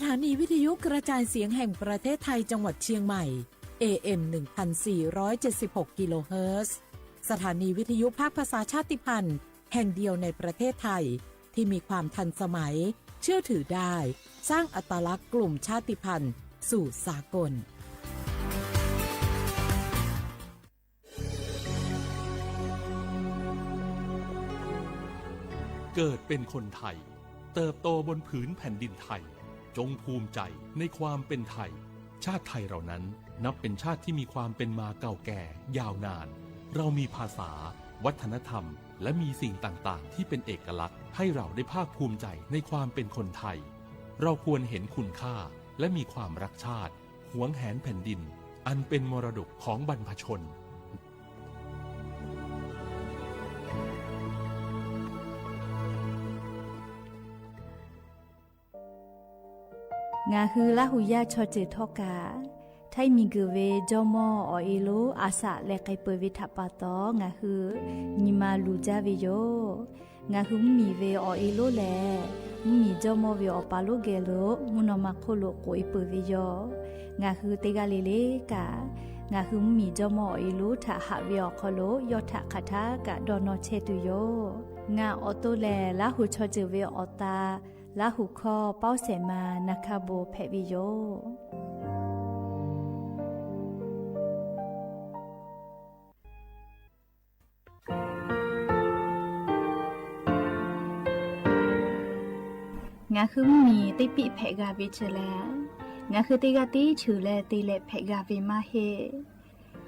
ถานีวิทยุกระจายเสียงแห่งประเทศไทยจังหวัดเชียงใหม่ AM 1476 กิโลเฮิรตซ์สถานีวิทยุภาคภาษาชาติพันธุ์แห่งเดียวในประเทศไทยที่มีความทันสมัยเชื่อถือได้สร้างอัตลักษณ์กลุ่มชาติพันธุ์สู่สากลเกิดเป็นคนไทยเติบโตบนผืนแผ่นดินไทยจงภูมิใจในความเป็นไทยชาติไทยเรานั้นนับเป็นชาติที่มีความเป็นมาเก่าแก่ยาวนานเรามีภาษาวัฒนธรรมและมีสิ่งต่างๆที่เป็นเอกลักษณ์ให้เราได้ภาคภูมิใจในความเป็นคนไทยเราควรเห็นคุณค่าและมีความรักชาติหวงแหนแผ่นดินอันเป็นมรดกของบรรพชนงาฮือละหุยาชอเจทอกาไทมีกเวจอมออเอโลอาสะเลไกเปวิทัปปะตองาฮือนิมาลูจาเวโยงาฮือมีเวอเอโลแลมีจอมอเวอปาโลเกโลมุนอมาโคโลโกอิเปเวโยงาฮือเตกาเลเลกางาฮือมีจอมอเอโลทะหะเวอคโลยอทะคาทากะดอนอเชตุโยงาออโตแลละหุชอเจเวอตาลาหุคอเป้าเสมานาคาโบเพวิโยงาคือมีติปิเพกาวิเชแลงาคือติกาติชื่อแลติเลเพกาวิมาเฮ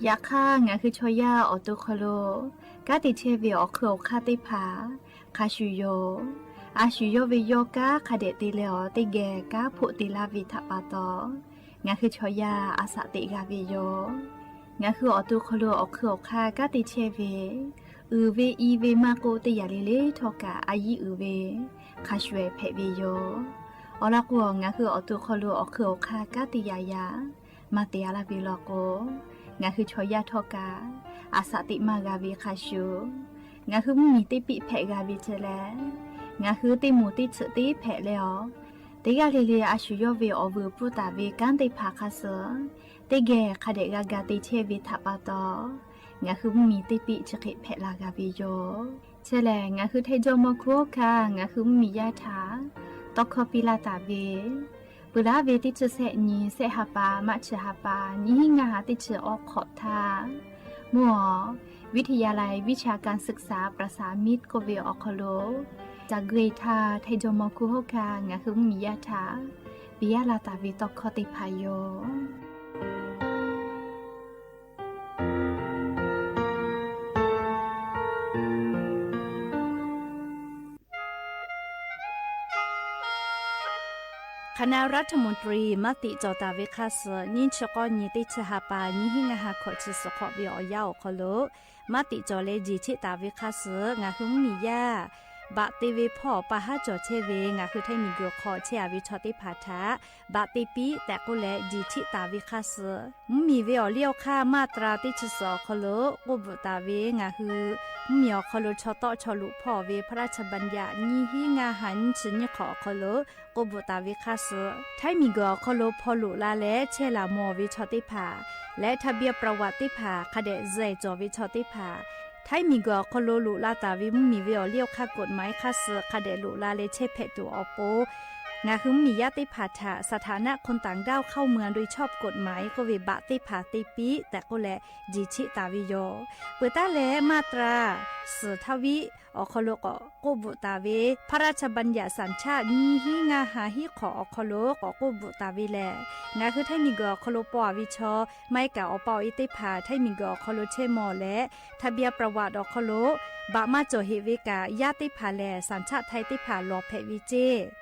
ยาค่างาคือชอยาออโตคโลกาติเชเวอเคอคาติผาคาชุโยอาชุโยเวโยกาคาเดติเลอติเกกาพุติลาวิทัปปะตองาคือชอยาอาสะติกาเวโยงาคือออตุคโลออคืออคากาติเชเวเวอีเวมาโกติยาเลเลทอกาอายีเวคาชเวเพเวโยออลากวงาคือออตุคโลออคืออคากาติยายามาเตยาลาวิโลโกงาคือชอยาทอกาอาสะติมากาวิคาชูงาคือมีติปิเพกาวิเจแลงาคือติมูติฉติแผลแล้วติกาเลเลอาชุโยเวอเวปุตาเวกันติภาคาเสติเกคาเดกากาติเชวิทัปปะตองาคือมีติปิฉกิแผลากาวิโยเชแลงาคือเทจอมคุคางาคือมียาถาตอกคอปิลาตาเวปุลาเวติฉเสนีเสหปามัชหปานิงาติฉออกขอทามัววิทยาลัยวิชาการศึกษาประสานมิตรโกเวอคโลจากเกรธาไทจอมคุโฮคางาคือมียาถาปิยาลาตาวิตอกคอติพายโยคณะรัฐมนตรีมติจอตาเวคาสนินชกอนิติชหปานิหิงหาขอชิสขอบิอยาวคโลมติจอเลจิชิตาเวคาสงาหุมมียาบะติเวพ่อปะหาจอเชเวงาคือไทมีกอขอเชอวิชอติภาทาบะติปีแต่ก็แลจิชิตาเวคาสมีเวอเลียวค่ามาตราติชสอคโลกบตาเวงาคือมีอคโลชอตอชอลุพ่อเวพระราชบัญญัตินิหิงาหันชิญขอคโลกบตาเวคาสไทมีกอคโลพอลุลาและเชลามอวิชอติภาและทะเบียประวัติภาคเดเจจอวิชอติภาไทมีกอคโลลุลาตาวิมีเวอเลียวค่ากฎหมายคาสคเดลุลาเลเชเพตัวอโปงาคือมียติภาษาสถานะคนต่างด้าวเข้าเมืองโดยชอบกฎหมายก็เวบะติภาติปีแต่ก็แลจิชิตาวิโยเปตาแลมาตราสืทวิอคโลกกบุตาเวพระราชบัญญัติสัญชาตินิหิงาหาหิขออคโลกกบุตาเวแลงาคือไทมีกอคโลปอวิชอไม่กะอปออิติภาไทมีกอคโลเชมอและทะเบียประวัติอคโลบะมาโจเฮเวกายาติภาแลสัญชาติไทยติภาลอเพวิเจ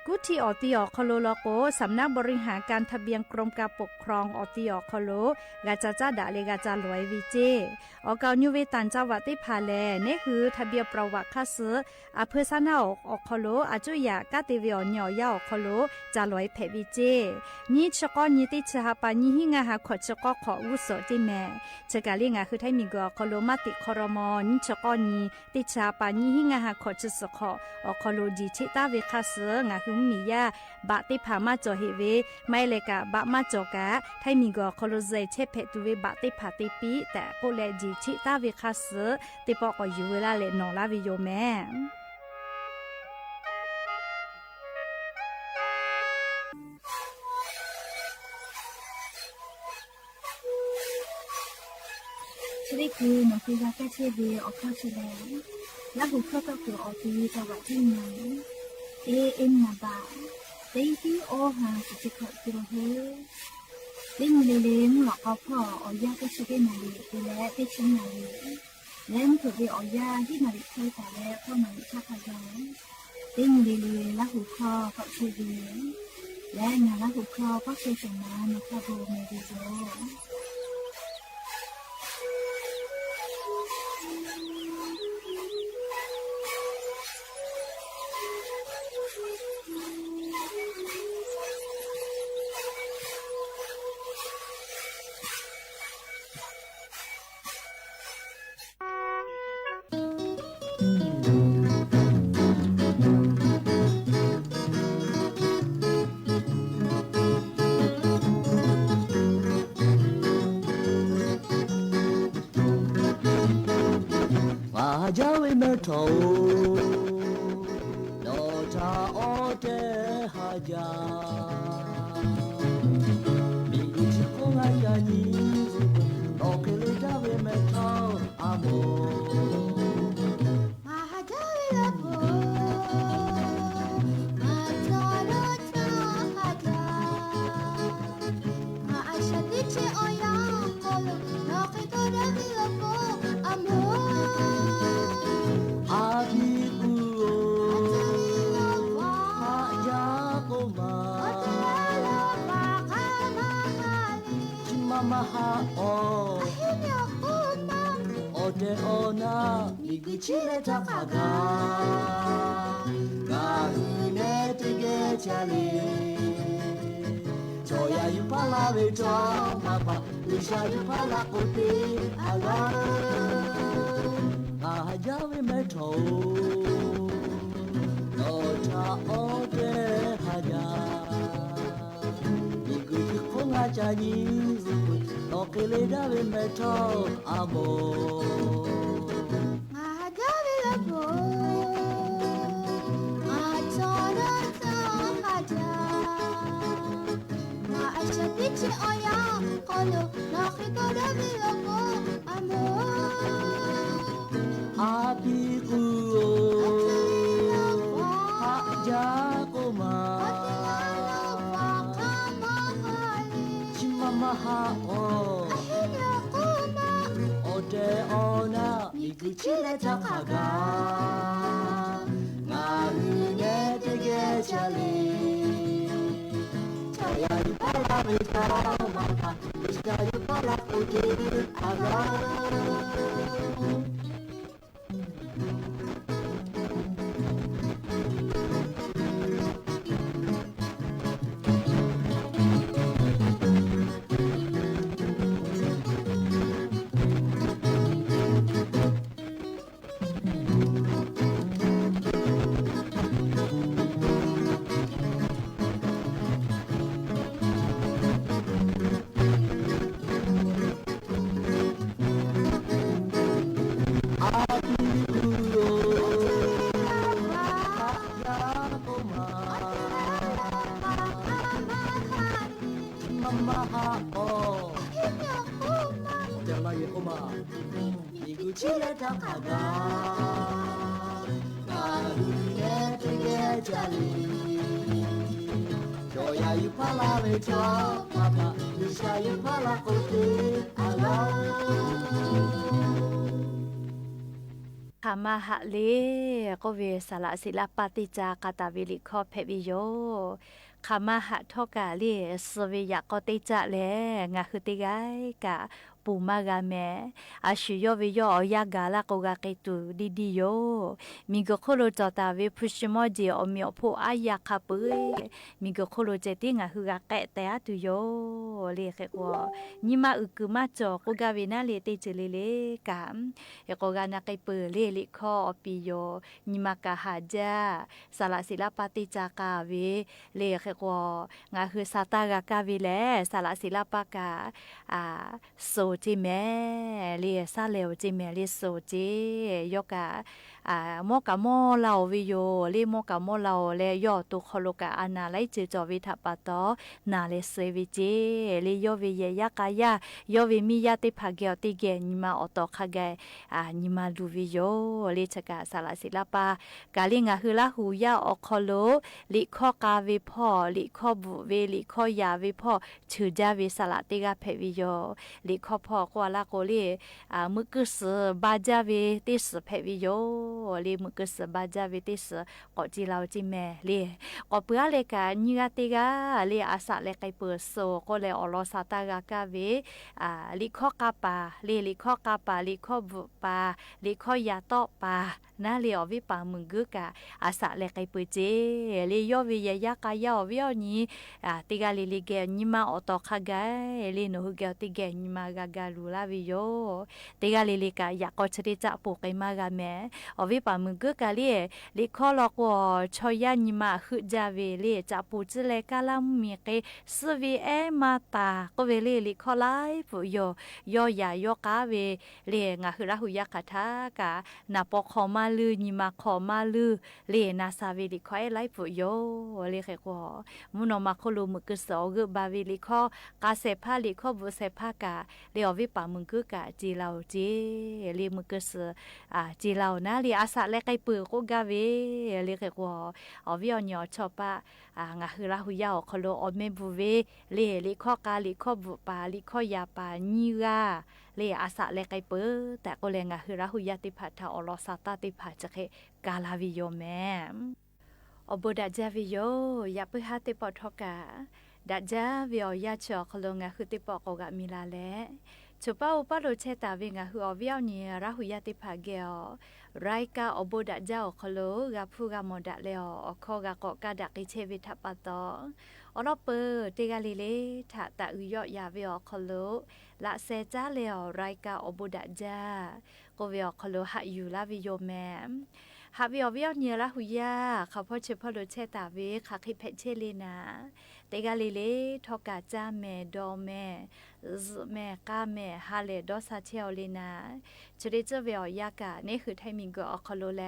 กุทิออติอคโลลโกสำนักบริหารการทะเบียนกรมการปกครองออติอคโลกาจาจาดาเลกาจาลอยวิเจออกาญูเวตันจาวติภาแลนี่คือทะเบียนประวัติคาสอเภอซานาอคโลอาจุยากาติเวอญอยาอคโลจาลอยเพวิเจนี่ชกอนิติชหปานิหิงาหาขอชกอขออุโสติแมเชกาลิงาคือไทมีกอคโลมาติคอรมอนิชกอนีติชาปานิหิงาหาขอชสขออคโลจิชิตาเวคาสงาหุมมียา บะติพามาจ่อเฮเวไม่เลยกะบะมาจ่อกะไทมีก็คอโลเซเชเพตุเวบะติพาติปีแต่ก็แลจีชิตาเวคาสติปอก็อยู่เวลาเลนอลาวิโยแม่这里可以能回家在这边我靠起来，那不靠到给我第一个我进来，AM 那吧，第一我还是只靠这个嘿，零零零我靠跑，我家在这边那里，对嘞，在这那里，人特别我家ที่哪里开打嘞，靠哪里下开的，零零零那不靠靠这边，และ那不靠靠这什么那靠不没得做。Jawi merto Nota ode haja Minggu cikong aja nizu Okele jawi merto amo Mahajawi lapo Matolo haja Maashadiche oyang kolo Nakito dami lapo amo Maha Ode ona Miguchile takaga Gahune tige chale Joya yupala vejo Mapa Nisha yupala kote Aga Ahajawe meto Nota ode haja Miguchi konga chanyi Okele dawe meto amo Mahajawi lapo Matolo haja Maashadiche oyang kolo Nakito dami lapo amo Apiku Haja koma Chimamaha Ode ona Miguchile takaga Ngarune tege chale Chaya yupala vita Mata Isha yupala kote Aga Miguchile takaga Ngarune tege chale Joya yupala vejo Mapa Nisha yupala kote Aga คามาหะเลก็เวสละศิลปติจากาตาวิลิคอเพวิโยคามาหะทอกาเลสเวียก็ติจะแลงาคือติไกกะ ปูมากาแม่อาชิโยวิโยอยากาลาโกกาเกตุดีโยมีก็โคโลจอตาเวพุชมอจีอมีอโพอายาคาปุยมีก็โคโลเจติงาฮือกาแกะแต่ตุโยเลเขกวนิมาอึกุมาจอโกกาเวนาเลเตจเลกามเอโกกานาไกเปเลลิคอปิโยนิมากาหาจาสละศิลปฏิจากาเวเลเขกวงาคือซาตากากาเวแลสละศิลปกาโซจิแม่เลียซาเลวจิแม่เลียโซจิยกามอกะมอเหล่าวิโยเลีมอกะมอเหล่าเลยอตุคโลกะอานาไลจิจอวิทัปปะตอนาเลเซวิจิเลียวิเยยากายายวิมิยาติภาเกอติเกนิมาออตอคาเกนิมาลูวิโยเลีชกะสละศิลปากาลิงาฮือลาหูยาอคโลลิคอกาวิพ่อลิคอบุเวลิคอยาวิพ่อชื่อจาวิสละติกาเพวิโยลิคอพ่อกว่าลาโกลีมึกสบาจาวิติสเพวิโยลีมึกสบาจาวิติสกอจิลาวจิแม่ลีกอเปือเลกาญาติกาลีอาสะเลไกเปโซก็เลอลอซาตากากาเวลิคอกาปาลิคอกาปาลิคอบุปาลิคอยาโตปานาลีอวิปามึงกึกาอาสะเลไกเปเจลียอวิยยากายอวิอนีติกาลิเกนิมาออตอคาไกลีโนฮุเกติเกนิมากากาลูลาวิโยติกาลิกายากอชริจะปุกไกมากาแมอวิปามึงกึกาลีลิคอลอกวชอยานิมาฮึจาเวลีจะปูจิเลกาลามีเกสวีเอมาตาก็เวลีลิคอไลปุโยยอยายอกาเวเลงาฮึราหุยาคาทากานาปอคอมาลือนิมาขอมาลือเลนาซาเวลิคอยไลปุโยเลเขกวมุนอมาโคลูมึกสอกบาเวลิคอกาเซพาลิคอบุเซพากาเลอวิปามึงกึกาจีลาวจีลีมึกสจีลาวนะลีอาสะเลไกปือโกกาเวเลเขกวอวิอญอชอปางาฮืราหุยาคโลอเมบุเวเลลิคอกาลิคอบุปาลิคอยาปาญิกาเลอาสะเลไกเปอแต่ก็เลงาฮืราหุยาติพัทธาอลอซาตาติพัจเคกาลาวิโยแมอบดาจาวิโยยาปึฮาติปอทกาดาจาวิโอยาชอคลงาคือติปอกกะมิลาเลchupa upa lo cheta vinga hu oviao ni rahuya ti phageo raika oboda jao kholo ga phuga moda leo okho ga ko ka da ki chevi thapato olope tega lile tha ta uyo ya veo kholo la se cha leo raika oboda ja ko veo kholo ha yu la vi yo mem ha veo veo ni rahuya kha pho che pho lo cheta ve kha khi phe che le na tega lile thoka cha me do meแม่ก้าแม่ฮาเลดอซาเชลลีนาจุดเจเวียยากะนี่คือไทมิงก็อคโลแล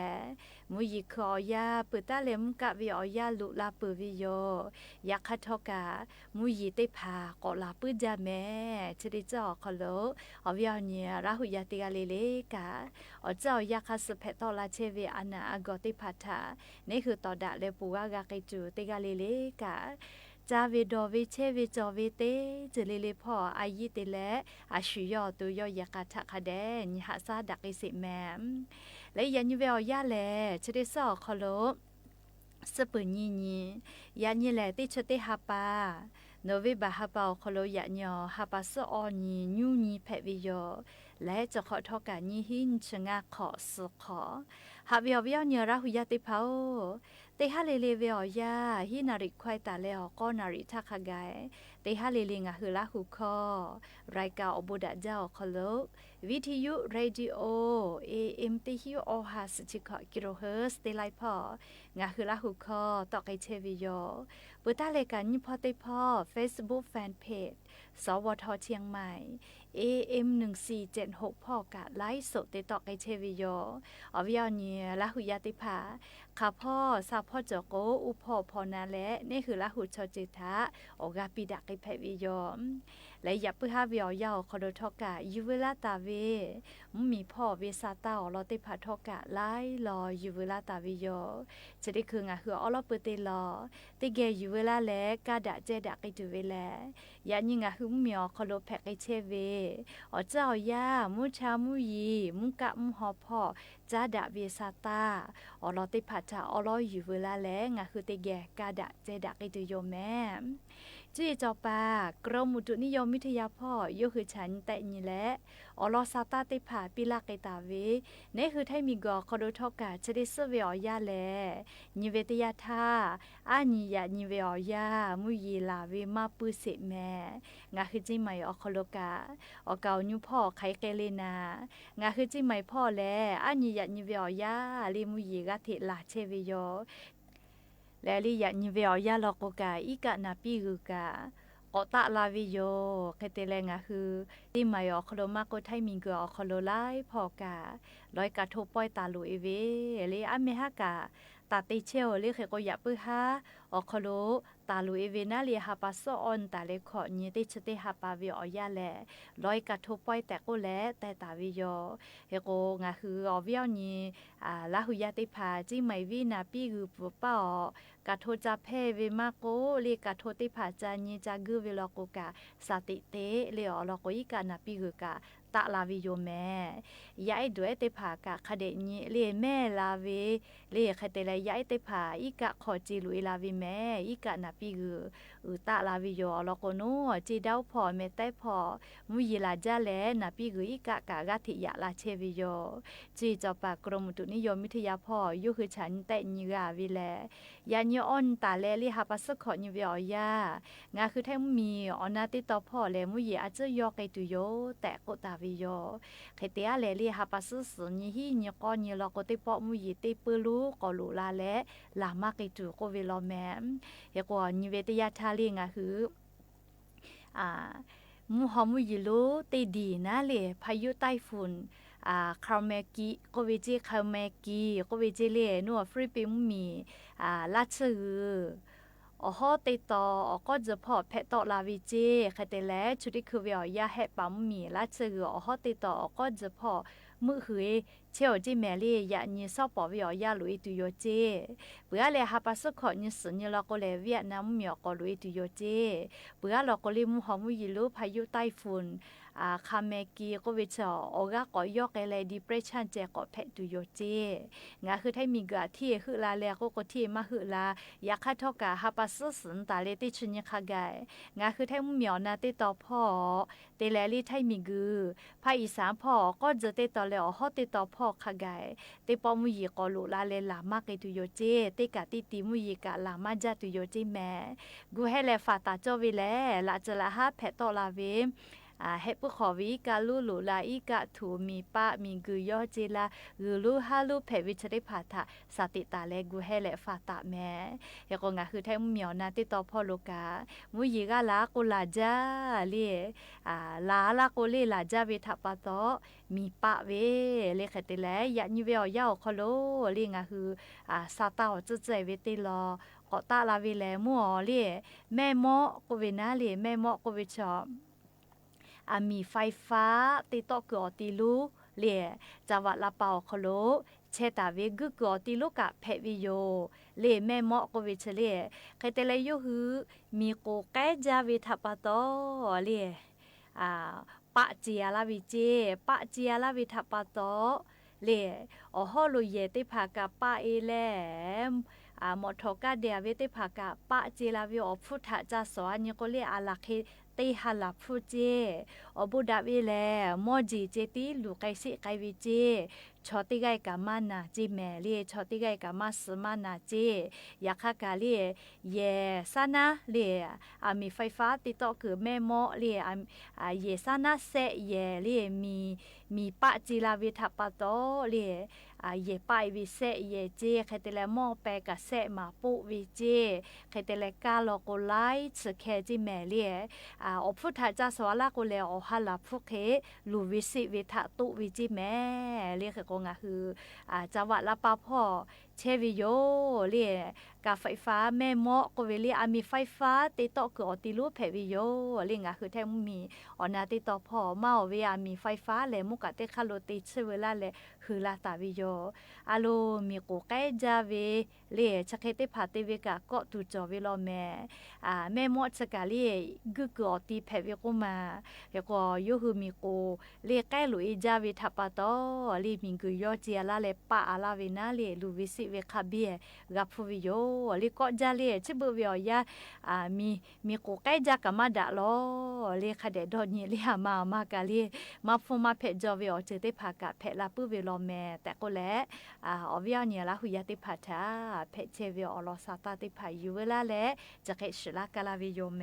มุยิคอยาปุตาเลมกะวิอยาลุลาปุวิโยยาคาทอกะมุยิเตพากอลาปุจาแม่จุดเจอคโลอวิอเนียราหุยาติกาเลเลกะอเจ้ายาคาสเพตอลาเชเวอานาอกติพัทานี่คือตอดะเลปูวากาเกจูติกาเลเลกะจาวิโดวิเชวิจอวิเตจเลเลพ่ออายิเตและอาชุยอตุยอยากาทะคาเดนหาซาดักอิสิแมมและยันยูเวอยาแลชดิซอคโลสปุญีญียันยีแลติชติฮาปาโนวิบาฮาปาคโลยะญอฮาปาซออญีญูญีเพวิโยและจะขอทอกาญีหินชงาขอสุขอฮาวิอวิอเนราหุยาติพาวเตฮาเลเลเวียาฮินาริควายตาเลอก็นาริทักไกเตฮาเลเลงาฮือลาหุคอรายกาอบุดะเจ้าคโลวิทยุเรดิโอ AM ติฮิโอฮาสจิกะกิโลเฮิรตซ์เตไลพองาฮือลาหุคอตอกไอเชวิโยปุตาเลกันยิพอเตพอ Facebook Fanpage สวทเชียงใหม่ AM 1476พ่อกะไลฟ์สดเตตอกไอเชวิโยอวิอเนียลาหุยาติภาข้าพ่อซาพ่อจโกอุพ่อพอนาและนี่คือละหุชจิตะโอกาปิดักไอแพวิยอมและยับปึฮาวิอยาวคอโดทอกะยูเวลาตาเวมีพ่อเวซาตาอลอติพาทอกะไลรอยูเวลาตาวิโยจะได้คืองาคืออลอปเตลอติเกยูเวลาและกาดะเจดักไอตุเวแลยานิงาคือมีอคอโดแพกไอเชเวอเจ้ายามุชามุยีมุกะมุฮอพ่อจาดะเวซาตาอลอติพาจาอลอยูเวลาและงาคือติเกกาดะเจดักไอตุโยแมจ จี้จอปากรมอุตุนิยมวิทยาพ่อยกคือฉันแต่นี่แหละอลอซาตาติผาปิลาไกตาเวนี่คือไทยมีกอคอโดทอกาจะได้เสวยอยาแลนิเวตยาธาอานิยานิเวอยามุยีลาเวมาปุเสแม่งาคือจิไหมอคโลกาอเกาญูพ่อไขเกเลนางาคือจิไหมพ่อแลอานิยานิเวอยาลิมุยีกะเทลาเชเวโยและลิยานิเวอยาลอกกาอีกะนาปิกุกาอตะลาวิโยเคเตเลงะคือติมายอคโลมาโกไทมิงกอคโลไลพอกาลอยกะโทปอยตาลุเอเวเลอะเมฮากาตาติเชลเลเคโกยะปึฮาอคโลตาลุเอเวนาเลฮาปาโซออนตาเลขอญิติชเตฮาปาวิอยาแลลอยกะโทปอยแต่โกแลแต่ตาวิโยเฮโกงะคืออวิอญีลาหุยาติพาจิไมวินาปิกุปปอกะโทจาเพเวมาโกเลกะโทติพาจาญิจากึเวลโกกาสติเตเลอลโกอิกานาปิกุกาตะลาวิโยแม่ยายด้วยติผากะคเดญิเลแม่ลาเวเลคเตเลยายติผาอิกะขอจิลุยลาวิแม่อิกะนาปิกุตะลาวิโยลโกโนจิดาวพอเมไตพอมุยลาจาแลนาปิกุอิกะกะกะทิยะลาเชวิโยจีจอปากรมอุตุนิยมวิทยาพ่อยุคือฉันแต่ญิกาวิแลยาญออนตาแลลิหาปัสขอญิเวอยางาคือแท้มีอนาติตอพ่อแลมุยอาจจะยอไกตุโยแต่โกตาวิโยเคเตียแลลิหาปัสสญิหิญกอญิลโกติปอมุยติปลูกอลุลาแลลามาไกตุโกเวโลแมเฮกอญิเวตยาทาลิงาคือมูฮอมุยิโลเตดีนะเลพายุไต้ฝุ่นคาเมกิโกเวจิคาเมกิโกเวจิเลนัวฟริปิมมีลาชื่ออฮอติตอก็จะพอเพตอลาวิเจคเตแลชุดิคือเวียาแฮปัมมีลาชื่ออฮอติตอก็จะพอมือหือเชี่ยวจิแมลี่ยาญิซอปอวิอยาลุยตุโยเจเบื่อเลยฮาปัสขอญิสญิลอกเลเวียดนามมีอกลุยตุโยเจเบื่อลอกลิมุฮอมุยิลุพายุไต้ฝุ่นคาเมกีก็วิชออกก็ยอกอะไรดิเพรสชันเจก็เพตุโยเจงาคือให้มีกะที่คือลาแลก็ที่มาคือลาอยากคัดทอกะฮาปัสสนตาเลติชุญคาไกงาคือให้เหมียวนาติตอพ่อเตแลลี่ให้มีกือภาคอีสานพ่อก็จะติตอแล้วฮอติตอพ่อคาไกเตปอมุยก็ลุลาเลลามากตุโยเจเตกะติติมุยกะลามาจาตุโยเจแม่กูให้แลฟาตาจอวิแลลาจะละฮาเพตอลาเวเฮปุขอวิกาลูลูลาอีกะถูมีปะมีกุยอเจลากูลูฮาลูเพวิชริภาทะสติตาเลกูให้และฟาตาแม่เฮก็งาคือแท้เหมียวนาติตอพ่อโลกามุยกะลากุลาจาเลลาโกเลลาจาเวทะปะตอมีปะเวเลขติแลยะญิเวอยาคอโลเลงาคือซาตาจะใจเวติลอก็ตาลาเวแลมัวเลแม่หมอก็เวนาเลแม่หมอก็เวชอมีไฟฟ้าติโตกอติลูเลียจาวะละเปาคโลเชตาเวกึกอติลูกะเพวิโยเลแม่หมอก็เวชเลใครแต่ละยูฮือมีโกแกจาเวทปะตอเลปะเจียลาวิเจปะเจียลาวิทปะตอเลอฮอโลเยติภากะปะเอแลมอทอกะเดเวติภากะปะเจลาวิอพุทธะจาสวญก็เลอาลักเคเตหลับฟูเจอบุดาวิแลมอจีเจติลูไกสิไกวิเจชอติไกกามานาจิแมเลชอติไกกามาสมานาเจยาคากาเลเยซานาเลมีไฟฟ้าติดต่อคือแม่หมอเลเยซานาเซเยเลมีปะจิลาวิทัปะโตเลเยไปวิเซเยเจใครแต่ละหม้อแปกะเซมาปุวิเจใครแต่ละกาโลโกไลส์แคจิแมเลอพุทธะจาสวาลาโกเลอหัลาพุเคลูวิสิวิทะตุวิจิแม่เรียกก็งาคือจังหวัดละปาพ่อเชวิโยเรียกาไฟฟ้าแม่หมอก็เวลีมีไฟฟ้าติดต่อคืออติลูเพวิโยเรียงาคือแท้มีอนาติดต่อพ่อเมาเวียมีไฟฟ้าแลมุกะเตคาโลติเชเวลาแลคือลาตาวิโยอาโลมีโกแกจาเวเรียชักเฮติพาติเวกะก็ตุจอวิโลแม่แม่หมอสกาเรียกึกอติเพวิกุมาแล้วก็ยูคือมีโกเรียกใกล้ลุยจาวิทัปะโตลีมิงกุยอเจียลาเลปะอาลาเวนาเลลูวิสิ เวคาเบียกับผู้วิโยลิก็จะเลียชิบุวิอยามีกูใกล้จะกับมาดะลอเลียคาเดดอนเยเลียมากะเลียมาฟูมาเพจอวิโอเจติภากะเพลาปุวิโลแมแต่ก็แลอวิโอเนี่ยละหุยติภาชาเพเจวิโอลอซาตาติภายูเวลาแลจะเกชลากะลาวิโยแม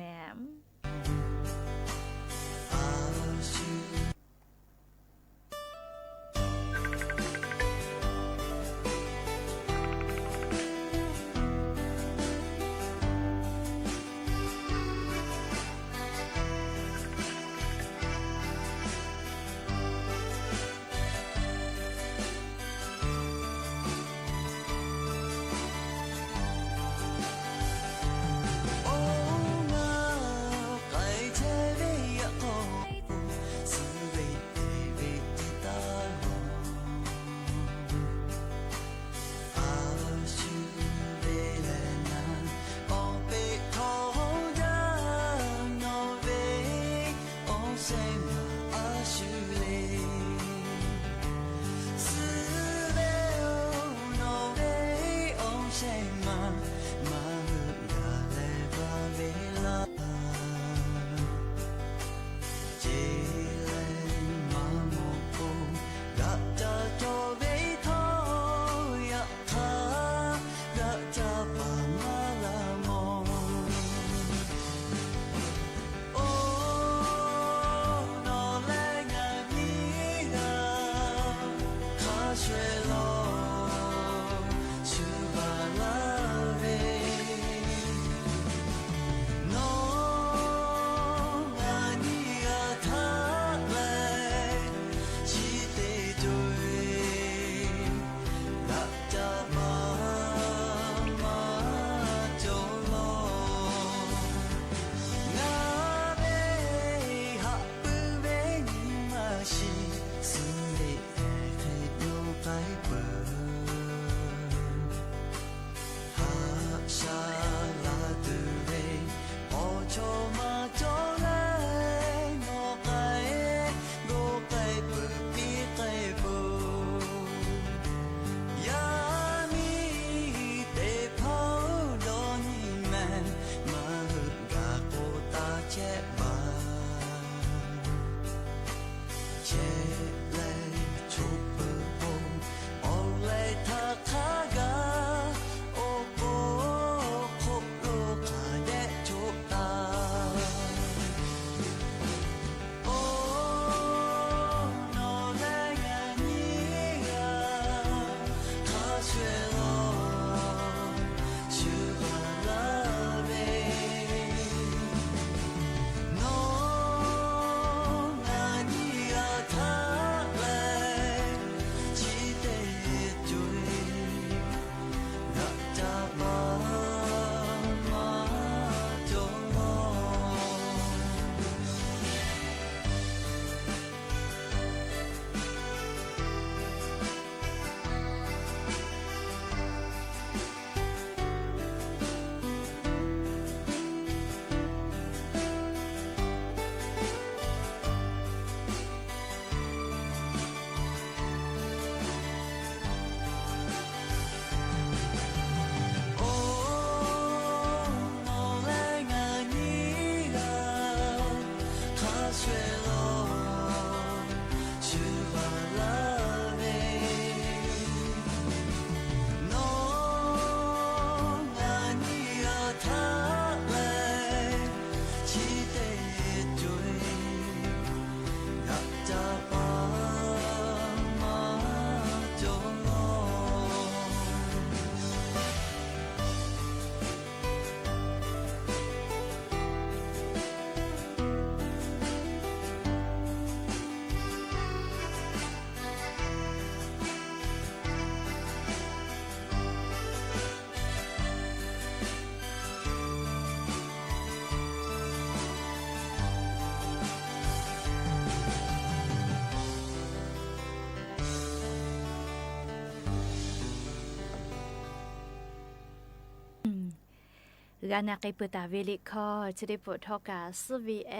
กานาเกปตาเวลิคอจะได้ปวดทอกาสวีเอ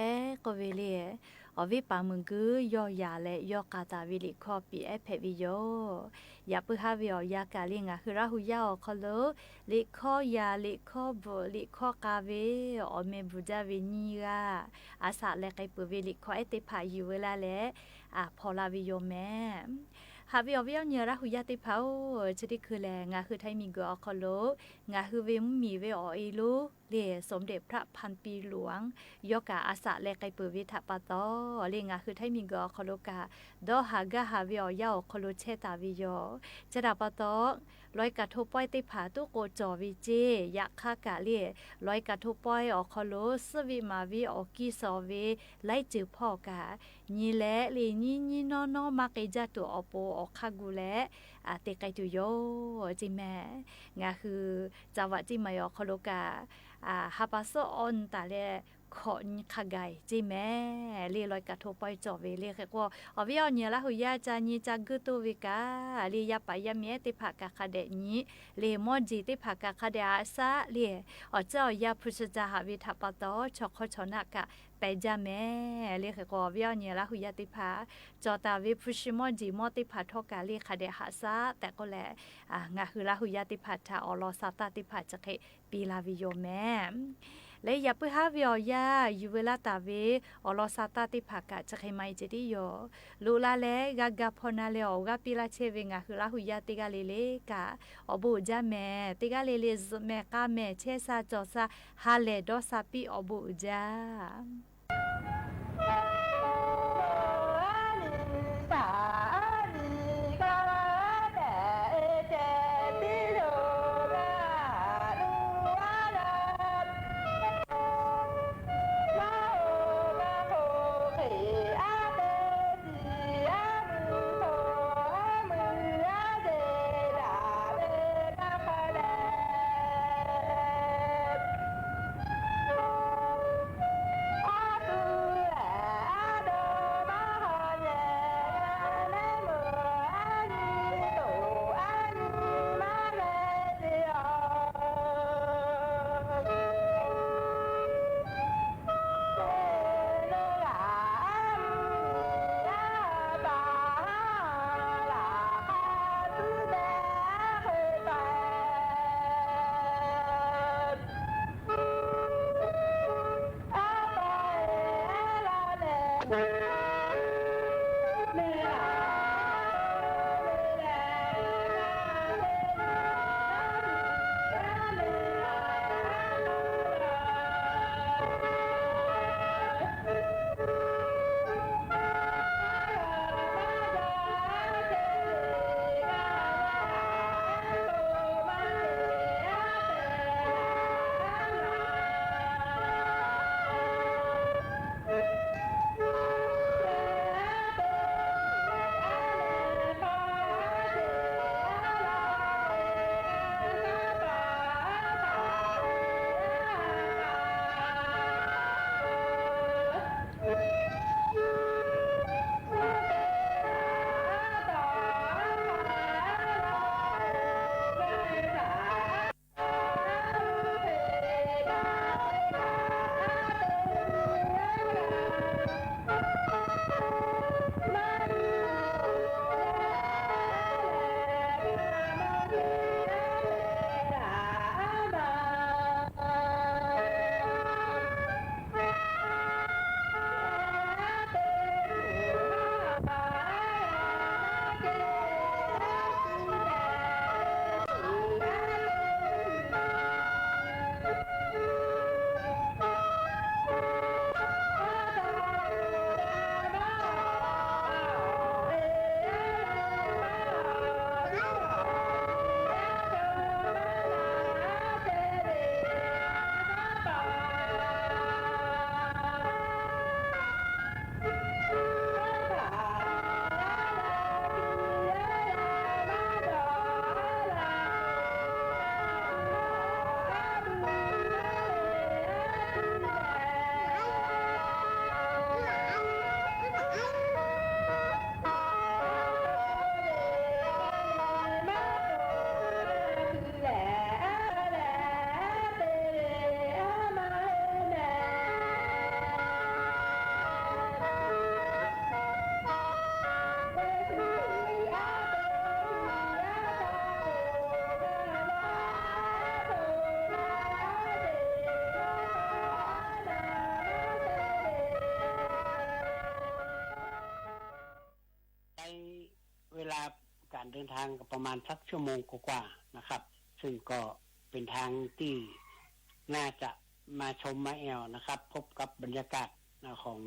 ก็เวลี อวิปามึงกือยอยาและยอกาตาวิลิคอปีเอเพวิโยอย่าปึฮาวิอยากาลิงะคือราหุยาอคอโลลิคอยาลิคอโบลิคอกาเวอเมบุจาเวนีกาอาสาและไกปวิลิคอเอติพายูเวลาและพอลาวิโยแม่ฮาวิอวิเนียราหุยาติพาวจะได้คือแลงาคือไทยมีกอคอโลงาคือเวมมีเวออีลูเล่สมเด็จพระพันปีหลวงยกาอาสาและไกปวิทะปะตอเล่งาคือไทยมีกอคอโลกาดอฮากะฮาวิอยาคอโลเชตาวิโยจะดาปะตอลอยกะทบป้อยติผาตุโกจอวิเจยะคากะเล่ลอยกะทบป้อยอคอโลสวิมาวิออกิซอเวไลจือพ่อกาญีแลลีญีนอนอมาเกจาตัวอโปอคากุแลเตไกตุโยจิแม่งาคือจาวะจิมายอคอโลกาฮาปาโซออนตาเลขอนขไกจิแม่เรียลอยกะทบป้อยจอเวเรียกว่าอวิอเนียละหุยาจาญีจักกุตุวิกาเรียปายะเมติภากะคเดญีเลมอจิติภากะคเดอาซาเรียอเจ้ายาพุชจาหวิทัปตอชอคชนะกะไปจาแม่เรียกว่าวิอเนียละหุยาติภาจอตาวิพุชิมอจิมอติภาทอกาเรียคเดหาซาแต่ก็แลงาคือละหุยาติภาทาอลอซาตาติภาจะเคปีลาวิโยแม่และอย่าเพื่อหาวิอยาอยู่เวลาตาเวอลอซาตาติภากะจะเคไม่จะได้ยอลูลาเลกากาพนาเลอกาปิลาเชเวงาคือละหุยาติกาเลเลกาอบูจาแม่ติกาเลเลแม่กาแม่เชซาจอซาฮาเลดอซาปิอบูจา ลาการเดินทางก็ประมาณสักชั่วโมงกว่าๆนะครับซึ่งก็เป็นทางที่น่าจะมาชมมาแอวนะครับพบกับบรรยากาศของ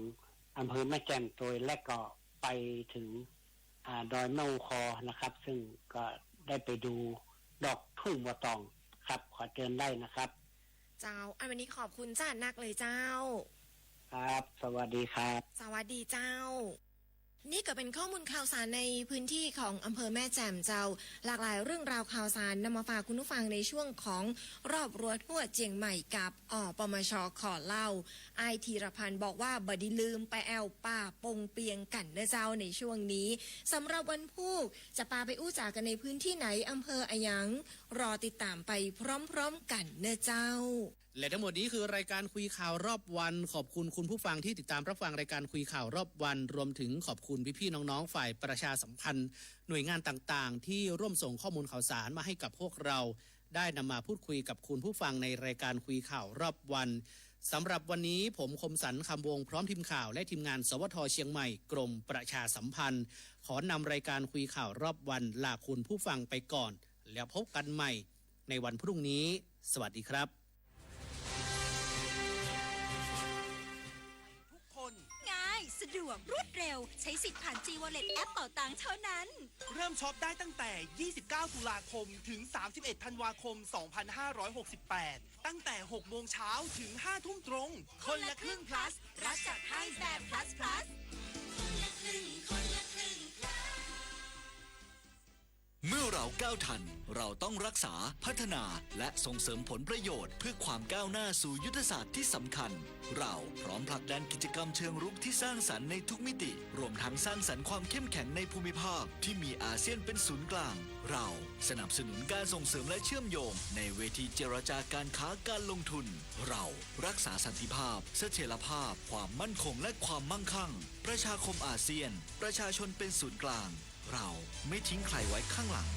อำเภอแม่แจ่มโดยและก็ไปถึงดอยแม่อูคอนะครับซึ่งก็ได้ไปดูดอกทุ่งบัวตองครับขอเชิญได้นะครับเจ้าวันนี้ขอบคุณจ้านักเลยเจ้าครับสวัสดีครับสวัสดีเจ้านี่ก็เป็นข้อมูลข่าวสารในพื้นที่ของอำเภอแม่แจ่มเจ้าหลากหลายเรื่องราวข่าวสารนำมาฝากคุณผู้ฟังในช่วงของรอบรั้วทั่วเจียงใหม่กับปมช.ขอเล่าไอธีรพันธ์บอกว่าบดีลืมไปแอวป่าปงเปียงกันนะเจ้าในช่วงนี้สำหรับวันพุธจะพาไปอู้จากกันในพื้นที่ไหนอำเภออะหยังรอติดตามไปพร้อมๆกันนะเจ้าและทั้งหมดนี้คือรายการคุยข่าวรอบวันขอบคุณคุณผู้ฟังที่ติดตามรับฟังรายการคุยข่าวรอบวันรวมถึงขอบคุณพี่ๆน้องๆฝ่ายประชาสัมพันธ์หน่วยงานต่างๆที่ร่วมส่งข้อมูลข่าวสารมาให้กับพวกเราได้นำมาพูดคุยกับคุณผู้ฟังในรายการคุยข่าวรอบวันสำหรับวันนี้ผมคมสันคำวงพร้อมทีมข่าวและทีมงานสวท.เชียงใหม่กรมประชาสัมพันธ์ขอนำรายการคุยข่าวรอบวันลาคุณผู้ฟังไปก่อนแล้วพบกันใหม่ในวันพรุ่งนี้สวัสดีครับง่ายสะดวกรวดเร็วใช้สิทธิ์ผ่าน G-Wallet แอปเป๋าตังเท่านั้นเริ่มช็อปได้ตั้งแต่ 29 ตุลาคมถึง 31 ธันวาคม 2568 ตั้งแต่ 6 โมงเช้าถึง 5 ทุ่มตรงคนละครึ่ง plus รัฐจัดให้แบบ plus plus คนละครึ่งคนละครึ่ง เมื่อเราก้าวทันเราต้องรักษาพัฒนาและส่งเสริมผลประโยชน์เพื่อความก้าวหน้าสู่ยุทธศาสตร์ที่สำคัญเราพร้อมผลักดันกิจกรรมเชิงรุกที่สร้างสรรค์ในทุกมิติรวมทั้งสร้างสรรค์ความเข้มแข็งในภูมิภาคที่มีอาเซียนเป็นศูนย์กลางเราสนับสนุนการส่งเสริมและเชื่อมโยงในเวทีเจรจาการค้าการลงทุนเรารักษาสันติภาพเสถียรภาพความมั่นคงและความมั่งคั่งประชาคมอาเซียนประชาชนเป็นศูนย์กลางเราไม่ทิ้งใครไว้ข้างหลัง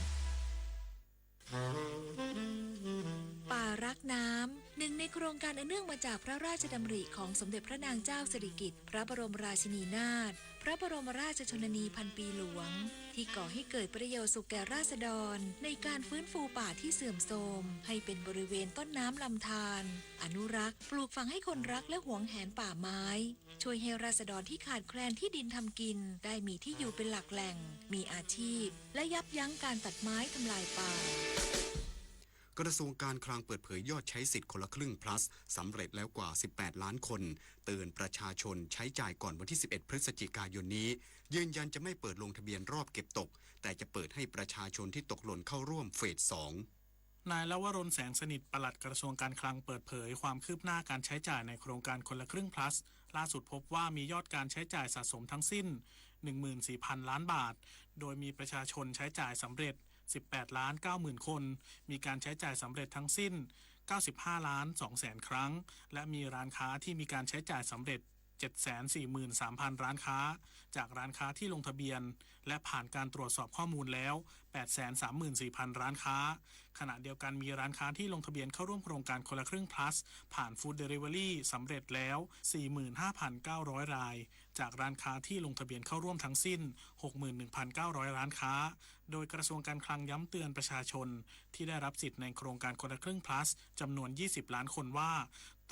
ป่ารักน้ำหนึ่งในโครงการอันเนื่องมาจากพระราชดำริของสมเด็จพระนางเจ้าสิริกิติ์พระบรมราชินีนาถพระบรมราชชนนีพันปีหลวงที่ก่อให้เกิดประโยชน์สุขแก่ราษฎรในการฟื้นฟูป่าที่เสื่อมโทรมให้เป็นบริเวณต้นน้ำลำธารอนุรักษ์ปลูกฝังให้คนรักและหวงแหนป่าไม้ช่วยให้ราษฎรที่ขาดแคลนที่ดินทำกินได้มีที่อยู่เป็นหลักแหล่งมีอาชีพและยับยั้งการตัดไม้ทำลายป่ากระทรวงการคลังเปิดเผยยอดใช้สิทธิ์คนละครึ่ง plus สำเร็จแล้วกว่า18ล้านคนเตือนประชาชนใช้จ่ายก่อนวันที่11พฤศจิกายนนี้ยืนยันจะไม่เปิดลงทะเบียนรอบเก็บตกแต่จะเปิดให้ประชาชนที่ตกหล่นเข้าร่วมเฟส 2นายลวรน แสงสนิทปลัดกระทรวงการคลังเปิดเผยความคืบหน้าการใช้จ่ายในโครงการคนละครึ่ง plus ล่าสุดพบว่ามียอดการใช้จ่ายสะสมทั้งสิ้น 14,000 ล้านบาทโดยมีประชาชนใช้จ่ายสำเร็จ18,90,000 คนมีการใช้จ่ายสำเร็จทั้งสิ้น95,200,000 ครั้งและมีร้านค้าที่มีการใช้จ่ายสำเร็จ 743,000 ร้านค้าจากร้านค้าที่ลงทะเบียนและผ่านการตรวจสอบข้อมูลแล้ว 834,000 ร้านค้าขณะเดียวกันมีร้านค้าที่ลงทะเบียนเข้าร่วมโครงการคนละครึ่ง plus ผ่านฟู้ดเดลิเวอรี่สำเร็จแล้ว 45,900 รายจากร้านค้าที่ลงทะเบียนเข้าร่วมทั้งสิ้น 61,900 ร้านค้าโดยกระทรวงการคลังย้ำเตือนประชาชนที่ได้รับสิทธิ์ในโครงการคนละครึ่ง plus จำนวน 20 ล้านคนว่า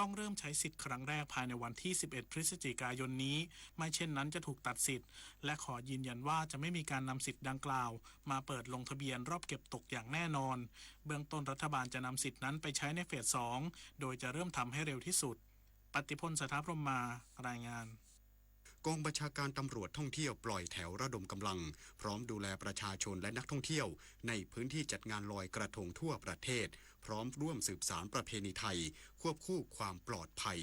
ต้องเริ่มใช้สิทธิ์ครั้งแรกภายในวันที่11พฤศจิกายนนี้ไม่เช่นนั้นจะถูกตัดสิทธิ์และขอยืนยันว่าจะไม่มีการนำสิทธิ์ดังกล่าวมาเปิดลงทะเบียนรอบเก็บตกอย่างแน่นอนเบื้องต้นรัฐบาลจะนำสิทธิ์นั้นไปใช้ในเฟส 2โดยจะเริ่มทำให้เร็วที่สุดปฏิพล สถาพรหมารายงานกองบัญชาการตำรวจท่องเที่ยวปล่อยแถวระดมกำลังพร้อมดูแลประชาชนและนักท่องเที่ยวในพื้นที่จัดงานลอยกระทงทั่วประเทศพร้อมร่วมสืบสานประเพณีไทยควบคู่ความปลอดภัย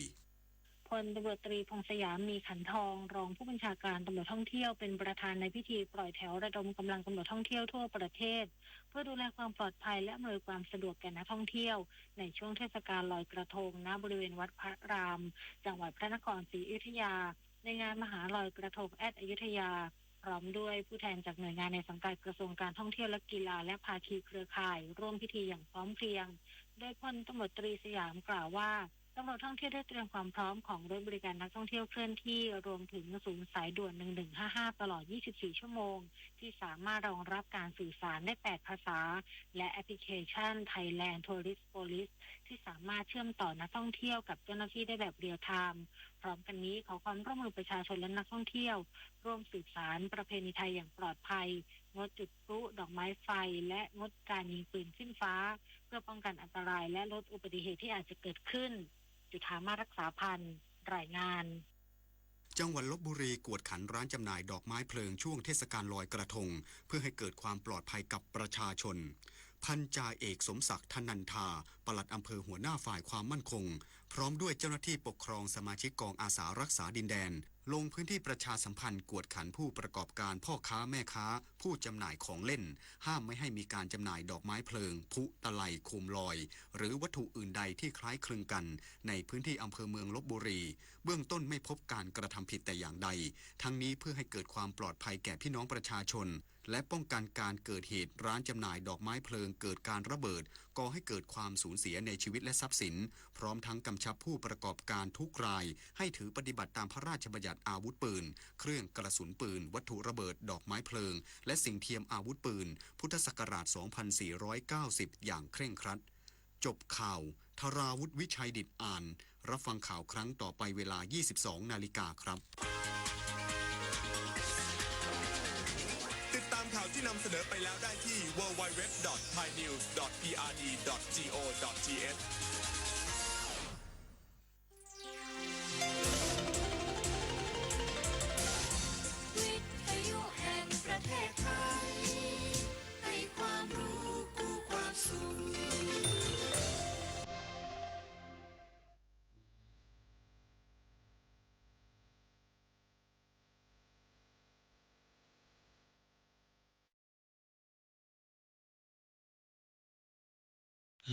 พลตำรวจตรีพงษ์สยามมีขันทองรองผู้บัญชาการตำรวจท่องเที่ยวเป็นประธานในพิธีปล่อยแถวระดมกำลังตำรวจท่องเที่ยวทั่วประเทศเพื่อดูแลความปลอดภัยและอำนวยความสะดวกแก่นักท่องเที่ยวในช่วงเทศกาลลอยกระทงณบริเวณวัดพระรามจังหวัดพระนครศรีอยุธยาในงานมหาลอยกระทงแอดอยุธยาพร้อมด้วยผู้แทนจากหน่วยงานในสังกัดกระทรวงการท่องเที่ยวและกีฬาและภาคีเครือข่ายร่วมพิธีอย่างพร้อมเพรียงโดยพลตำรวจตรีสยามกล่าวว่า ตำรวจท่องเที่ยวได้เตรียมความพร้อมของรถบริการนักท่องเที่ยวเคลื่อนที่รวมถึงศูนย์สายด่วน1155ตลอด24ชั่วโมงที่สามารถรองรับการสื่อสารได้8ภาษาและแอปพลิเคชัน Thailand Tourist Police ที่สามารถเชื่อมต่อนักท่องเที่ยวกับเจ้าหน้าที่ได้แบบเรียลไทม์พร้อมกันนี้ขอความร่วมมือประชาชนและนักท่องเที่ยวร่วมสืบสานประเพณีไทยอย่างปลอดภัยงดจุดพลุดอกไม้ไฟและงดการยิงปืนขึ้นฟ้าเพื่อป้องกันอันตรายและลดอุบัติเหตุที่อาจจะเกิดขึ้นจุฑามารักษาพันธ์รายงานจังหวัดลพบุรีกวดขันร้านจำหน่ายดอกไม้เพลิงช่วงเทศกาลลอยกระทงเพื่อให้เกิดความปลอดภัยกับประชาชนพันจ่าเอกสมศักดิ์ธนันทาปลัดอำเภอหัวหน้าฝ่ายความมั่นคงพร้อมด้วยเจ้าหน้าที่ปกครองสมาชิกกองอาสารักษาดินแดนลงพื้นที่ประชาสัมพันธ์กวดขันผู้ประกอบการพ่อค้าแม่ค้าผู้จำหน่ายของเล่นห้ามไม่ให้มีการจำหน่ายดอกไม้เพลิงพลุตะไลโคมลอยหรือวัตถุอื่นใดที่คล้ายคลึงกันในพื้นที่อำเภอเมืองลพบุรีเบื้องต้นไม่พบการกระทำผิดแต่อย่างใดทั้งนี้เพื่อให้เกิดความปลอดภัยแก่พี่น้องประชาชนและป้องกันการเกิดเหตุร้านจำหน่ายดอกไม้เพลิงเกิดการระเบิดก่อให้เกิดความสูญเสียในชีวิตและทรัพย์สินพร้อมทั้งกำชับผู้ประกอบการทุกรายให้ถือปฏิบัติตามพระราชบัญญัติอาวุธปืนเครื่องกระสุนปืนวัตถุระเบิดดอกไม้เพลิงและสิ่งเทียมอาวุธปืนพุทธศักราช 2490 อย่างเคร่งครัดจบข่าวธราวุฒิวิชัยดิษฐ์อ่านรับฟังข่าวครั้งต่อไปเวลา 22 นาฬิกาครับติดตามข่าวที่นำเสนอไปแล้วได้ที่ www.thainews.prd.go.thวิทยุแห่งประเทศไทยให้ความรู้กู้ความสุข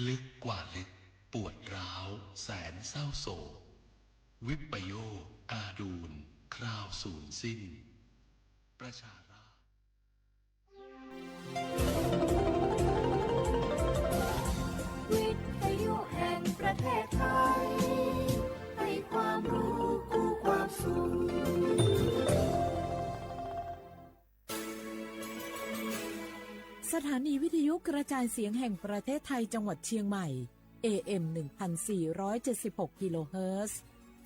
ลึกกว่าลึกปวดร้าวแสนเศร้าโศกวิปโยคอาดูลคราวสูญสิ้นประชาราษฎร์วิทยุแห่งประเทศไทยให้ความรู้กู้ความสุขสถานีวิทยุกระจายเสียงแห่งประเทศไทยจังหวัดเชียงใหม่ AM 1476 กิโลเฮิรตซ์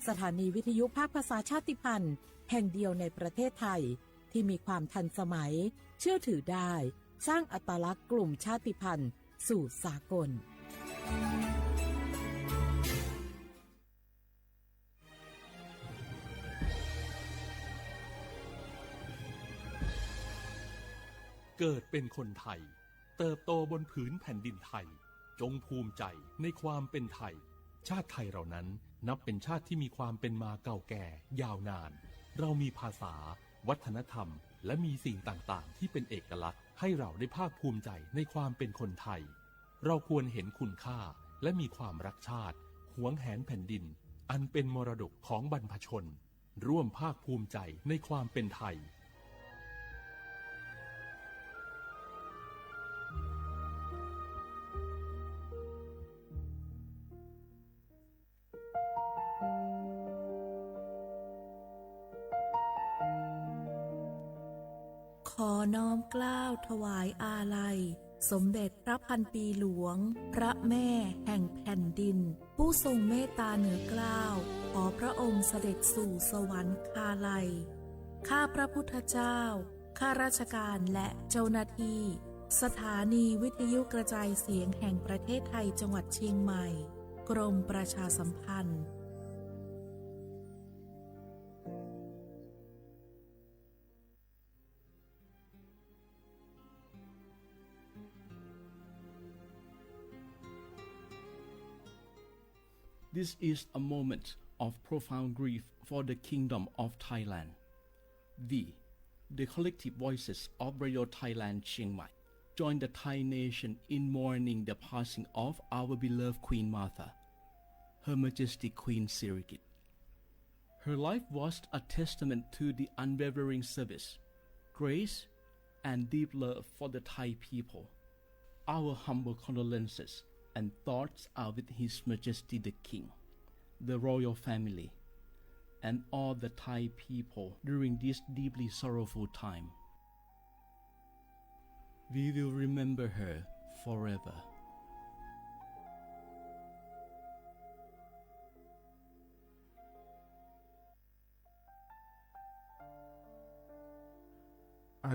สถานีวิทยุภาคภาษาชาติพันธุ์แห่งเดียวในประเทศไทยที่มีความทันสมัยเชื่อถือได้สร้างอัตลักษณ์กลุ่มชาติพันธุ์สู่สากลเกิดเป็นคนไทยเติบโตบนผืนแผ่นดินไทยจงภูมิใจในความเป็นไทยชาติไทยเรานั้นนับเป็นชาติที่มีความเป็นมาเก่าแก่ยาวนานเรามีภาษาวัฒนธรรมและมีสิ่งต่างๆที่เป็นเอกลักษณ์ให้เราได้ภาคภูมิใจในความเป็นคนไทยเราควรเห็นคุณค่าและมีความรักชาติหวงแหนแผ่นดินอันเป็นมรดกของบรรพชนร่วมภาคภูมิใจในความเป็นไทยขอน้อมเกล้าถวายอาลัยสมเด็จพระพันปีหลวงพระแม่แห่งแผ่นดินผู้ทรงเมตตาเหนือเกล้าขอพระองค์เสด็จสู่สวรรคาลัยข้าพระพุทธเจ้าข้าราชการและเจ้าหน้าที่สถานีวิทยุกระจายเสียงแห่งประเทศไทยจังหวัดเชียงใหม่กรมประชาสัมพันธ์This is a moment of profound grief for the Kingdom of Thailand. We, the collective voices of Radio Thailand Chiang Mai, join the Thai nation in mourning the passing of our beloved Queen Martha, Her Majesty Queen Sirikit. Her life was a testament to the unwavering service, grace, and deep love for the Thai people. Our humble condolences and thoughts are with His Majesty the King, the royal family, and all the Thai people during this deeply sorrowful time. We will remember her forever.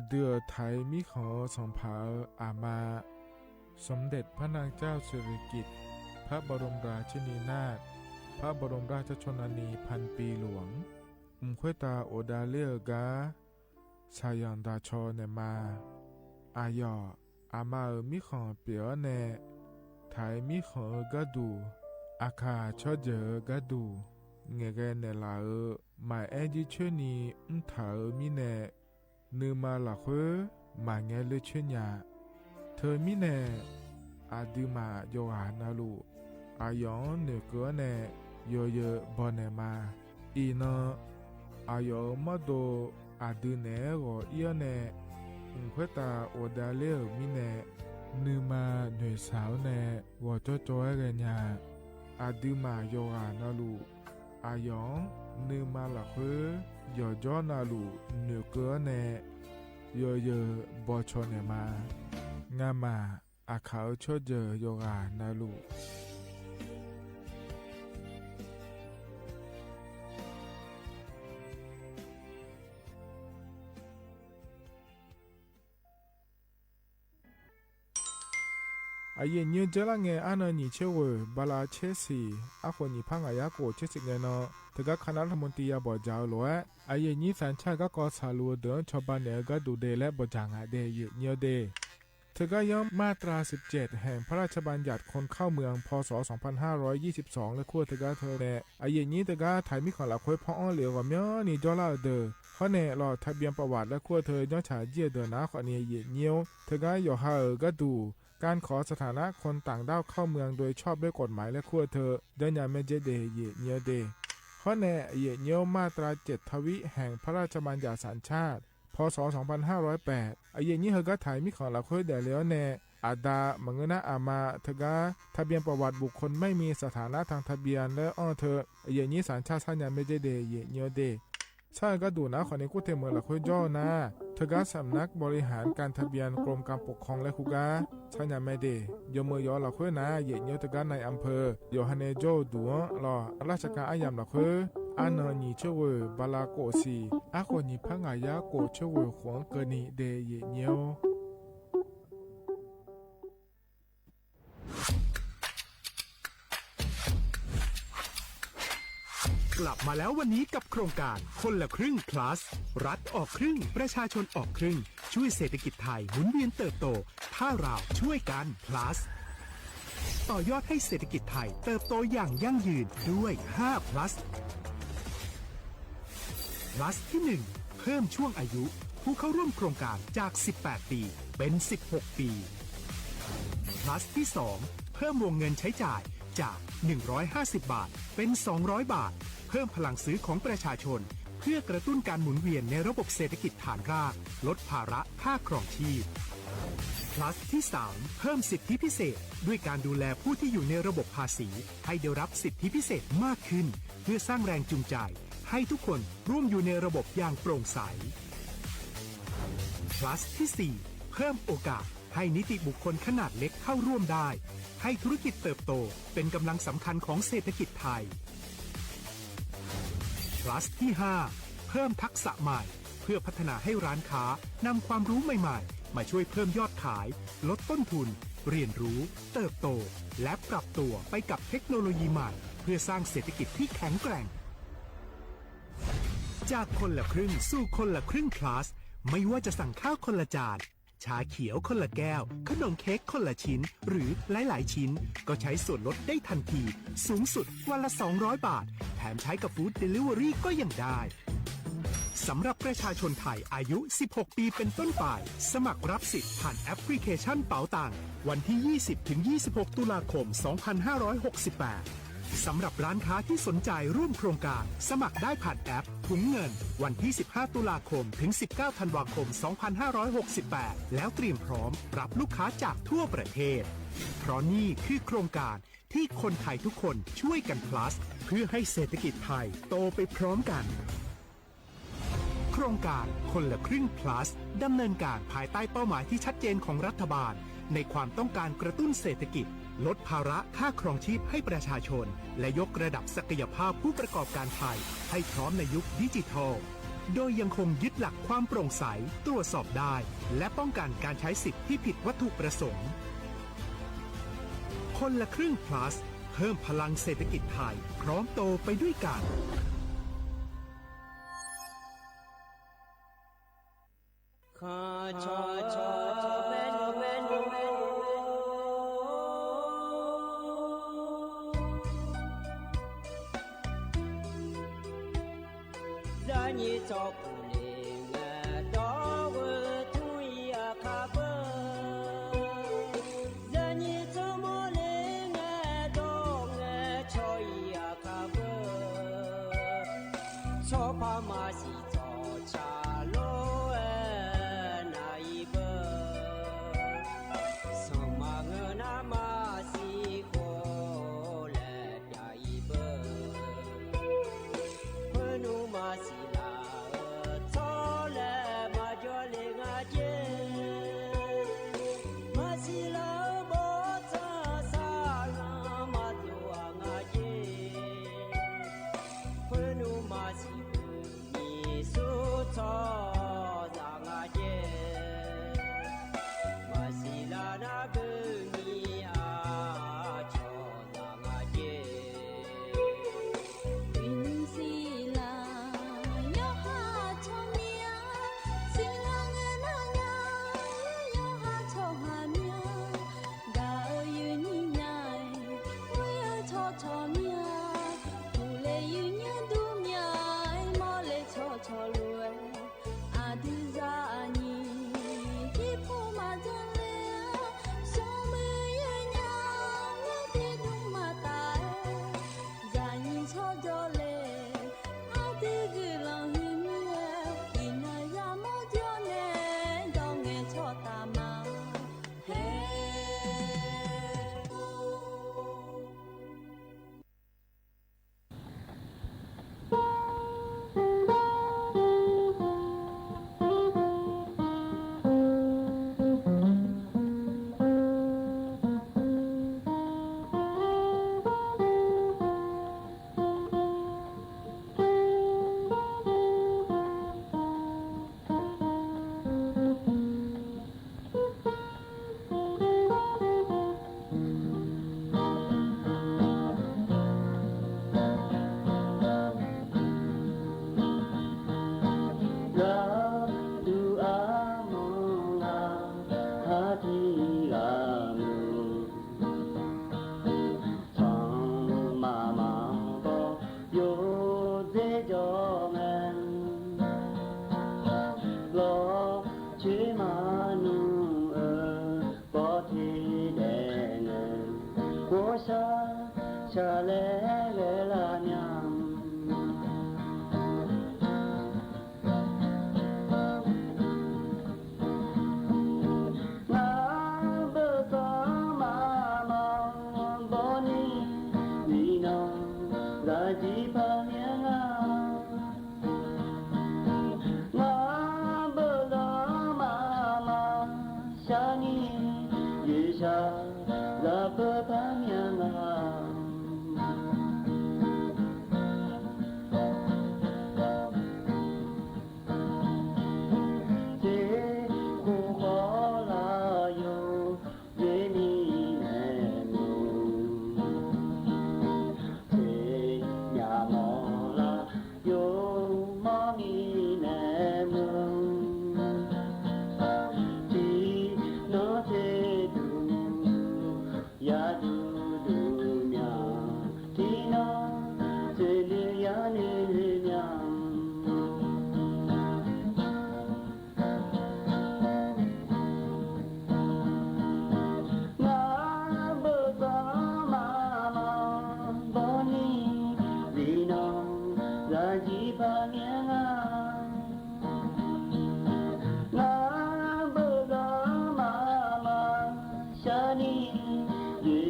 เดือไทยมิขอสงเผาอามาสมเด็จพระนางเจ้าสิริกิติ์พระบรมราชินีนาถพระบรมราชชนนีพันปีหลวงควยตาโอดาเลียกาชายันดาชอเนมาอายออามามิขอเปียวเนไทยมิขอกะดูอาคาชอเจอกะดูเงเกเนลาหมายแอจิชนีเถามิเนนือมาละคือมาเงเลชญาเธอมิเนอาดิมาโยอานาลูอายอนเนกัวเนโยเยบอเนมาอีนอายอมาโดอาดิเนโรเอียเนควยตาโอดาเลมิเนนือมาหน่วยสาวเนวอจอเรญาอาดิมาโยอานาลูอายอนนือมาละคือยอจอนาลูเนือเกอเนยอเยบอชอเนมางามาอาเขาชอเจโยกานาลูอาเยเนเจลังเงอานานิเชวบาลาเชสีอาคนนิพังอายาโกเชสิเงนอตะกะคณะรัฐมนตรีบอจาวโลอาเยนีสัญชาติก็สาลัวเดินชาวบ้านเนก็ดูเดและบอจางาเดยเนียวเดเธอก็ย่อมมาตรา17แห่งพระราชบัญญัติคนเข้าเมืองพศ2522และขั้วเธอก็เธอแน่อาเยนี้เธอก็ถ่ายมิของหลักค่อยพ่ออ้อเหลียวกับย้อนี่จอลาเดอเขาแน่รอทะเบียนประวัติและขั้วเธอย้อนฉาเจียเดินนะขอเนี่ยเยเนียวเธอก็ย่อหาก็ดูการขอสถานะคนต่างด้าวเข้าเมืองโดยชอบด้วยกฎหมายและขั้วเธอเดินยาเมเจเดเยเนียวเดข้อแน่เยเนียวมาตรา7ทวิแห่งพระราชบัญญัติสัญชาติพศ2508อาเยนี้เฮก็ถ่ายมิของหลักค่อยเดแล้วแน่อาดามังนะอามาเธอก็ทะเบียนประวัติบุคคลไม่มีสถานะทางทะเบียนและอ้อเธออาเยนี้สัญชาติสัญญาเมเจเดเยเนียวเดใช่ก็ดูนะขอในกู้เทเมืองหลักค่อยย่อนะเธอก็สำนักบริหารการทะเบียนกรมการปกครองและคุกาชัญญาไม่เดยมมือยอหลักค่อยนะเยเนียวเธอก็ในอำเภอโยฮันเนโจดัวรอราชการอายามหลักค่อยอันนีเชวบาลาโกซีอาคนนี้พังอายาโกเชวขวงเกนีเดเยเนียวกลับมาแล้ววันนี้กับโครงการคนละครึ่ง plus รัฐออกครึ่งประชาชนออกครึ่งช่วยเศรษฐกิจไทยหมุนเวียนเติบโตถ้าเราช่วยกัน plus ต่อยอดให้เศรษฐกิจไทยเติบโตอย่างยั่งยืนด้วย5 plus plus ที่1เพิ่มช่วงอายุผู้เข้าร่วมโครงการจาก18ปีเป็น16ปี plus ที่2เพิ่มวงเงินใช้จ่ายจาก150บาทเป็น200บาทเพิ่มพลังซื้อของประชาชนเพื่อกระตุ้นการหมุนเวียนในระบบเศรษฐกิจฐานรากลดภาระค่าครองชีพ plus ที่3เพิ่มสิทธิพิเศษด้วยการดูแลผู้ที่อยู่ในระบบภาษีให้ได้รับสิทธิพิเศษมากขึ้นเพื่อสร้างแรงจูงใจให้ทุกคนร่วมอยู่ในระบบอย่างโปร่งใส plus ที่4เพิ่มโอกาสให้นิติบุคคลขนาดเล็กเข้าร่วมได้ให้ธุรกิจเติบโตเป็นกำลังสำคัญของเศรษฐกิจไทย plus ที่5เพิ่มทักษะใหม่เพื่อพัฒนาให้ร้านค้านำความรู้ใหม่ๆมาช่วยเพิ่มยอดขายลดต้นทุนเรียนรู้เติบโตและปรับตัวไปกับเทคโนโลยีใหม่เพื่อสร้างเศรษฐกิจที่แข็งแกร่งจากคนละครึ่งสู่คนละครึ่ง plus ไม่ว่าจะสั่งข้าวคนละจานชาเขียวคนละแก้วขนมเค้กคนละชิ้นหรือหลายๆชิ้นก็ใช้ส่วนลดได้ทันทีสูงสุดวันละ200บาทแถมใช้กับฟู้ดเดลิเวอรี่ก็ยังได้สำหรับประชาชนไทยอายุ16ปีเป็นต้นไปสมัครรับสิทธิ์ผ่านแอปพลิเคชันเป๋าตังวันที่ 20-26 ตุลาคม 2568 สำหรับร้านค้าที่สนใจร่วมโครงการสมัครได้ผ่านแอปถุงเงินวันที่ 15 ตุลาคมถึง 19 ธันวาคม 2568 แล้วเตรียมพร้อมรับลูกค้าจากทั่วประเทศเพราะนี่คือโครงการที่คนไทยทุกคนช่วยกัน plus เพื่อให้เศรษฐกิจไทยโตไปพร้อมกันโครงการคนละครึ่ง plus ดำเนินการภายใต้เป้าหมายที่ชัดเจนของรัฐบาลในความต้องการกระตุ้นเศรษฐกิจลดภาระค่าครองชีพให้ประชาชนและยกระดับศักยภาพผู้ประกอบการไทยให้พร้อมในยุคดิจิทัลโดยยังคงยึดหลักความโปร่งใสตรวจสอบได้และป้องกันการใช้สิทธิที่ผิดวัตถุประสงค์คนละครึ่ง plus เพิ่มพลังเศรษฐกิจไทยพร้อมโตไปด้วยกัน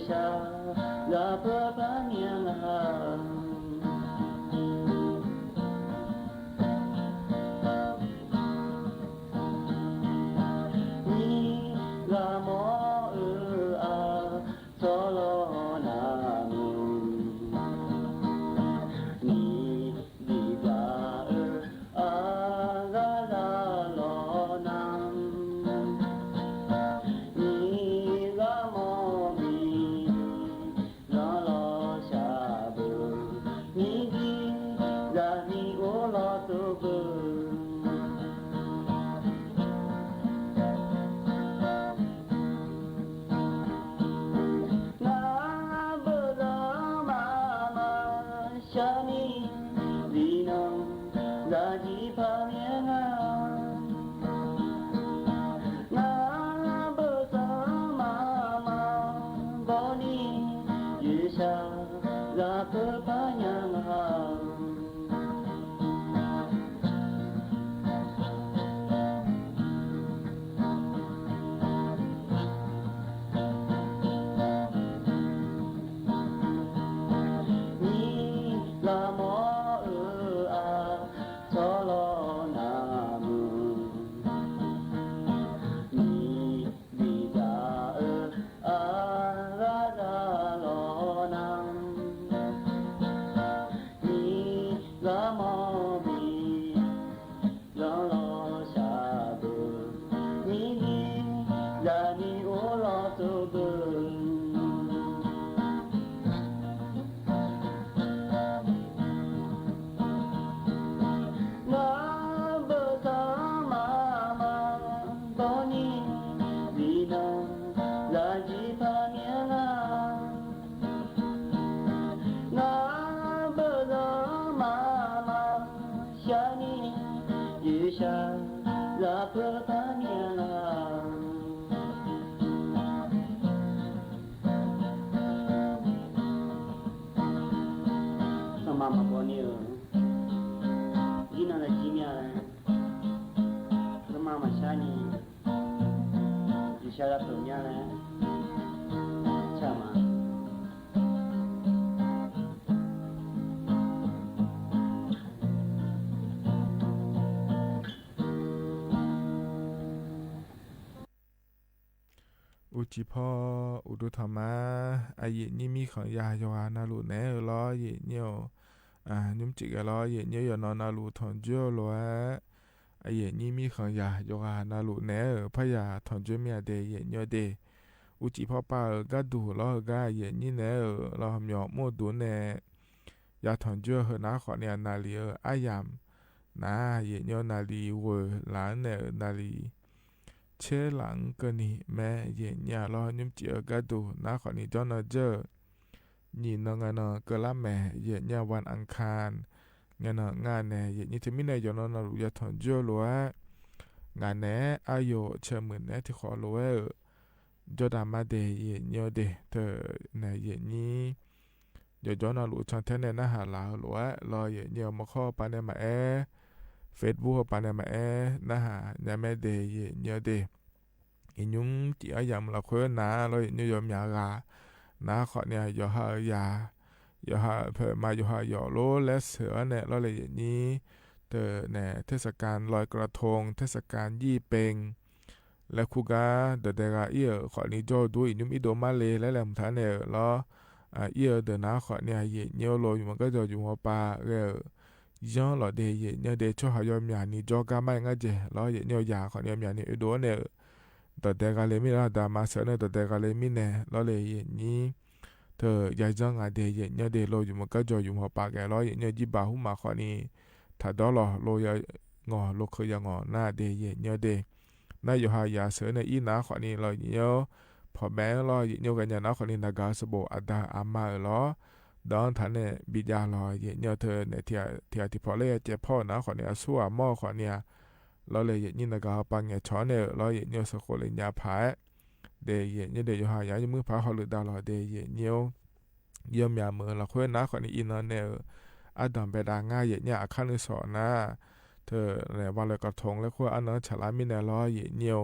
下拉婆巴娘啊。你拉莫尔啊，佐罗那姆，你里嘎尔啊拉拉罗南，你拉莫比拉罗夏布，你的拉尼欧拉多布。อุจิพออุดุธรรมะอาเยนี่มีของยาโยอานาลูแนลอเยเนียวยุมจิกะลอเยเนียวยอนอนาลูทอนจัวลออาเยนี่มีของยาโยอานาลูแนพะยาทอนจัวเมียเดเยเนียวเดอุจิพอปากะดูลอกะเยนี่แนลอหมยอโมดุเนยาทอนจัวเฮนาขอเนี่ยนาลีอายามนาเยเนียวนาลีเวหลานเนนาลีเชหลังก็นี่แม่เย็นยาลอยุ่มเจียกะดูนาขอนี่จอนเจอนี่นงานกะละแม่เย็นยาวันอังคารงานงานแน่เย็นนี่จะมีในยอนนาลุยาทอนจัวลัวงานแน่อายุเชมื่นแน่ที่ขอลัวจอดามาเดเย็นยอเดเธอในเย็นนี้ยอจอนาลุชันเทนนะหาลาลัวรอเย็นยอมาข้อปานมาเฟซบุ๊กปานมานะฮะเนี่ยแม่เดย์เนี่ยเดอินุมที่อายามละคนนะเราเนี่ยยอมยากานะขอเนี่ยยอหายายอหาเพิ่มมายอหายอโลและเสือเนี่ยเราเลยอย่างนี้เธอเนี่ยเทศกาลลอยกระทงเทศกาลยี่เปงและคูกาเดเดกาเอียขอนี้โจดูอินุมอิโดมาเลและแหลมฐานเนี่ยล้อเอียเดนะขอเนี่ยเนี่ยโลอยู่มันก็จะอยู่หัวปลาย้อนหล่อเดยเนี่ยเดช่วยหายอมยานี่จอกาไม่งั้นเจแล้วเนี่ยยาขอเนี่ยยานี่ดูเนี่ยแต่เด็กอะไรไม่ละดามาเสนอแต่เด็กอะไรไม่เนี่ยแล้วเลยนี่เธอยายจังเดยเนี่ยเดโลอยู่มันก็จะอยู่หัวปากแกแล้วเนี่ยจีบาหุมาขอนี่ถ้าดอลโลยงอโลเคยงอหน้าเดยเนี่ยเดน่าอยู่หายาเสนออีน่าขอนี่เราเนี่ยพอแม้เราเนี่ยกันเนี่ยน่าขอนี่นากาสโบอาดาอามาล้อดอนทันเนี่ยบิดาลอยเนี่ยเธอเนี่ยเทียที่พอเลยเจ็บพ่อนะขอเนี่ยสั่วหม้อขอเนี่ยเราเลยยินนะก็ปังเนี่ยช้อนเนี่ยเราเนี่ยสกุลเลยยาผายเดยเนี่ยเดยอยู่หายามือผาเขาหรือดาลอยเดยเนี่ยเยี่ยมยามือเราคุยนะขอเนี่ยอินเนี่ยอาดัมเบดาง่ายเนี่ยอาคานุสอนะเธอเนี่ยวันเลยกระทงแล้วคุยอันนั้นฉลาดมิเนี่ยร้อยเนี่ย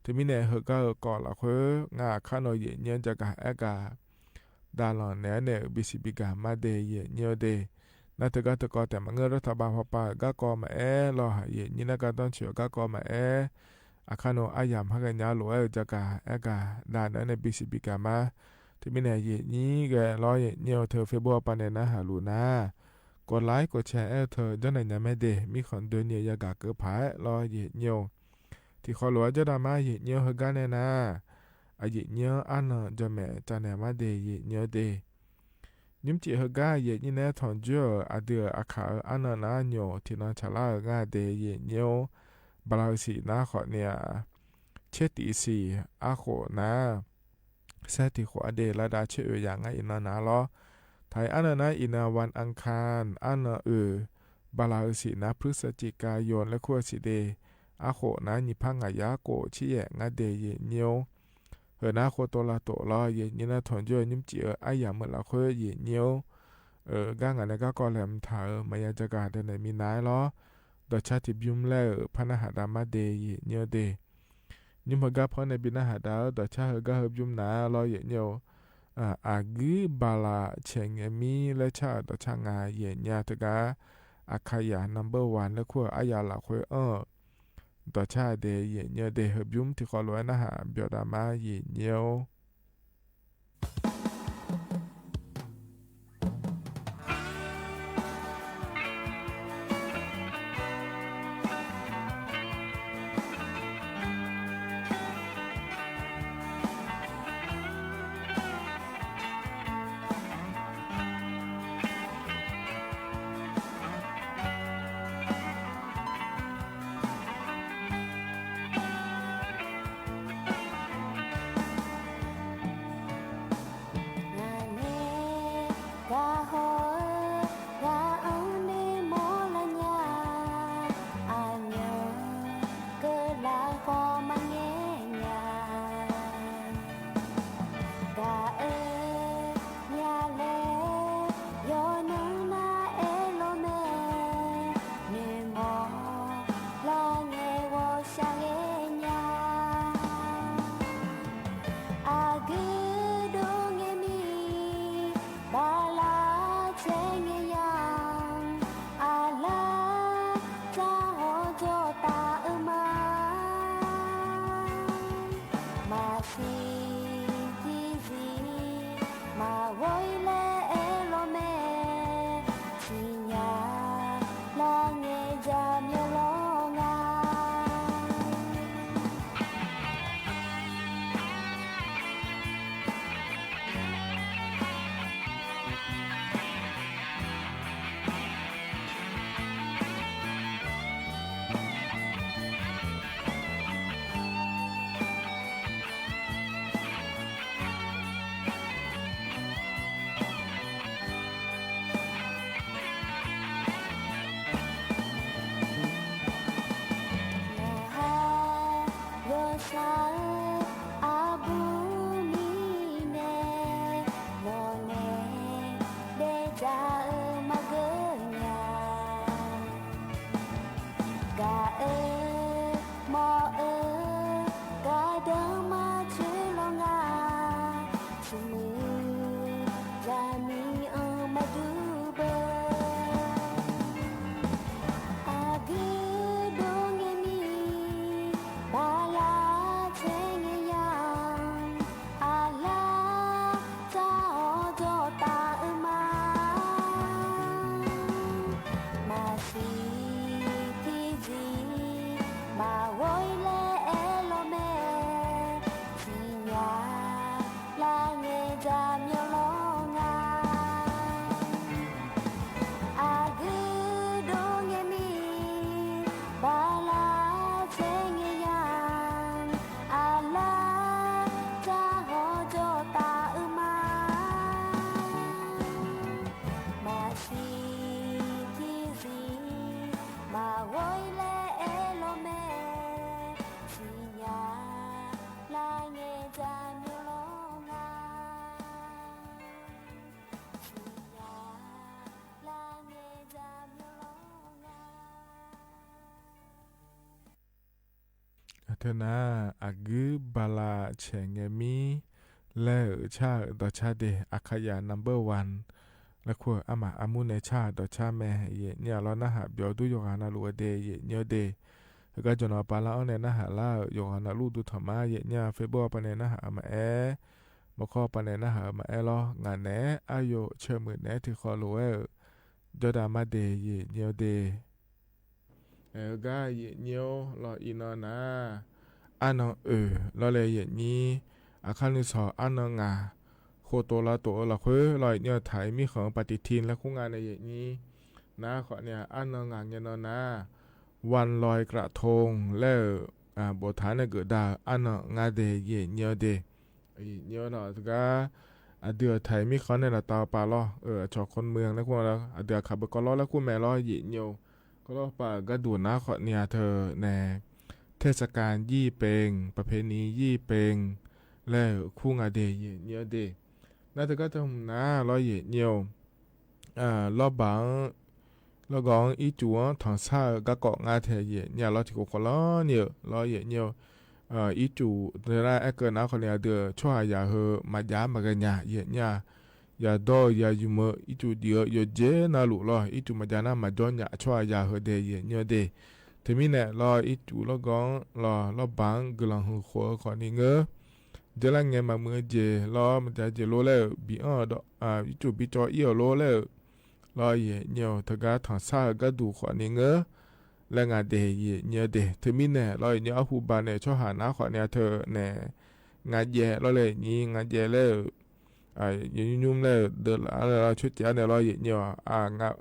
ถึงมิเนี่ยเฮก็ก่อนเราคุยง่าข้าน้อยเนี่ยจะกะแอกะ ดาลอนเนเนบิสิบิกามาเดเยเนียวเดนาตะกะตะกอแต่มาเงรัฐบาลพปากะกอมารอหาเยนี่นะกะต้องเฉกะกอมาอาคาโนอายามฮักญาโลจะกะกะดาเนบิสิบิกามาที่มีเนเยนี้แกรอเยเนียวเธอเฟบัวปานเนนะหาลูนากดไลค์กดแชร์เธอจังไหนนะแม่เดมีคนเดินเนี่ยยากะเกือผายรอเยเนียวที่ขอหลัวจะดามาเยเนียวเฮกันเนนะอาเยเนียวอันจะแม่จันเนมาเดเยเนียวเดนิมจิเฮกาเยนี่แน่ทอนเจออาเดืออาคาอันนาโยที่นอนชะลางาเดเยเนียวบลาสีนาขอเนี่ยเชติสีอาโคนาเซติขอเดลาดาเชออย่างไงอินานาล้อไทยอันนาอินาวันอังคารอันบลาสีนาพฤศจิกายนและขั้วสีเดอาโคนานิพังอายาโกชิแยงาเดเยเนียวเฮนาโคโตลาโตลอเยนี่นะทอนเจอนิมจิอายาเมื่อละค่อยเยเนียวก้างอันนั้นก็กอแหลมถามายาจักาเดนมีนายล้อดอชาติบิมเลพนาหาดามาเดเยเนียวเดนิมฮกาพอในบินาหาดาดอชาเฮกาเฮบิมนาล้อเยเนียวอากีบาลาเชงเอมีและชาดอชางาเยญาตกาอาคายานัมเบอร์วันและขั้วอายาละค่อยต่อชาเดเยเนียวเดเฮบยุมที่ขอรวยนะฮะเบียดามาเยเนียวเธอนาอากือบาลาเชงเอมี แล้วชาดอชาเดอาขยานัมเบอร์วันและควอามาอามุเนชาดอชาแม่เยเนี่ยเรานะฮะเบียวดูโยกานาลูเดเยเนี่ยเดแล้วก็จนอปาลาอเนนะฮะลาโยกานาลูดูธรรมะเยเนี่ยเฟบอปะเนนะฮะมามอคอปะเนนะฮะมาลองานแหนอายุเชื่อมือแหนที่คอลูจดามาเดเยเนี่ยเดก็เยเนี่ยรออีนอนะอันเราเลยเยนี้อาคานุสออันงาโคโตลาโตละเควลอยเนี่ยไถมีของปฏิทินและคู่งานในอย่างนี้นะขอเนี่ยอันงาเงี้ยนะวันลอยกระทงแล้วบทฐานเกิดดาอันงาเดเยเนี่ยเดเนี่ยเนาะก็เดือไทยมีเขาในละตาปาล้อชอคนเมืองแล้วคู่แล้วเดือขับก็ล้อแล้วคู่แม่ล้อเยเนี่ยก็ล้อปากระดูนะขอเนี่ยเธอแน่เทศกาลยี่เปงประเพณียี่เปงแล้วคู่งาเดเยเนี่ยเดน่าจะก็จะนะร้อยเยเนี่ยรอบบังรอบกองอีจัวทางซ้ายก็เกาะงาเทเยเนี่ยรอที่กูขอล้อเนี่ยร้อยเยเนี่ยอีจูเดี๋ยวได้เกินนะคนเนี่ยเดือช่วยอย่าเหอะมาย้ำมากันเนี่ยเยเนี่ยอย่าดออย่าอยู่มืออีจูเดียวอย่าเจน่าหลุดล้ออีจูมาจานะมาย้อนอย่าช่วยอย่าเหอะเดเยเนี่ยเดทีนี้เนี่ยรออีจูรอบกองรอบบังกำลังหัวขอนี่เงอเดี๋ยวละเงี้ยมาเมื่อเจรอมันจะเจโลแล้วบีดอีจูบีจอเอี่ยวโลแล้วรอเยเนี่ยถ้าการทางซ้ายก็ดูขอนี่เงอและงานเดย์เนี่ยเดย์เธอมีเนี่ยเราเนี่ยหูบานเนี่ยชอบหาหน้าขอเนี่ยเธอเนี่ยงานแย่เราเลยนี่งานแย่แล้วยุ่มแล้วเดินเราชุดเจ้าเนี่ยเราเนี่ยงาน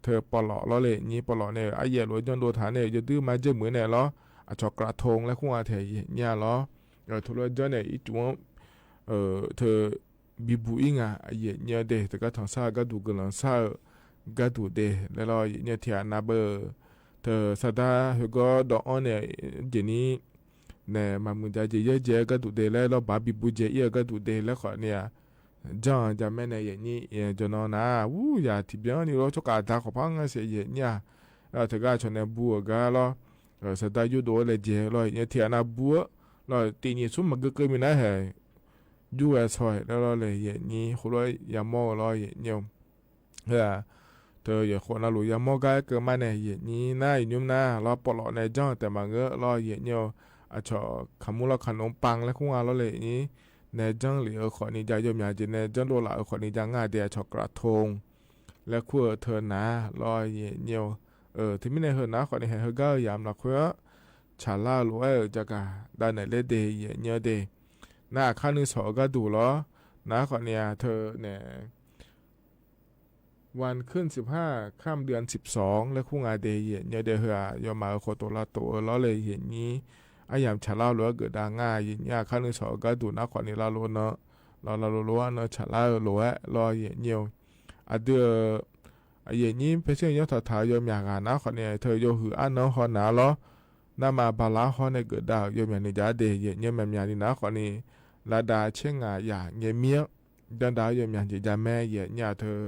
เธอปลอเราเลยนี่ปลอเนี่ยแย่รวยจนโดนฐานเนี่ยจะดื้อมาเจอเหมือนเนี่ยเราชอบกระทงและคู่อาเทย์เนี่ยเราทุเรศเนี่ยอีจัวเธอบิบุอิงเนี่ยเดย์แต่ก็ทางซ้ายก็ดูกันหลังซ้ายก็ดูเดย์แล้วเราเนี่ยที่นาเบอร์เธอสตาร์เขาก็ดอกเนี่ยเจนี้เนี่ยมามุนใจเยอะเจก็ดูเดย์แล้วเราบาบิบุเจเยก็ดูเดย์แล้วขอเนี่ยจ้าจะแม่เนี่ยอย่างนี้จนนะอย่าที่เบี้ยนี่เราชกการตาขอพังเสียเนี่ยเธอก็ชนเนี่ยบัวก็เราสตาร์ยูโดเลยเจเราเนี่ยที่นาบัวเราตีนี่สุ่มมันก็มีนะเหรอยูเอสอยแล้วเราเลยอย่างนี้คนเราอย่ามองเราอย่างนี้เธออย่าคนเราหลุยอย่ามองกันเกิดมาเนี่ยอย่างนี้น่ายุ่มน่าเราปลอดในจ้องแต่มาเงอะเราอย่างนี้ชอขมุเราขนมปังแล้วคู่เราเลยนี้ในจ้องหรือขอนี้จะยมอยากจะในจ้องโลละขอนี้จะง่ายเดียชอกระทงและคู่เธอนะเราอย่างนี้ที่ไม่ในเธอนะขอนี้ให้เธอก็ยามละคู่ชาลาหรือจะกันได้ในเลเดียอย่างนี้เดน่าข้านึกสอก็ดูล้อนะขอเนี่ยเธอเนี่ยวันขึ้น15ค่ำเดือน12และคู่งาเดย์เนี่ยเดเฮียยอมาโคโตลาโตล้อเลยเห็นนี้ยามชาลาหรือเกิดดังง่ายเนี่ยข้านึกสอก็ดูนะขอเนี่ยลาโลเนาะเราโลว่าเนาะชาลาโลรอเห็นเนี่ยเดือเห็นนี้เพชรยอดถายอมอยากนะขอเนี่ยเธอโยหืออันเนาะขอหนาล้อน่ามาบาลาขอในเกิดดาวยอมอย่างนี้จะเดย์เนี่ยแม่ยานี่นะขอนี่ลาดาเช่งอย่างเงี้ยเมียดันดาวยอมอย่างจะแม่เนี่ยเธอ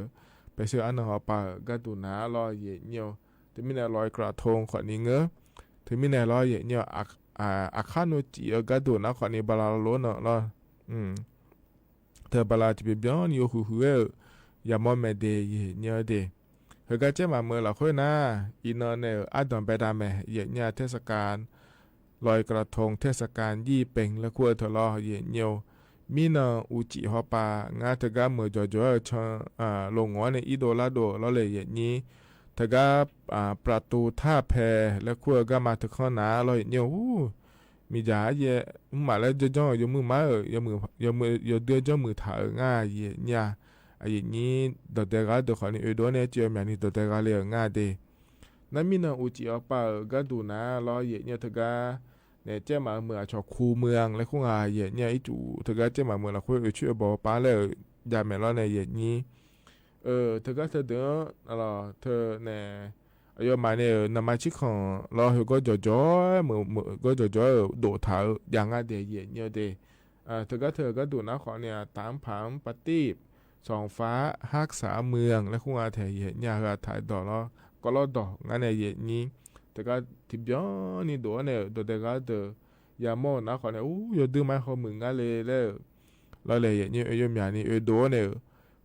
ไปซื้ออันหอปาก็ดูนะรอเงี้ยถึงมีในรอยกระทงขอนี้เงอถึงมีในรอยเงี้ยอาคานุจิก็ดูนะขอนี้บาลาโลเนาะรอเธอบาลาจะเป็นย้อนอยู่หัวอย่ามองแม่เดย์เนี่ยเดย์เฮก็เจ้ามาเมื่อเราค่อยนะอีนอนเนี่ยดอนไปดามแม่เนี่ยเทศกาลลอยกระทงเทศกาลยี่เป่งและขั้วทะเลาะเยี่ยวมีนาอุจิฮอปางาทกาเมื่อจ่อชลงหัวในอิโดลาโดแล้วเลยอย่างนี้ทกาประตูท่าแพและขั้วก็มาถึงข้อหนาเราเยี่ยวมีจ่าเย่มาแล้วจะจ่อยมือมายมือเดือจ่อมือถ่ายง่ายเนี่ยอย่างนี้ดเดกาดขอนี่โดนเนี่ยเจียมอย่างนี้ดเดกาเลยง่ายเดนั่นมีนาอุจิฮอปาก็ดูนะเราเนี่ยทกาเนี่ยเจ้ามาเมืองชอบคูเมืองและคู่งานเนี่ยอีจูเธอก็เจ้ามาเมืองเราคุยช่วยบอกป้าเลยยาแม่เราในอย่างนี้เธอก็เธอเดินเธอเนี่ยยอมมาเนี่ยนำมาชิของเราเฮก็จ่อมือก็จ่อโดดเท้าอย่างงั้นเดียเนี่ยเดเธอก็ดูนะขอเนี่ยตามผังปฏิบสองฟ้าฮักษาเมืองและคู่งานแถวเนี่ยก็ถ่ายดอกแล้วก็รอดอกงั้นในอย่างนี้แต่ก็ที่บ้านนี่ตัวเนี่ยตัวเด็กก็เดยามองนะขอเนี่ยยอดดื้อมาเขาเหมือนกันเลย lo le ye ni yo mya ni do ne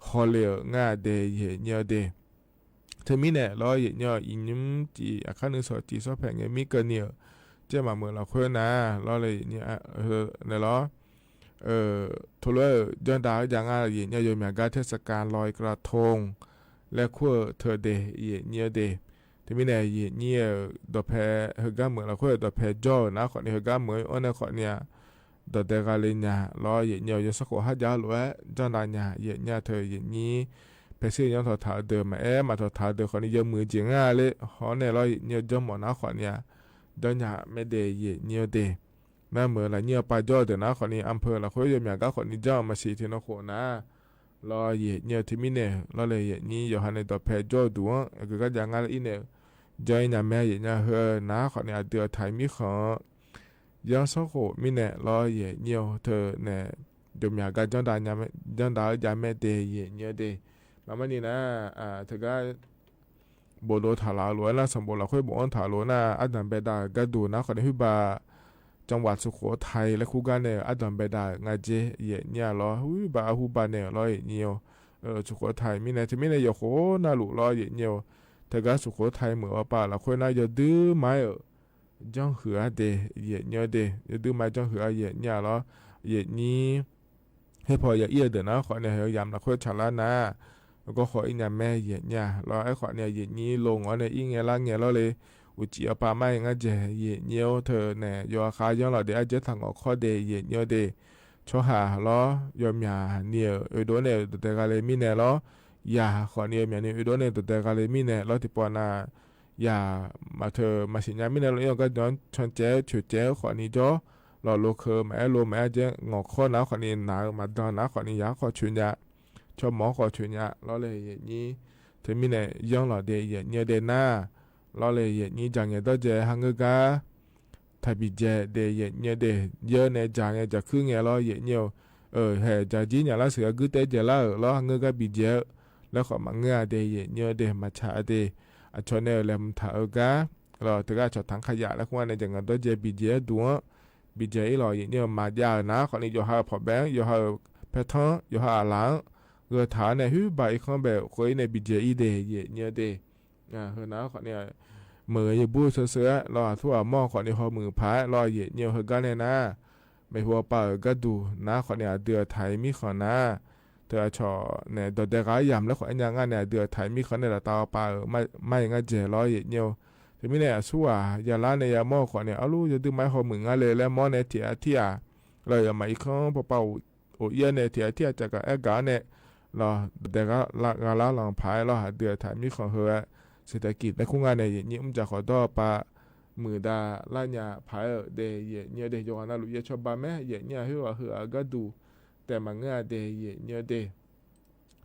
ho le nga de ye nya de te mi ne lo ye nya inyum ti akhan so ti so phe nge mi ke ni je ma mo la khwe na lo le ni ne loทุเลจนดาวอย่างอะไรเนี่ยโยมการเทศกาลลอยกระทงและขั้วเธอเดย์เนี่ยเดที่มีเนี่ยเนี่ยดอกแพเฮก้าเหมือนเราขั้วดอกแพจ่อนะขอเนี่ยเฮก้าเหมือนอันนั้นขอเนี่ยดอกเดกาเลเนี่ยรอเนี่ยยสักหัวยาวหรือว่าจนดาวเนี่ยเธอเนี่ยไปซื้อยังถอดถาเดิมมาถอดถาเดิมขอเนี่ยมือจริงเลยขอเนี่ยรอเนี่ยจมหมดนะขอเนี่ยดอนเนี่ยไม่เดย์เนี่ยเดแม่เมื่อไรเนี่ยไปจ่อเดี๋ยวนะคนนี้อำเภอละคุยอย่างก็คนนี้จ่อมาสีที่นครนะรอเหยียดเนี่ยที่มิเนี่ยรอเลยเหยียดนี้อยู่หันในตัวแพจ่อดูก็อย่างงั้นอีเนี่ยจ่อยเนี่ยแม่เหยียดเนี่ยเฮนะคนนี้เดือดไทยมิขยังสักโหมิเนี่ยรอเหยียดเนี่ยเธอเนี่ยเดี๋ยวมีการจ่อดาวจะไม่เดย์เหยียดเนี่ยเดย์มาวันนี้นะเธอก็โบโลถาลาหลวนะสมบูรณ์ละคุยบอกถาลวนะอันนั้นไปได้ก็ดูนะคนนี้ฮิบาจังหวัดสุโขทัยและคู่กันเนี่ยอันดับไปได้งาเจเย่เนี่ยรอบ่าฮูบาเนี่ยรอเนี่ยสุโขทัยมีเนี่ยที่มีเนี่ยโหน่าลุรอเย่เนี่ยแต่ก็สุโขทัยเหมือนว่าป่าละคนน่าจะดื้อไม้จังเหือเดเย่เนี่ยเดจะดื้อไม้จังเหือเย่เนี่ยรอเย่นี้ให้พออย่าเอี้ยเดี๋ยวนะขอเนี่ยยามละคนฉลาดนะแล้วก็ขออีเนี่ยแม่เย่เนี่ยรอไอ้ขอเนี่ยเย่นี้ลงอ๋อเนี่ยอีเงี้ยละเงี้ยรอเลยอุจิอาปาไม่งั้นจะเย่เนียวเธอเนี่ยยอคาย้อนเราเดี๋ยวอาจจะทางออกข้อเดเย่เนียวเดชอหาล้อยอมยาเนี่ยโดนเนี่ยแต่กาเลมีเนี่ยล้อยาขอเนี่ยมีเนี่ยโดนเนี่ยแต่กาเลมีเนี่ยล้อที่ปอนายามาเธอมาสิญญามีเนี่ยเราก็ย้อนชนเจ้ฉุดเจ้ขอนี้จ่อเราโลเคแม่โลแม่จะงอกข้อนะขอนี้หนามาดอนนะขอนี้ยาขอชุนยาชอบหมอขอชุนยาล้อเลยเย่นี้เธอมีเนี่ยย้อนเราเดเย่เนียวเดน่ารอเลยอย่างนี้จังเงี้ยต้องเจอฮังเกอร์ถ้าบิเจเดย์เนี่ยเดย์เยอะเนี่ยจังเงี้ยจะขึ้นเงี้ยรออย่างเงี้ยเฮ้จะจีเนี่ยละเสือกูเตจแล้วรอฮังเกอร์บิเจแล้วขอมาเงี้ยเดย์เนี่ยเดย์มาชาเดย์ชนเนี่ยเริ่มถ่ายกันรอถึงก็จอดถังขยะแล้วคุณว่าเนี่ยจังเงี้ยต้องเจอบิเจดูบิเจอีรออย่างเงี้ยมาเยอะนะคนนี้อยู่หาพอแบงอยู่หาเพทอนอยู่หาหลังเรือฐานเนี่ยฮึใบข้างแบบคุยในบิเจอีเดย์เนี่ยเดย์เฮนะขอเนี่ยมืออย่าบู้เสือรอทั่วหม้อขอเนี่ยหัวมือพายรอเหยียดเนี่ยเฮกันเนี่ยนะไม่หัวเป่าก็ดูนะขอเนี่ยเดือดไทยมีขอนะเธอชอเนี่ยดอเด็กยำแล้วขออันยังงั้นเนี่ยเดือดไทยมีขอเนี่ยตาเป่าไม่งั้นเจรอเหยียดเนี่ยทีนี้เนี่ยสู้อย่าล้านในยาหม้อขอเนี่ยเอาลูกจะดื้อไม้หัวมืองั้นเลยแล้วหม้อเนี่ยเที่ยเราอย่ามาอีกครั้งเป่าโอ้ยเนี่ยเที่ยจากกับแอกาเนี่ยรอเด็กละลองพายรอหาเดือดไทยมีขอเฮอเศรษฐกิจและคู่งานเนี่ยยิ่งจะขอต่อปะมือดาล่าเนี่ยพายเดย์เนี่ยเดย์ยกนาลุยชอบบ้าแม่เนี่ยหัวก็ดูแต่มังเงาเดย์เนี่ยเดย์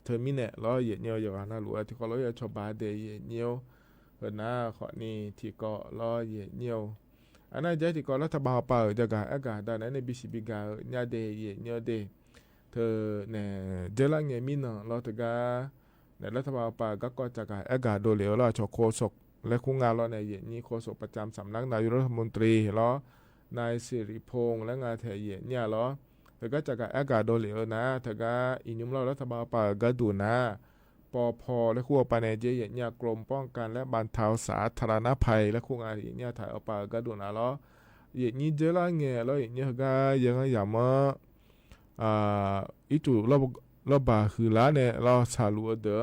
เธอมีเนี่ยล้อเนี่ยยกนาลุที่เขาล้อชอบบ้าเดย์เนี่ยเห็นนะขอนี่ที่ก็ล้อเนี่ยอันนั้นจะที่ก็รัฐบาลเปิดจะการอากาศด้านนั้นในบิชิบิกาเนี่ยเดย์เนี่ยเดย์เธอเนี่ยเจริญเนี่ยมีเนาะเราถึงก็ในรัฐบาลป่าก็จะการอากาศโดยเหลวเราชโคศกและคู่งานเราในเย็นนี้โคศกประจำสำนักนายกรัฐมนตรีล้อนายสิริพงษ์และงานเทียเนี่ยล้อแต่ก็จะการอากาศโดยเหลวนะแต่ก็อินุมเรารัฐบาลป่าก็ดูนะปพและคู่ปานเจเย็นเนี่ยกรมป้องกันและบรรเทาสาธารณภัยและคู่งานเนี่ยถ่ายเอาป่าก็ดูนะล้อเย็นนี้เจริญเนี่ยล้อเนี่ยก็ยังอย่างว่าอีจุเราบาคือล้านเนี่ยเราสาลัวเด้อ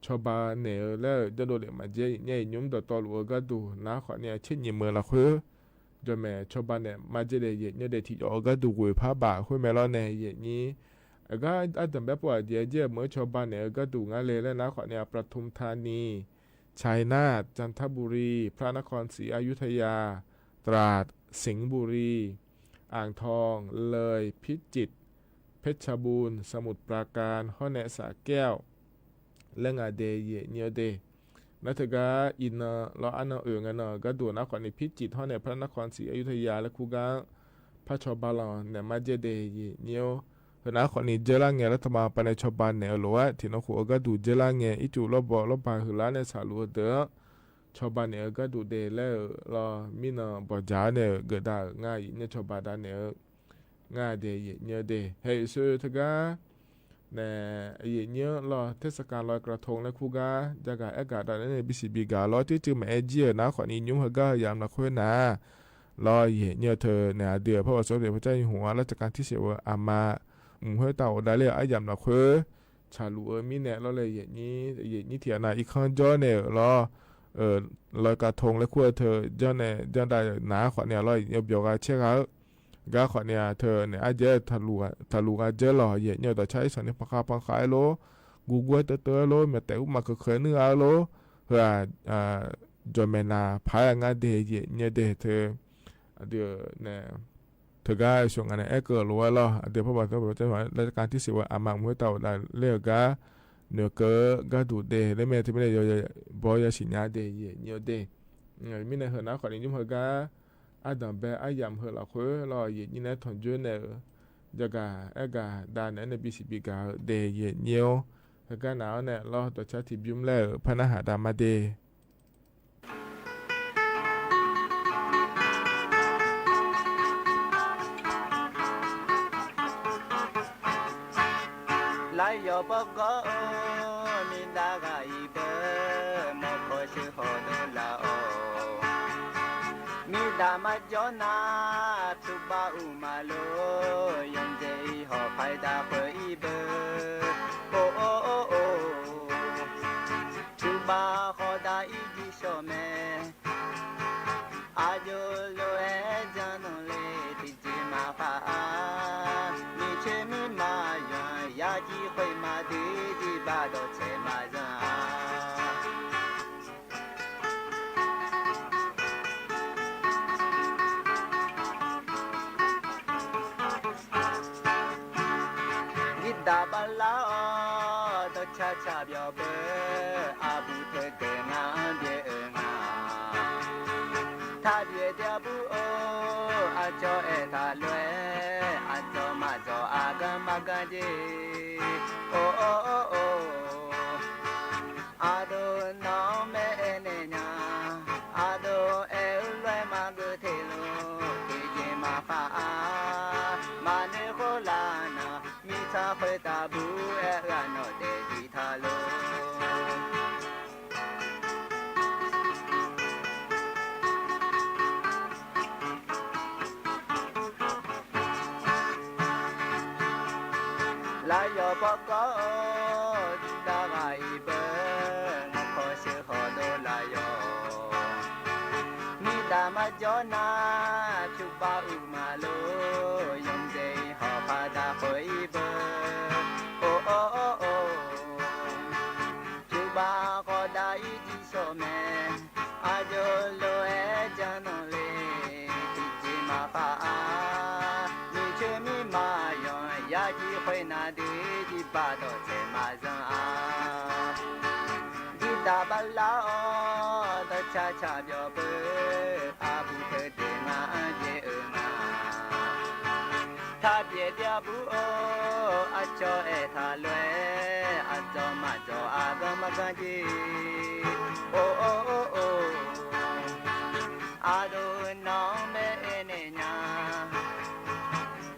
ชาวบ้านเนี่ยแล้วจะโดนเลยมาเจเนี่ยยุ่งต่อลัวก็ดูนะขอเนี่ยเช่นยี่เมื่อละคือจะแม่ชาวบ้านเนี่ยมาเจเดียเนี่ยเด็กที่ออกก็ดูกุยผ้าบาคุยแม่เราเนี่ยอย่างนี้ก็อาจจะแบบว่าเดี๋ยวเมื่อชาวบ้านเนี่ยก็ดูงานเลยแล้วนะขอเนี่ยปทุมธานีชัยนาทจันทบุรีพระนครศรีอยุธยาตราดสิงห์บุรีอ่างทองเลยพิจิตรเพชรบูรณ์สมุทรปราการห้อแนสระแก้วและงาเดยเนี่ยเดนัทกาอินเราอันกันก็ดูนะขอในพิจิตรห้อแนพระนครศรีอยุธยาและคูกาพระชบาลเนี่ยมาเจเดยเนี่ยนะขอในเจริญเงรัฐบาลไปในชบานเนี่ยหรือว่าที่น้องขัวก็ดูเจริญเงอิจูรบบรบบาหือล้านในสาลัวเดอชบานเนี่ยก็ดูเดแล้วเรามีนาบอจาเนี่ยเกิดได้ง่ายเนี่ยชบานเนี่ย งาเดเยเนเดเฮซูทกาเนเยเนรอเทศกาลลอยกระทงและคูกาจากาอากาศดันในบิสิบิกาลอที่จือมาเอเจียนะขอนี้ยุ่มเฮกายามละคุยนารอเยเนเธอเนเดือพระบาทสมเด็จพระเจ้าอยู่หัวรัชกาลที่10อามาเฮเต่าได้เลยอายามละคุยชาลูมีเนรอเลยเยนี้เถียนาอีกครั้งจ้อเนรอลอยกระทงและคุยเธอจ้อเนจ้อได้หนาขอเนี่ยรอเยบยกาเชื่อกาขอเนี่ยเธอเนี่ยอาจจะทะลุอาจจะหล่อเยเนี่ยต่อใช้ส่วนนี้พังขายโลกูกวยเตอโลเมื่อแต่อุมาเคยเนื้อโลเพื่อจอมนาพายงานเดยเนี่ยเดเธอเดี๋ยวเนี่ยเธอก็ช่วงนั้นเกิดรู้ว่าล่ะเดี๋ยวพระบาทสมเด็จพระเจ้าอยู่หัวรัชกาลที่10อามังมวยเต่าได้เรียกกาเนื้อก็ดูเดได้แม้ที่ไม่ได้บอยสิญญาเดยเนี่ยเดมีในเหือนะขอนี้ยุ่งเหือกาอาดัมเบอายามเฮละคุรอเยนี่นะทอนจุเนจากาเอกาดานในบิสิบิกาเดเยเนียวเฮกาหนาวเนี่ยรอตัวชาติบิมแล้วพนะหาดามาเด来要报告明大个一本莫可是好多老มีดามาจอนาทุบาอุมาโลยงเจหอไฟดาเปอีเบโอโอโอโอทุบาขอดาอีจิโชเมอาโยโลเอจานเลติจิมาฟามีเชมีมายายาจีคอยมาดีจีบาโดเชมาจาดาบลาตชาชาเบียวเบอาบุเทเกงาเบียงาทาเบียเดียบุโออาจอเอทาลเวอาจอมาจออากามากาเจโอโอโอโออาโดน้องเมเอเนญาอาโดเอลเวมาเกเทโลเกเจมาฟามาเนโคลานามิซาเฟตาบูเอราโนเดจิทาโลลายปกอดาไกเบงขอชื่อขอโดลายมีดามาจอนาชุบาอุมาโลยงเจหอพาดาคอยเบโอโอโอโอชุบาขอดาอีจิโชเมอาโยโลเอจานเลติจิมาฟามีเชมีมายอยาจีคอยนาดีจิบาโดเชมาจาดิดาบลาตชาชาเบียวเบอาบุเทเดงาเจงาทาเบียเดียบุโออาจอเอทาลเวอาจอมาจออากามากาเจโอโอโอโออาโดน้องเมเอเนญา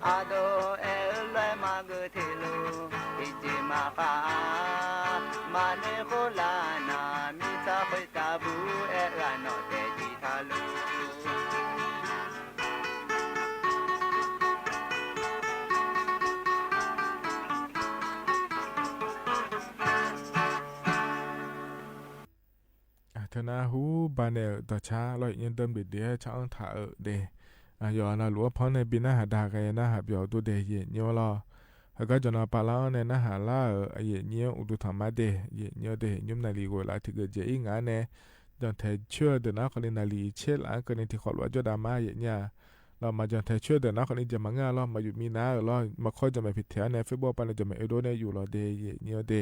อาโดเอลเวมาเกเทโลอิจิมาฟามาเนโคลานามิซาเฟตาบูเอราโนเดจิทาโลธนาหูบานเนต่อช้าลอยยันเติมเดียช่างถ่าเดยอนาหลวงพ่อในบินาหาดากายนาหาเบียวตัวเดเยเนียวลอเฮก็จนาปาลาในนาหาลาเยเนียวอุดุธรรมะเดเยเนียวเดยุมนาลีโกลาที่เกิดเจอิงาเนจันเทเชื่อเดนาคนนาลีเชลอันกันที่ขอว่าจดามาเยเนียเรามาจันเทเชื่อเดนาคนนี้จะมางาเรามาอยู่มีนาเรามาคอยจะมาผิดแถวในเฟซบุ๊กปันจะมาเอโดในอยู่รอเดเยเนียวเด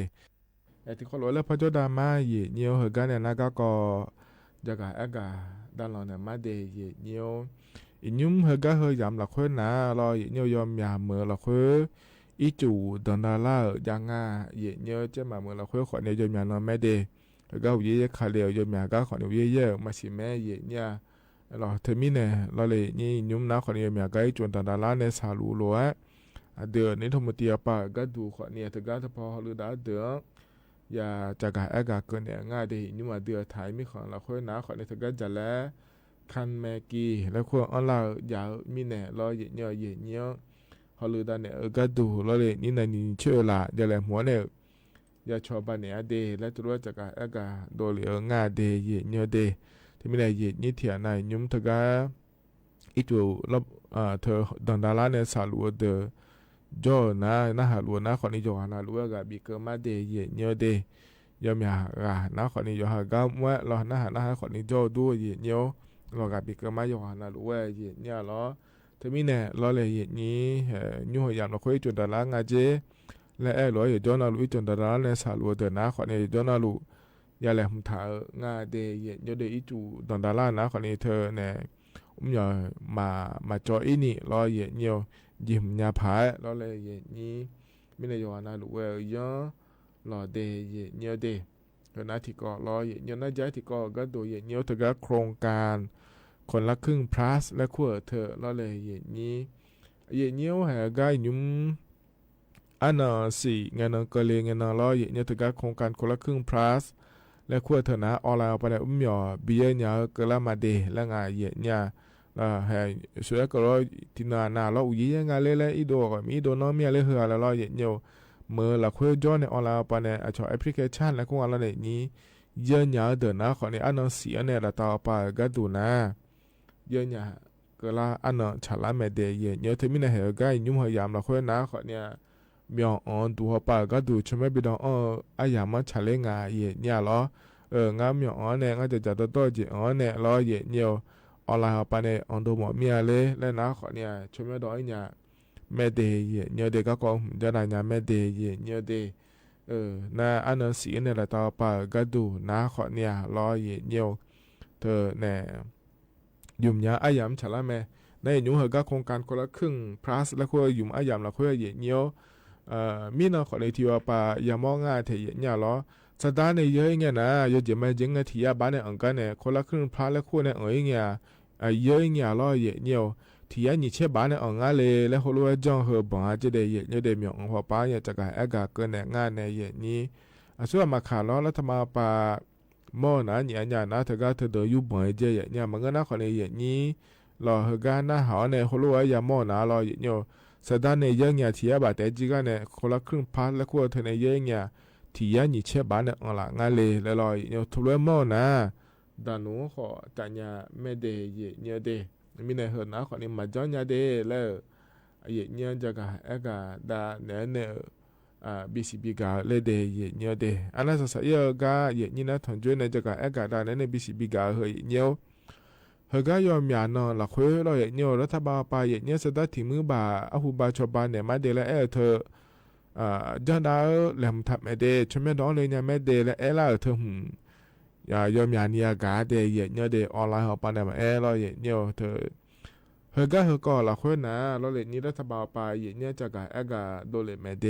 ที่ขอว่าแล้วพระจดามาเยเนียวเฮกันเนี่ยนาก็จะกะเอกาด้านหลังเนี่ยมาเดเยเนียวอินุ่มเฮก็เฮยามหลักเพื่อนนะรอเยเนียวยอมยามเมื่อหลักเพื่ออีจู่ดอนดาล่ายังงาเยเนียวจะมาเมื่อหลักเพื่อขอเนี่ยยอมยามนอนไม่เดแล้วก็เยคาเลียวยอมยาก็ขอเนี่ยเยมาสิแม่เยเนี่ย เราเทมิเนี่ยเราเลยนี่ยุ่มน้าคนนี้มีอะไรจวนตาดาลาเนี่ยสาลูล้วนเดือนนี้ทมตีปาก็ดูคนเนี่ยถึงก็จะพอหรือได้เดือนอย่าจะกะเกินเนี่ยง่ายดียุ่มเดือนไทยมีของเราค่อยน้าคนนี้ถึงก็จะแล้วคันแมกี้แล้วควรอันเราอย่ามีเนี่ยเราเยอะเยอะเขาลือได้เนี่ยก็ดูเราเลยนี่ในนี้เชื่อละเดี๋ยวแหลมหัวเนี่ยอย่าชอบบ้านเนี่ยเดและตัวจะกะโดนเหลือง่ายเดเยอะเดที่ไม่ได้เยอะนี่เถียนในยุ่มถึงก็อีตัวรอบเธอดังดาราเนี่ยสาลัวเดจอนะหาลัวนะคนนี้จอหาลัวกับบีเกอร์มาเดเยอะเดยอมอย่านะคนนี้จอหาก็เมื่อเรานะคนนี้จอดูเยอะเรากับบีเกอร์มาจอหาลัวเยอะเราที่ไม่เนี่ยเราเลยเยอะนี้ยุ่งยามเราคุยจนดาราไงเจและเราอยู่จนเราลุยจนดาราเนี่ยสาลัวเดนะคนนี้จนเราลุยาแหลมถ่ายงาเดเยอะเดอีจูดังดารานะคนนี้เธอเนี่ยอย่ามาจออีนี่รอเยอะยิ้มยาผายรอเลยเยอะนี้ไม่ได้ยอนาลูเวลย้อนรอเดเยอะเดเออนาที่ก็รอเยอะน่าจะที่ก็ดูเยอะถึงกับโครงการคนละครึ่ง plus และขั้วเธอรอเลยเยอะนี้เยอะหาง่ายยุ่มอันสี่เงินก็เลยเงินรอเยอะถึงกับโครงการคนละครึ่ง plus และขั้วเธอนะออนไลน์ไปเลยหยอเบียร์เนี่ยก็ละมาเดและงานเยอะเนี่ยให้ช่วยก็รอที่นาเราอุ้ยยังไงเลยอีโดก็มีโดน้องมีอะไรเหรอแล้วรอเยอะเมื่อเราคุยจอในออนไลน์ไปเนี่ยชอบแอปพลิเคชันแล้วก็อะไรนี้เยอะเนี่ยเดินนะคนนี้อันนั้นเสียเนี่ยเราต่อไปก็ดูนะเยอะเนี่ยก็ละอันนั้นฉลาดไม่ได้เยอะที่มีในเหตุการณ์ยุ่งยามเราคุยนะคนเนี่ยมีอ่อนดูไปก็ดูใช่ไหมพี่น้องอาอย่างมันฉลาดงานเยอะเนี่ยหรองานมีอ่อนเนี่ยก็จะจัดตัวจีอ่อนเนี่ยรอเยอะออนไลน์ไปเนี่ยอันดูหมดมีอะไรแล้วนะคนเนี่ยช่วยไม่ได้เนี่ยไม่ได้เยอะเด็กก็จะได้เนี่ยไม่ได้เยอะเด็กนะอันนั้นสีเนี่ยเราต่อไปก็ดูนะคนเนี่ยรอเยอะเธอเนี่ยยุ่มยาอายามฉลาดไหมในยุ่งเหรอก็โครงการคนละครึ่ง plus แล้วก็ยุ่มอายามเราคุยเยอะมีนะคนในที่ว่าไปยามองง่ายเทียเนี่ยหรอสถานในเยอะเงี้ยนะเยอะจะไม่จริงที่ยาบ้านในอังกฤษเนี่ยคนละครึ่ง plus แล้วก็เนี่ยเงี้ยเยอะเงี้ยรอเยอะที่ยันนี่เชื่อบ้านในอังกฤษเลยแล้วเขารู้ว่าจังเหรอบ้านจะได้เยอะเดี๋ยวมีอังกฤษป้าเนี่ยจะการเกินเนี่ยงานในเยอะนี้ส่วนมาขาล้อแล้วทำมาปะมอนะเนี่ยนะเธอก็เธอเดินอยู่บ่อยเจเนี่ยมันก็น่าคนในเยอะนี้รอเฮกันนะหาเนี่ยเขารู้ว่าอย่ามอนะรอเยอะสถานในเยอะเนี่ยที่ยาบ้านแต่จริงๆเนี่ยคนละครึ่ง plus แล้วก็เธอในเยอะเนี่ยที่ยันนี่เชื่อบ้านเนี่ยอะไรงานเลยแล้วรอเนี่ยทุเรศมอนะดานูขอแต่เนี่ยไม่ได้เยอะเดมีในเหตุนะคนนี้มาจ้องยาเดแล้วเนี่ยจะก็ได้เนี่ยBCB ก็เลยเดเนี่ยเดอันนั้นสักอย่างก็นี่นะทั้งจุดเนี่ยจะก็ได้เนี่ย BCB ก็เฮยเนี่ยเฮก็ยอมยานละคุยเราเนี่ยรัฐบาลไปเนี่ยสดัดที่มือบาอาหูบาชาวบ้านเนี่ยมาเดละเธอจังได้แหลมทับไม่เดชไม่ร้องเลยเนี่ยไม่เดละละเธออย่ายอมยานี่ก็เดเนี่ยเดออนไลน์เขาไปเนี่ยมาเราเนี่ยเธอเฮก็ละคุยนะเราเลยนี่รัฐบาลไปเนี่ยจะก็โดนเลยไม่เด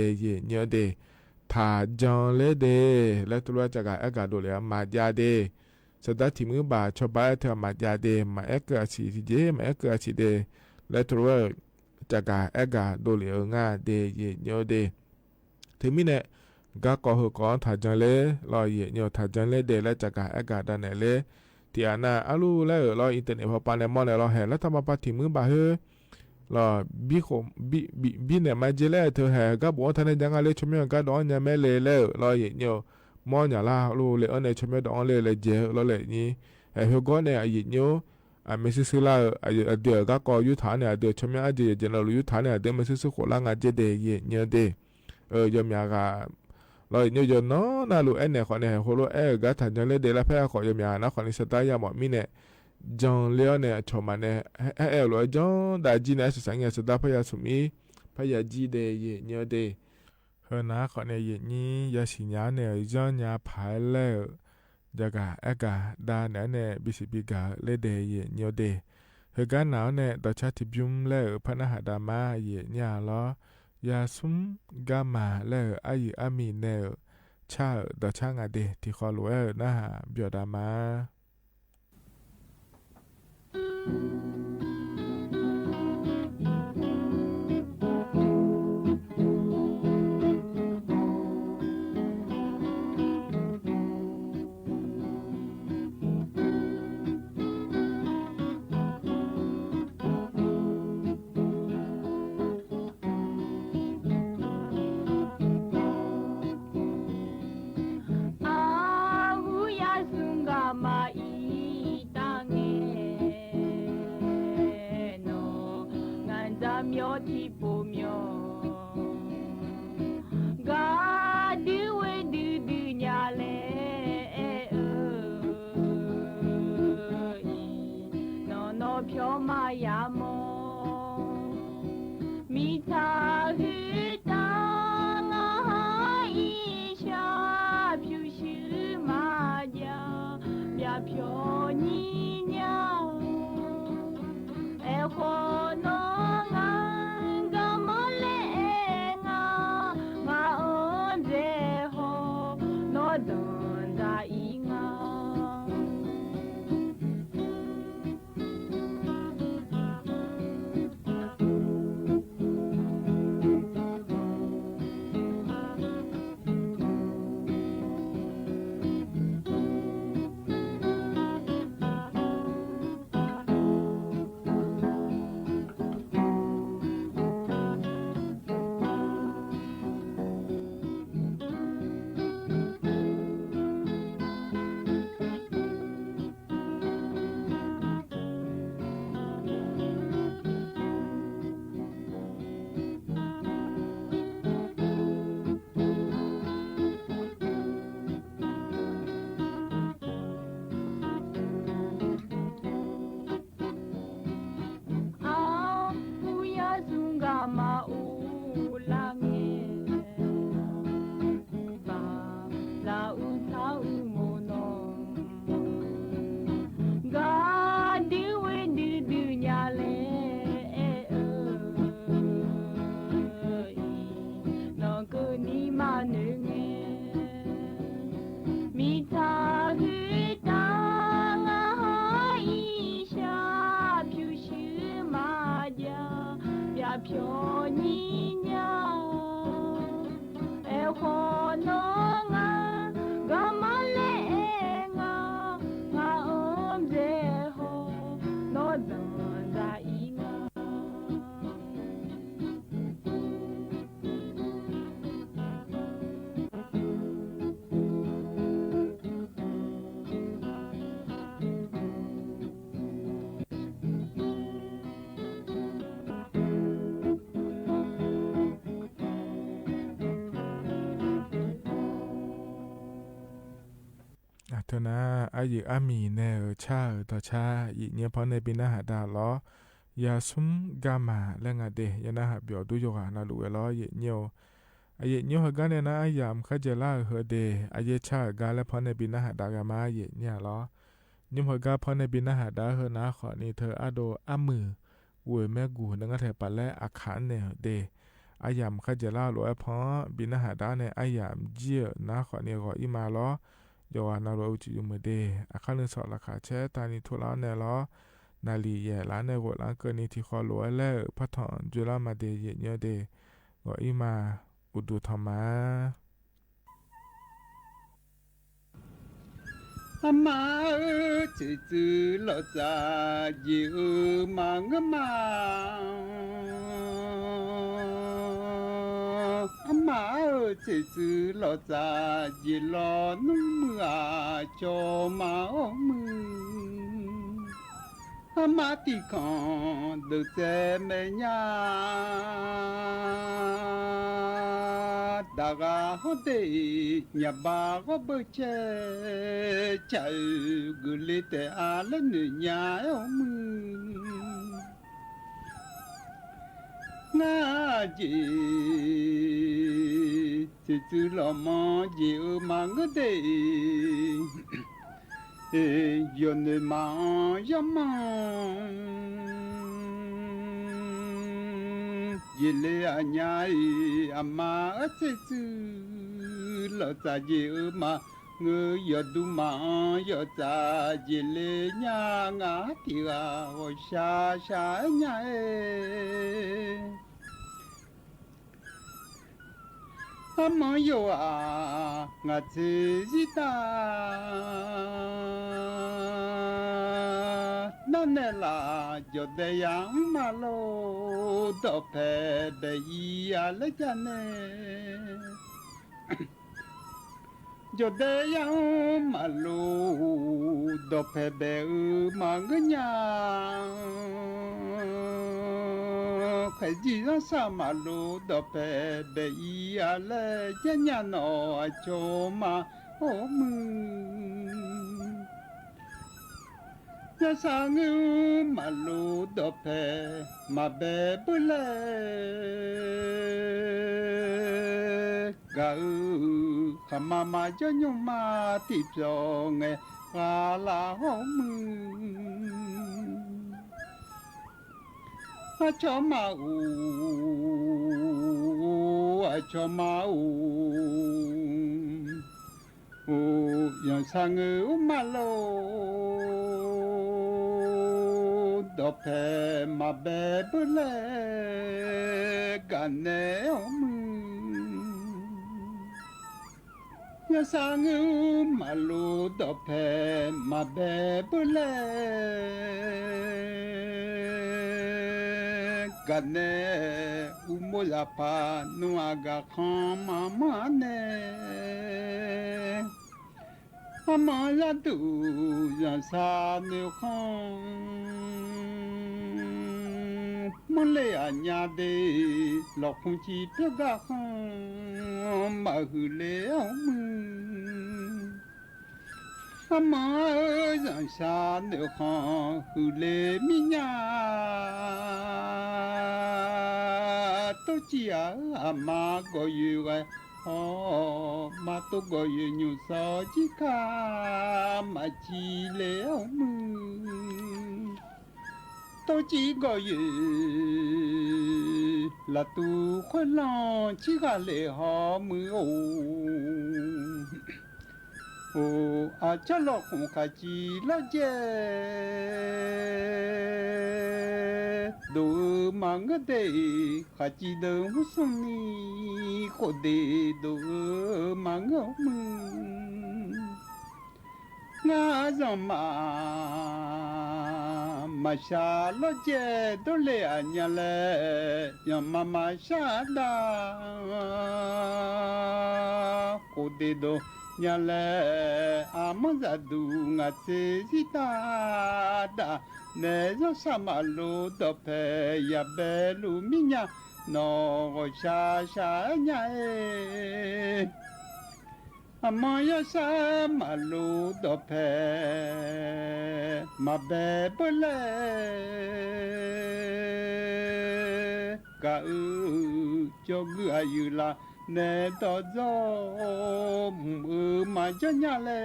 เนี่ยเดถ้าจังเลยเดแล้วตัวจะก็โดนเลยมาจาเดสดัดที่มือบาชาวบ้านเธอมาจาเดมาก็สิเจมาก็สิเดแล้วตัวจะก็โดนเลยง่าเดเนี่ยเดถึงมีเนี่ยก็ก็ถ้าจังเลยรอเนี่ยถ้าจังเลยเดแล้วจะก็ได้เนี่ยเลยที่อันน่ะอาลูแล้วรออินเทอร์เน็ตพอปานเนี่ยมอเนี่ยรอเห็นแล้วทำมาปฏิมือบาเฮรอบีเนี่ยมาเจเลเธอเห็นก็บอกท่านยังไงเลยชมยังก็ดอนยังไม่เลยแล้วรอเนี่ยมอเนี่ยละลูเลยอันเนี่ยชมยังดอนเลยเจรอเลยนี่เฮก็เนี่ยเนี่ยไม่ซื้อละเดี๋ยวก็ยุทธาเนี่ยเดี๋ยวชมยังเจเรายุทธาเนี่ยเดี๋ยวไม่ซื้อคนละงานเจเดเนี่ยเดยมยากาเราเนี่ยจะน้อน่ารู้เนี่ยคนเนี่ยเขารู้ก็ถ้าจังเลยเดี๋ยวละเพื่อขอยมยานะคนนี้สไตล์ยาหมอมีเนี่ยจังเลี้ยเนี่ยชมมันเนี่ยรู้จังได้จีเนี่ยสุดสังเกตสไตล์พยาสุมีพยาจีเดย์เนี่ยเดย์เฮนะคนเนี่ยนี่ยาสิญญาเนี่ยจังยาพายแล้วจะก็ได้เนี่ยบิสิบิกาเลเดย์เนี่ยเดย์เฮกันหนาวเนี่ยต่อชาติบิมแล้วพนักหาดามาเนี่ยล้อยาซุมกามาแล้วอามีเนลชาดอช่างอเดที่ขอรู้นะฮะเบียดามา เธอนะอายุอามีเนอชาต่อชาอีเนี่ยพอในปีหน้าหาดาล้อยาซุมกามาและงาเดยนะหาเบียวดูโยกานาลูเอล้อเยเนียวอายุเนี่ยกันเนี่ยนะอายามขจลาเฮเดอายุชากาและพอในปีหน้าหาดากามาเยเนี่ยล้อยิ่งพอกาพอในปีหน้าหาดาเฮนะขอนี่เธออาโดอามือเวยแม่กูนังกะเทปะและอาคารเนี่ยเดอายามขจลาโลพอปีหน้าหาดาเนี่ยอายามเจียนะขอเนี่ยขออีมาล้อยอนาโรอุจิยุมเดอาคารนึงสอราคาแชตานิทุลาเนี่ยล้อนาลีแย่ล้านในกดล้านเกินนี้ที่ขอหลวงแล้วพัฒนจุลามาเดเยเนเดก็อีมาอุดุธรรมะ阿妈这只老早有忙啊忙，阿妈这只老早一老农啊叫妈们。阿妈的康都在门呀，大家好的伢爸我不接，叫个里的阿拉女伢哟们，我这这只老妈就忙个的。有你忙呀忙，一来阿娘阿妈这只老早就嘛 ngư yo du ma yo ta ji le nya nga ti ga ho sha sha nya e ama yo a nga tse ji ta na ne la yo de yang ma lo do pe be yi a le ja ne yo de yang ma lo do pe be ma nya khai ji ra sa ma lo do pe be yi a le ja nya no a cho ma o mu ya sa ngu ma lo do pe ma be bu le ga u khama ma cho nhung ma ti cho nghe ga la ho mu a cho ma u ya sa ngu ma lo do pe ma be bu le ga ne o mu ya sa ngu ma lo do pe ma be bu le ga ne u mo la pa nu aga khan ma ma ne ama la du ya sa ne khan mo le a nya de lo khung chi pyo ga khan ma hu le o mu ama ya sa ne khan hu le mi nya to chi a ma go yu ga ma to go yu nyu so chi ka ma chi le o mu to chi go yu la tu khoi long chi ga le ho mu o a cha lo khung kha chi la je do mang de kha chi de mu sum ni ko de do mang mu nga zo ma sha lo je do le a nya le ya ma sha da ko de do nya le a ma za du nga se ji ta da ne zo sa ma lo do pe ya be lu mi nya no go sha sha nya e ama ya sa ma lo do pe ma be bu le ga u cho gu a yu la ne to zo ma cho nya le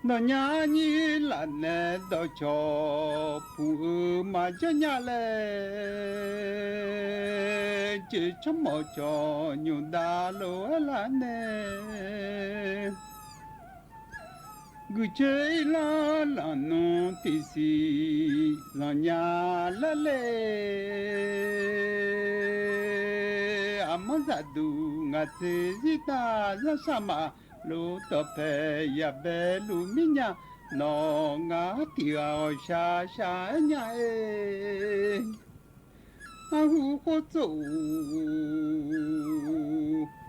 no nya ni la ne do cho pu ma cho nya le chỉ cho mo cho nyu da lo la ne gu chơi la no ti si la nya la le amaza du nga te zita za sama lo to pe ya be lu minya no nga ti a o sha sha nya e a hu ko zo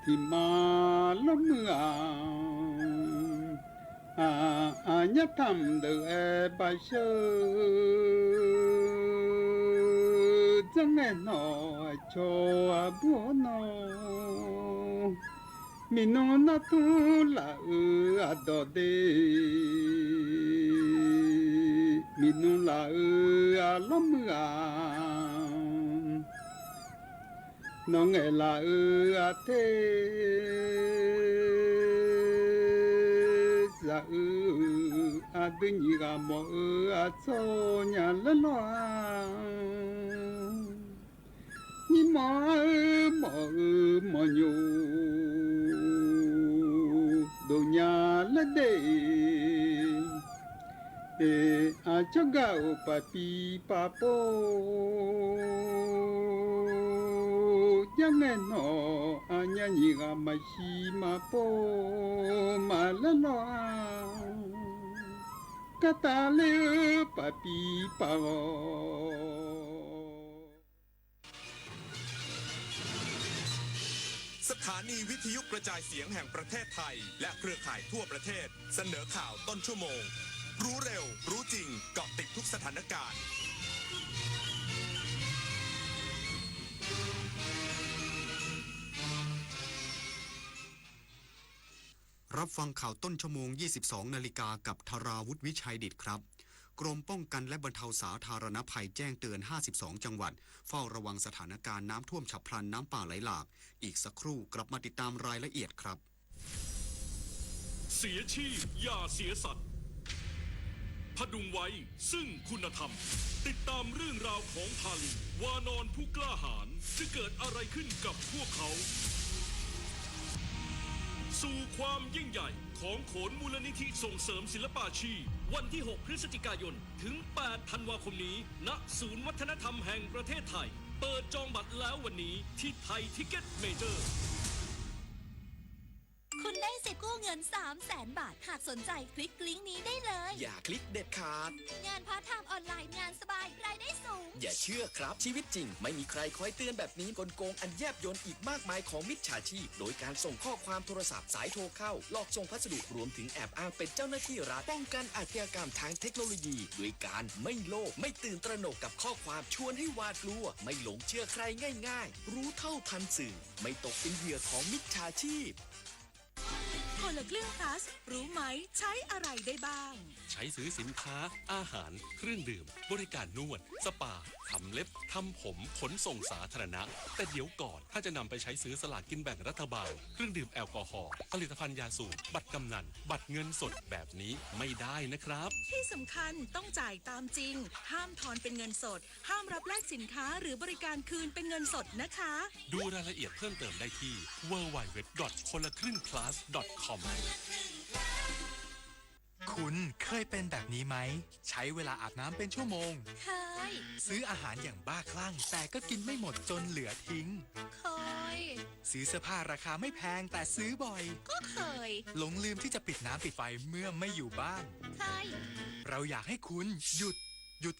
ti ma lo mưa a nya tham de e ba sơ chẳng nghe nó cho bố nó mình nó tu là đò đê mình nó là lắm nó nghe là thế ra đừng như gà mò cho nhà lớn ni mò mò nyu de achaga o papi papo yameno anyanyiga mashima po malalo katale papi paoสถานีวิทยุกระจายเสียงแห่งประเทศไทยและเครือข่ายทั่วประเทศเสนอข่าวต้นชั่วโมงรู้เร็วรู้จริงเกาะติดทุกสถานการณ์รับฟังข่าวต้นชั่วโมง 22 นาฬิกากับธราวุฒิวิชัยดิษฐ์ครับกรมป้องกันและบรรเทาสาธารณภัยแจ้งเตือน 52 จังหวัดเฝ้าระวังสถานการณ์น้ำท่วมฉับพลันน้ำป่าไหลหลากอีกสักครู่กลับมาติดตามรายละเอียดครับเสียชีพอย่าเสียสัตว์พดุงไว้ซึ่งคุณธรรมติดตามเรื่องราวของพาลินวานอนผู้กล้าหาญจะเกิดอะไรขึ้นกับพวกเขาสู่ความยิ่งใหญ่ของโขนมูลนิธิส่งเสริมศิลปาชีพวันที่ 6 พฤศจิกายนถึง 8 ธันวาคมนี้ณศูนย์วัฒนธรรมแห่งประเทศไทยเปิดจองบัตรแล้ววันนี้ที่ไทยทิกเก็ตเมเจอร์คุณได้สิทธิ์กู้เงิน 300,000 บาทหากสนใจคลิกลิงก์นี้ได้เลยอย่าคลิกเด็ดขาดงานพาร์ทไทม์ออนไลน์งานสบายรายได้สูงอย่าเชื่อครับชีวิตจริงไม่มีใครคอยเตือนแบบนี้กลโกงอันแยบยลอีกมากมายของมิจฉาชีพโดยการส่งข้อความโทรศัพท์สายโทรเข้าหลอกส่งพัสดุรวมถึงแอบอ้างเป็นเจ้าหน้าที่รัฐป้องกันอาชญากรรมทางเทคโนโลยีด้วยการไม่โลภไม่ตื่นตระหนกกับข้อความชวนให้หวาดกลัวไม่หลงเชื่อใครง่ายๆรู้เท่าทันสื่อไม่ตกเป็นเหยื่อของมิจฉาชีพคนละครึ่งพลัสรู้ไหมใช้อะไรได้บ้างใช้ซื้อสินค้าอาหารเครื่องดื่มบริการนวดสปาทำเล็บทำผมขนส่งสาธารณะแต่เดี๋ยวก่อนถ้าจะนำไปใช้ซื้อสลากกินแบ่งรัฐบาลเครื่องดื่มแอลกอฮอล์ผลิตภัณฑ์ยาสูบบัตรกำนันบัตรเงินสดแบบนี้ไม่ได้นะครับที่สำคัญต้องจ่ายตามจริงห้ามทอนเป็นเงินสดห้ามรับแลกสินค้าหรือบริการคืนเป็นเงินสดนะคะดูรายละเอียดเพิ่มเติมได้ที่ www.konlakringplus.com คุณเคยเป็นแบบนี้ไหมใช้เวลาอาบน้ำเป็นชั่วโมงเคยซื้ออาหารอย่างบ้าคลั่งแต่ก็กินไม่หมดจนเหลือทิ้งเคยซื้อเสื้อผ้าราคาไม่แพงแต่ซื้อบ่อยก็เคยหลงลืมที่จะปิดน้ำปิดไฟเมื่อไม่อยู่บ้านเคยเราอยากให้คุณหยุด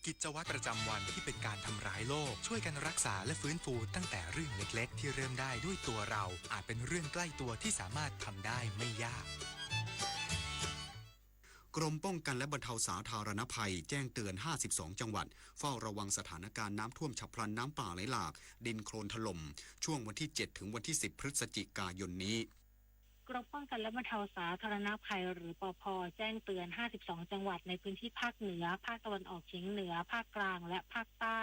กิจวัตรประจำวันที่เป็นการทำร้ายโลกช่วยกันรักษาและฟื้นฟูตั้งแต่เรื่องเล็กๆที่เริ่มได้ด้วยตัวเราอาจเป็นเรื่องใกล้ตัวที่สามารถทำได้ไม่ยากกรมป้องกันและบรรเทาสาธารณภัยแจ้งเตือน 52 จังหวัดเฝ้าระวังสถานการณ์น้ำท่วมฉับพลันน้ำป่าไหลหลากดินโคลนถล่มช่วงวันที่ 7 ถึงวันที่ 10 พฤศจิกายนนี้กรมป้องกันและบรรเทาสาธารณภัยหรือปภ.แจ้งเตือน 52 จังหวัดในพื้นที่ภาคเหนือภาคตะวันออกเฉียงเหนือภาคกลางและภาคใต้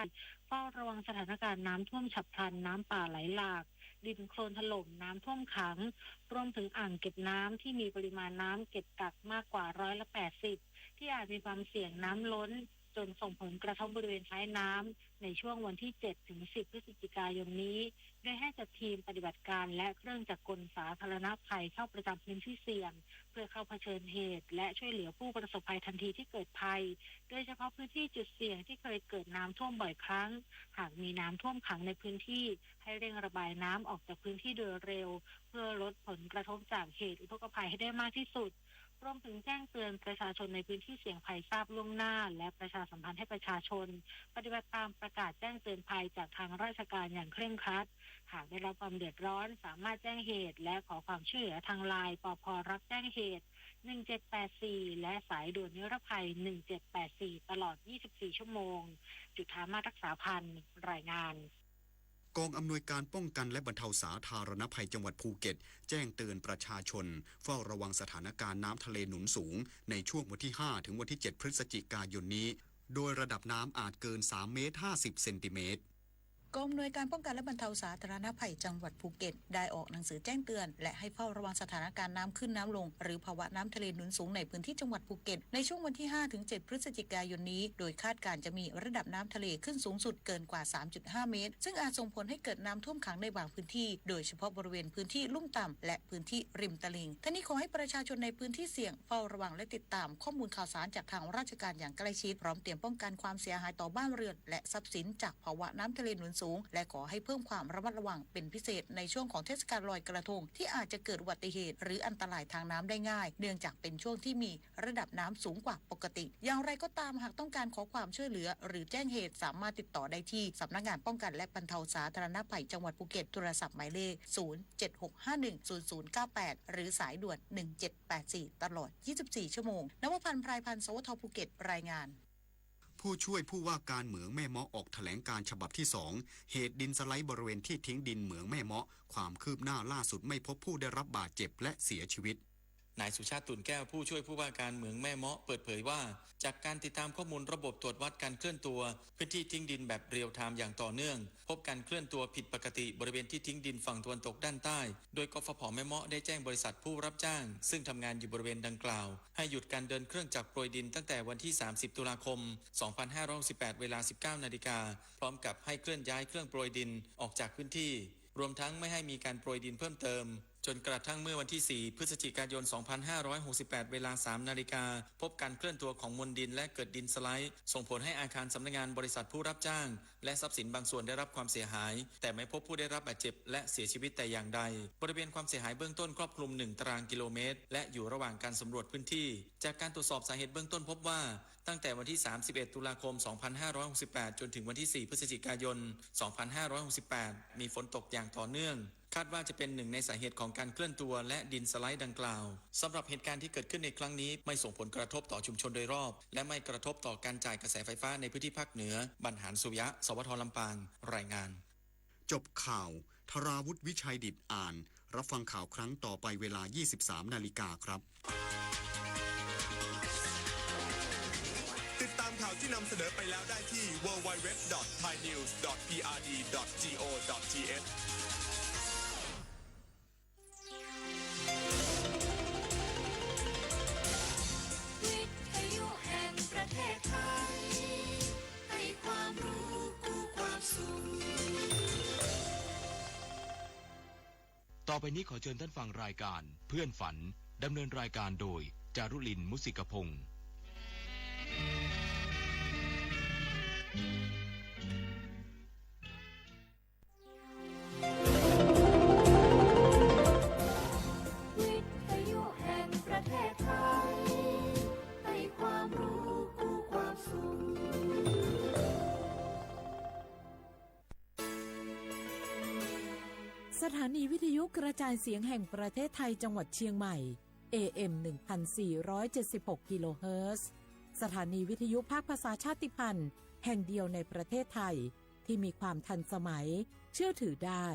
เฝ้าระวังสถานการณ์น้ำท่วมฉับพลันน้ำป่าไหลหลากดินโคลนถล่มน้ำท่วมขังรวมถึงอ่างเก็บน้ำที่มีปริมาณน้ำเก็บกักมากกว่า80%ที่อาจมีความเสี่ยงน้ำล้นจนส่งผลกระทบบริเวณท้ายน้ำในช่วงวันที่ 7 ถึง 10 พฤศจิกายนนี้โดยให้จัดทีมปฏิบัติการและเครื่องจักรกลสาธารณภัยเข้าประจำพื้นที่เสี่ยงเพื่อเข้าเผชิญเหตุและช่วยเหลือผู้ประสบภัยทันทีที่เกิดภัยโดยเฉพาะพื้นที่จุดเสี่ยงที่เคยเกิดน้ำท่วมบ่อยครั้งหากมีน้ำท่วมขังในพื้นที่ให้เร่งระบายน้ำออกจากพื้นที่โดยเร็วเพื่อลดผลกระทบจากเหตุอุทกภัยให้ได้มากที่สุดรวมถึงแจ้งเตือนประชาชนในพื้นที่เสี่ยงภัยทราบล่วงหน้าและประชาสัมพันธ์ให้ประชาชนปฏิบัติตามประกาศแจ้งเตือนภัยจากทางราชการอย่างเคร่งครัดหากได้รับความเดือดร้อนสามารถแจ้งเหตุและขอความช่วยเหลือทางไลน์ปภ.รับแจ้งเหตุ1784และสายด่วนนิรภัย1784ตลอด24ชั่วโมงจุฑามาศรักษาพันธ์รายงานกองอำนวยการป้องกันและบรรเทาสาธารณภัยจังหวัดภูเก็ตแจ้งเตือนประชาชนเฝ้าระวังสถานการณ์น้ำทะเลหนุนสูงในช่วงวันที่ 5 ถึงวันที่ 7 พฤศจิกายนนี้โดยระดับน้ำอาจเกิน3.50 เมตร กองอำนวยการป้องกันและบรรเทาสาธารณภัยจังหวัดภูเก็ตได้ออกหนังสือแจ้งเตือนและให้เฝ้าระวังสถานการณ์น้ำขึ้นน้ำลงหรือภาวะน้ำทะเลหนุนสูงในพื้นที่จังหวัดภูเก็ตในช่วงวันที่ 5-7 พฤศจิกายนนี้โดยคาดการณ์จะมีระดับน้ำทะเลขึ้นสูงสุดเกินกว่า 3.5 เมตรซึ่งอาจส่งผลให้เกิดน้ำท่วมขังในบางพื้นที่โดยเฉพาะบริเวณพื้นที่ลุ่มต่ำและพื้นที่ริมตลิ่งทั้งนี้ขอให้ประชาชนในพื้นที่เสี่ยงเฝ้าระวังและติดตามข้อมูลข่าวสารจากทางราชการอย่างใกล้ชิดพร้อมเตรียมป้องกันความเสียหายต่อบ้านเรือนและทรัพย์สินจากภาวะน้ำทะเลหนุนสูงและขอให้เพิ่มความระมัดระวังเป็นพิเศษในช่วงของเทศกาลลอยกระทงที่อาจจะเกิดอุบัติเหตุหรืออันตรายทางน้ำได้ง่ายเนื่องจากเป็นช่วงที่มีระดับน้ำสูงกว่าปกติอย่างไรก็ตามหากต้องการขอความช่วยเหลือหรือแจ้งเหตุสามารถติดต่อได้ที่สำนักงานป้องกันและบรรเทาสาธารณภัยจังหวัดภูเก็ตโทรศัพท์หมายเลข 076510098 หรือสายด่วน 1784 ตลอด 24 ชั่วโมงนวพันธ์ ไพรพันธ์ สวท.ภูเก็ตรายงานผู้ช่วยผู้ว่าการเหมืองแม่เมาะออกแถลงการฉบับที่ 2เหตุดินสไลด์บริเวณที่ทิ้งดินเหมืองแม่เมาะความคืบหน้าล่าสุดไม่พบผู้ได้รับบาดเจ็บและเสียชีวิตนายสุชาติตุ่นแก้วผู้ช่วยผู้ว่าการเหมืองแม่เมาะเปิดเผยว่าจากการติดตามข้อมูลระบบตรวจวัดการเคลื่อนตัวพื้นที่ทิ้งดินแบบเรียลไทม์อย่างต่อเนื่องพบการเคลื่อนตัวผิดปกติบริเวณที่ทิ้งดินฝั่งตะวันตกด้านใต้โดยกฟผ.แม่เมาะได้แจ้งบริษัทผู้รับจ้างซึ่งทำงานอยู่บริเวณดังกล่าวให้หยุดการเดินเครื่องจักรโปรยดินตั้งแต่วันที่30ตุลาคม2568เวลา 19 นาฬิกาพร้อมกับให้เคลื่อนย้ายเครื่องโปรยดินออกจากพื้นที่รวมทั้งไม่ให้มีการโปรยดินเพิ่มเติมจนกระทั่งเมื่อวันที่ 4 พฤศจิกายน 2568 เวลา 3 นาฬิกาพบการเคลื่อนตัวของมวลดินและเกิดดินสไลด์ส่งผลให้อาคารสำนักงานบริษัทผู้รับจ้างและทรัพย์สินบางส่วนได้รับความเสียหายแต่ไม่พบผู้ได้รับบาดเจ็บและเสียชีวิตแต่อย่างใดบริเวณความเสียหายเบื้องต้นครอบคลุม 1 ตารางกิโลเมตรและอยู่ระหว่างการสำรวจพื้นที่จากการตรวจสอบสาเหตุเบื้องต้นพบว่าตั้งแต่วันที่ 31 ตุลาคม 2568 จนถึงวันที่ 4 พฤศจิกายน 2568 มีฝนตกอย่างต่อเนื่องคาดว่าจะเป็นหนึ่งในสาเหตุของการเคลื่อนตัวและดินสไลด์ดังกล่าวสำหรับเหตุการณ์ที่เกิดขึ้นในครั้งนี้ไม่ส่งผลกระทบต่อชุมชนโดยรอบและไม่กระทบต่อการจ่ายกระแสไฟฟ้าในพื้นที่ภาคเหนือบรรหารสุริยะสวท.ลำปางรายงานจบข่าวธราวุฒิวิชัยดิษฐ์อ่านรับฟังข่าวครั้งต่อไปเวลา 23 นาฬิกาครับติดตามข่าวที่นำเสนอไปแล้วได้ที่ www.thainews.prd.go.thวิทยุแห่งประเทศไทยให้ความรู้คู่ความสุขต่อไปนี้ขอเชิญท่านฟังรายการเพื่อนฝันดำเนินรายการโดยจารุลินมุสิกพงศ์วิทยุแห่งประเทศไทยให้ความรู้คู่ความสุขสถานีวิทยุกระจายเสียงแห่งประเทศไทยจังหวัดเชียงใหม่ AM 1476 กิโลเฮิรตซ์สถานีวิทยุภาคภาษาชาติพันธุ์แห่งเดียวในประเทศไทยที่มีความทันสมัยเชื่อถือได้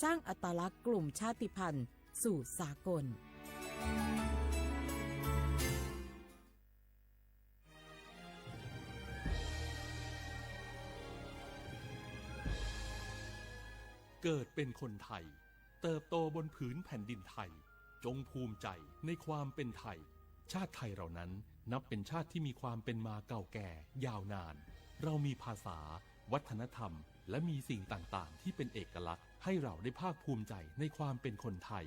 สร้างอัตลักษณ์กลุ่มชาติพันธุ์สู่สากลเกิดเป็นคนไทยเติบโตบนผืนแผ่นดินไทยจงภูมิใจในความเป็นไทยชาติไทยเรานั้นนับเป็นชาติที่มีความเป็นมาเก่าแก่ยาวนานเรามีภาษาวัฒนธรรมและมีสิ่งต่างๆที่เป็นเอกลักษณ์ให้เราได้ภาคภูมิใจในความเป็นคนไทย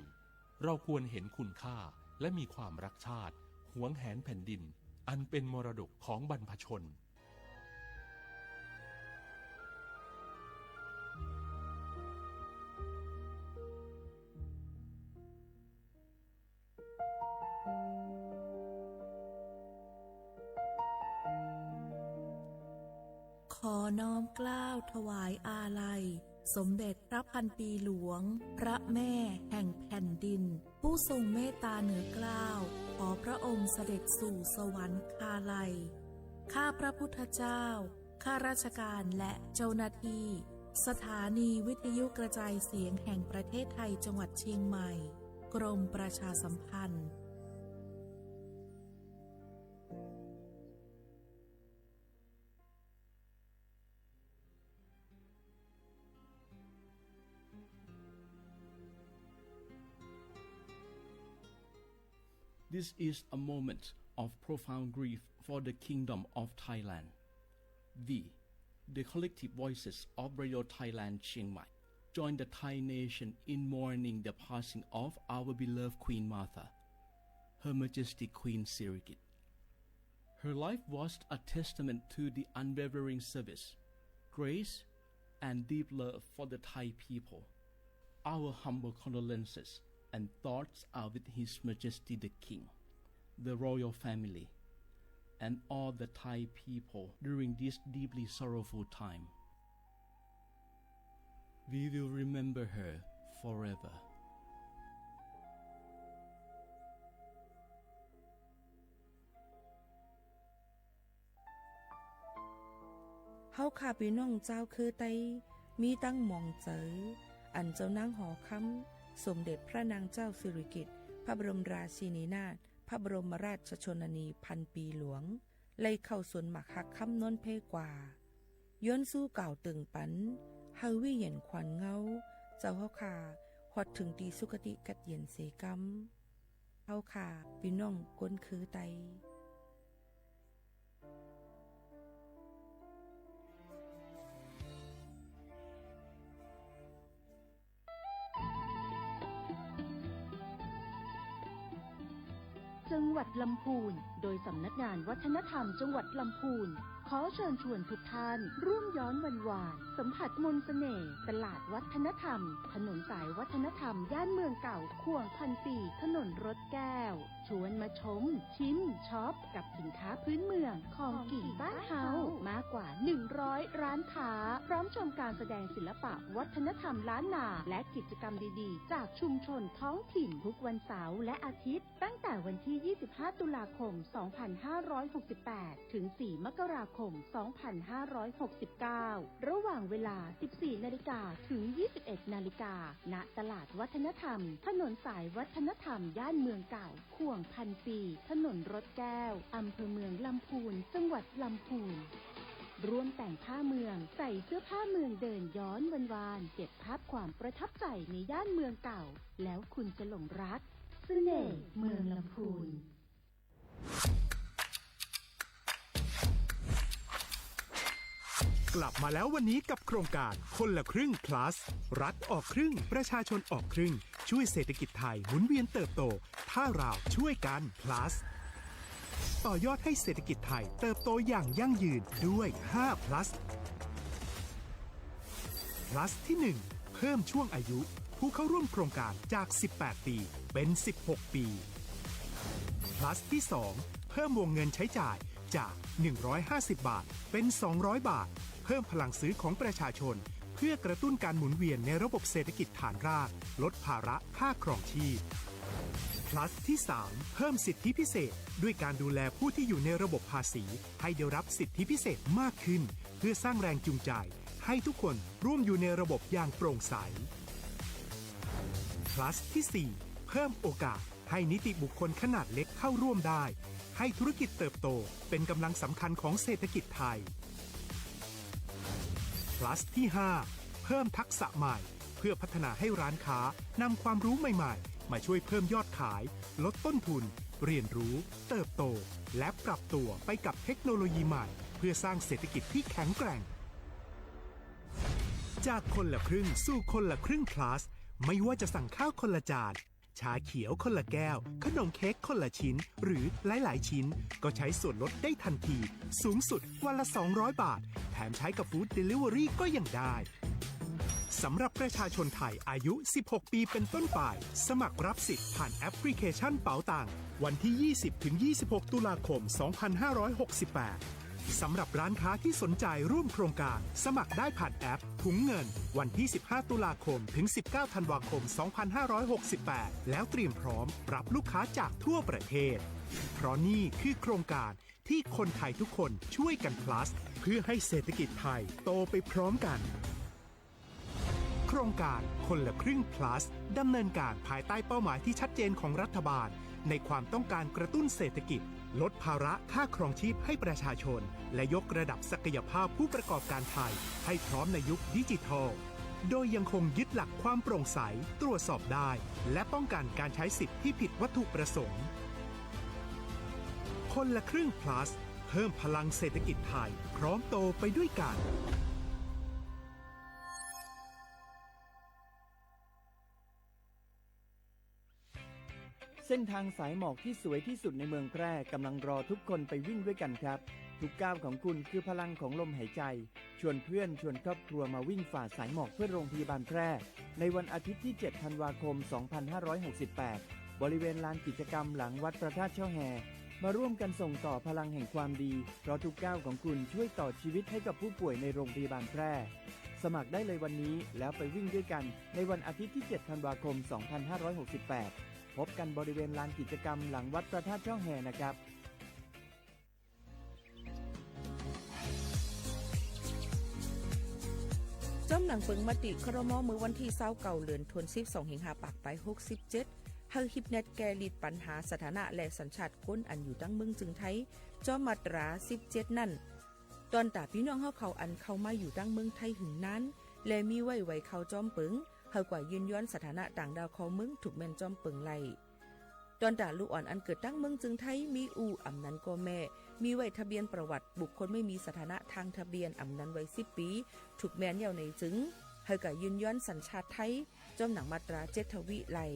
เราควรเห็นคุณค่าและมีความรักชาติหวงแหนแผ่นดินอันเป็นมรดกของบรรพชนขอน้อมเกล้าถวายอาลัยสมเด็จพระพันปีหลวงพระแม่แห่งแผ่นดินผู้ทรงเมตตาเหนือเกล้าขอพระองค์เสด็จสู่สวรรคาลัยข้าพระพุทธเจ้าข้าราชการและเจ้าหน้าที่สถานีวิทยุกระจายเสียงแห่งประเทศไทยจังหวัดเชียงใหม่กรมประชาสัมพันธ์ This is a moment of profound grief for the Kingdom of Thailand. The collective voices of Radio Thailand Chiang Mai join the Thai nation in mourning the passing of our beloved Queen Martha, Her Majesty Queen Sirikit. Her life was a testament to the unwavering service, grace, and deep love for the Thai people. Our humble condolences and thoughts are with His Majesty the King, the royal family, and all the Thai people during this deeply sorrowful time. We will remember her forever. เฮาข้าพี่น้องเจ้าคือไตมีตั้งหม่องเจออันเจ้านางหอคำสมเด็จพระนางเจ้าสิริกิติ์พระบรมราชินีนาถพระบรมราชชนนีพันปีหลวงไล่เข้าสวนหมักหักคำนนเพกว่าย้อนสู้เก่าตึงปันเฮาวิเย็นขวัญเงาเจ้าเฮาข้าฮอดถึงตีสุคติกัดเย็นเสกำเฮาข้าพี่น้องก้นคือไตจังหวัดลำพูนโดยสำนักงานวัฒนธรรมจังหวัดลำพูนขอเชิญชวนทุกท่านร่วมย้อนวันวานสัมผัสมนต์เสน่ห์ตลาดวัฒนธรรมถนนสายวัฒนธรรมย่านเมืองเก่าข่วงพันปีถนนรถแก้วชวนมาชมชิมช็อปกับสินค้าพื้นเมืองของกิ่งบ้านเฮามากกว่า100ร้านค้าพร้อมชมการแสดงศิลปะวัฒนธรรมล้านนาและกิจกรรมดีๆจากชุมชนท้องถิ่นทุกวันเสาร์และอาทิตย์ตั้งแต่วันที่25ตุลาคม2568ถึง4มกราคม2569ระหว่างเวลา 14 นาฬิกาถึง 21 นาฬิกาณตลาดวัฒนธรรมถนนสายวัฒนธรรมย่านเมืองเก่าข่วงพันปีถนนรถแก้วอำเภอเมืองลำพูนจังหวัดลำพูนร่วมแต่งผ้าเมืองใส่เสื้อผ้าเมืองเดินย้อนวันวานเก็บภาพความประทับใจในย่านเมืองเก่าแล้วคุณจะหลงรักเสน่ห์เมืองลำพูนกลับมาแล้ววันนี้กับโครงการคนละครึ่ง plus รัฐออกครึ่งประชาชนออกครึ่งช่วยเศรษฐกิจไทยหมุนเวียนเติบโตถ้าเราช่วยกัน plus ต่อยอดให้เศรษฐกิจไทยเติบโตอย่างยั่งยืนด้วย5 plus plus ที่ 1 เพิ่มช่วงอายุผู้เข้าร่วมโครงการจาก18ปีเป็น16ปี plus ที่ 2 เพิ่มวงเงินใช้จ่ายจาก150บาทเป็น200บาทเพิ่มพลังซื้อของประชาชนเพื่อกระตุ้นการหมุนเวียนในระบบเศรษฐกิจฐานรากลดภาระค่าครองชีพ plus ที่ 3 เพิ่มสิทธิพิเศษด้วยการดูแลผู้ที่อยู่ในระบบภาษีให้ได้รับสิทธิพิเศษมากขึ้นเพื่อสร้างแรงจูงใจให้ทุกคนร่วมอยู่ในระบบอย่างโปร่งใส plus ที่ 4 เพิ่มโอกาสให้นิติบุคคลขนาดเล็กเข้าร่วมได้ให้ธุรกิจเติบโตเป็นกำลังสำคัญของเศรษฐกิจไทย plus ที่ 5 เพิ่มทักษะใหม่เพื่อพัฒนาให้ร้านค้านำความรู้ใหม่ๆมาช่วยเพิ่มยอดขายลดต้นทุนเรียนรู้เติบโตและปรับตัวไปกับเทคโนโลยีใหม่เพื่อสร้างเศรษฐกิจที่แข็งแกร่งจากคนละครึ่งสู่คนละครึ่ง plus ไม่ว่าจะสั่งข้าวคนละจานชาเขียวคนละแก้วขนมเค้กคนละชิ้นหรือหลายๆชิ้นก็ใช้ส่วนลดได้ทันทีสูงสุดวันละ200บาทแถมใช้กับฟู้ดเดลิเวอรี่ก็ยังได้สำหรับประชาชนไทยอายุ16ปีเป็นต้นไปสมัครรับสิทธิ์ผ่านแอปพลิเคชันเป๋าตังวันที่ 20-26 ตุลาคม 2568สำหรับร้านค้าที่สนใจร่วมโครงการสมัครได้ผ่านแอปถุงเงินวันที่15ตุลาคมถึง19ธันวาคม2568แล้วเตรียมพร้อมรับลูกค้าจากทั่วประเทศเพราะนี่คือโครงการที่คนไทยทุกคนช่วยกัน plus เพื่อให้เศรษฐกิจไทยโตไปพร้อมกันโครงการคนละครึ่ง plus ดำเนินการภายใต้เป้าหมายที่ชัดเจนของรัฐบาลในความต้องการกระตุ้นเศรษฐกิจลดภาระค่าครองชีพให้ประชาชนและยกระดับศักยภาพผู้ประกอบการไทยให้พร้อมในยุคดิจิทัลโดยยังคงยึดหลักความโปร่งใสตรวจสอบได้และป้องกันการใช้สิทธิ์ที่ผิดวัตถุประสงค์ คนละครึ่ง plus เพิ่มพลังเศรษฐกิจไทยพร้อมโตไปด้วยกันเส้นทางสายหมอกที่สวยที่สุดในเมืองแพร่กำลังรอทุกคนไปวิ่งด้วยกันครับทุกก้าวของคุณคือพลังของลมหายใจชวนเพื่อนชวนครอบครัวมาวิ่งฝ่าสายหมอกเพื่อโรงพยาบาลแพร่ในวันอาทิตย์ที่ 7 ธันวาคม 2568 บริเวณลานกิจกรรมหลังวัดพระธาตุช่อแฮมาร่วมกันส่งต่อพลังแห่งความดีเพราะทุกก้าวของคุณช่วยต่อชีวิตให้กับผู้ป่วยในโรงพยาบาลแพร่สมัครได้เลยวันนี้แล้วไปวิ่งด้วยกันในวันอาทิตย์ที่ 7 ธันวาคม 2568 พบกันบริเวณลานกิจกรรมหลังวัดพระธาตุช่อแฮนะครับจอมหนังเปิงมติครม.มือวันที่29เดือนธันวาคม12สิงหาคมไป67เฮาฮิปเน็ตแกลิดปัญหาสถานะและสัญชาติคนอันอยู่ตั้งเมืองจึงไทยจอมมาตรา17นั่นตอนตาพี่น้องเฮาเขาอันเข้ามาอยู่ตั้งเมืองไทยหึงนั้นและมีไว้เข้าจอมเปิงเฮากว่ายืนย้อนสถานะต่างดาวเขาเมืองถูกแม่นจอมเปิงไล่ตอนตาลูกอ่อนอันเกิดตั้งเมืองจึงไทยมีอู่อำนั้นก็แม่มีไว้ทะเบียนประวัติบุคคลไม่มีสถานะทางทะเบียนอำนั้นไว้10ปีถูกแม่นเยาในจึงเฮากว่ายืนย้อนสัญชาติไทยจอมหนังมาตรา7ทวิไล่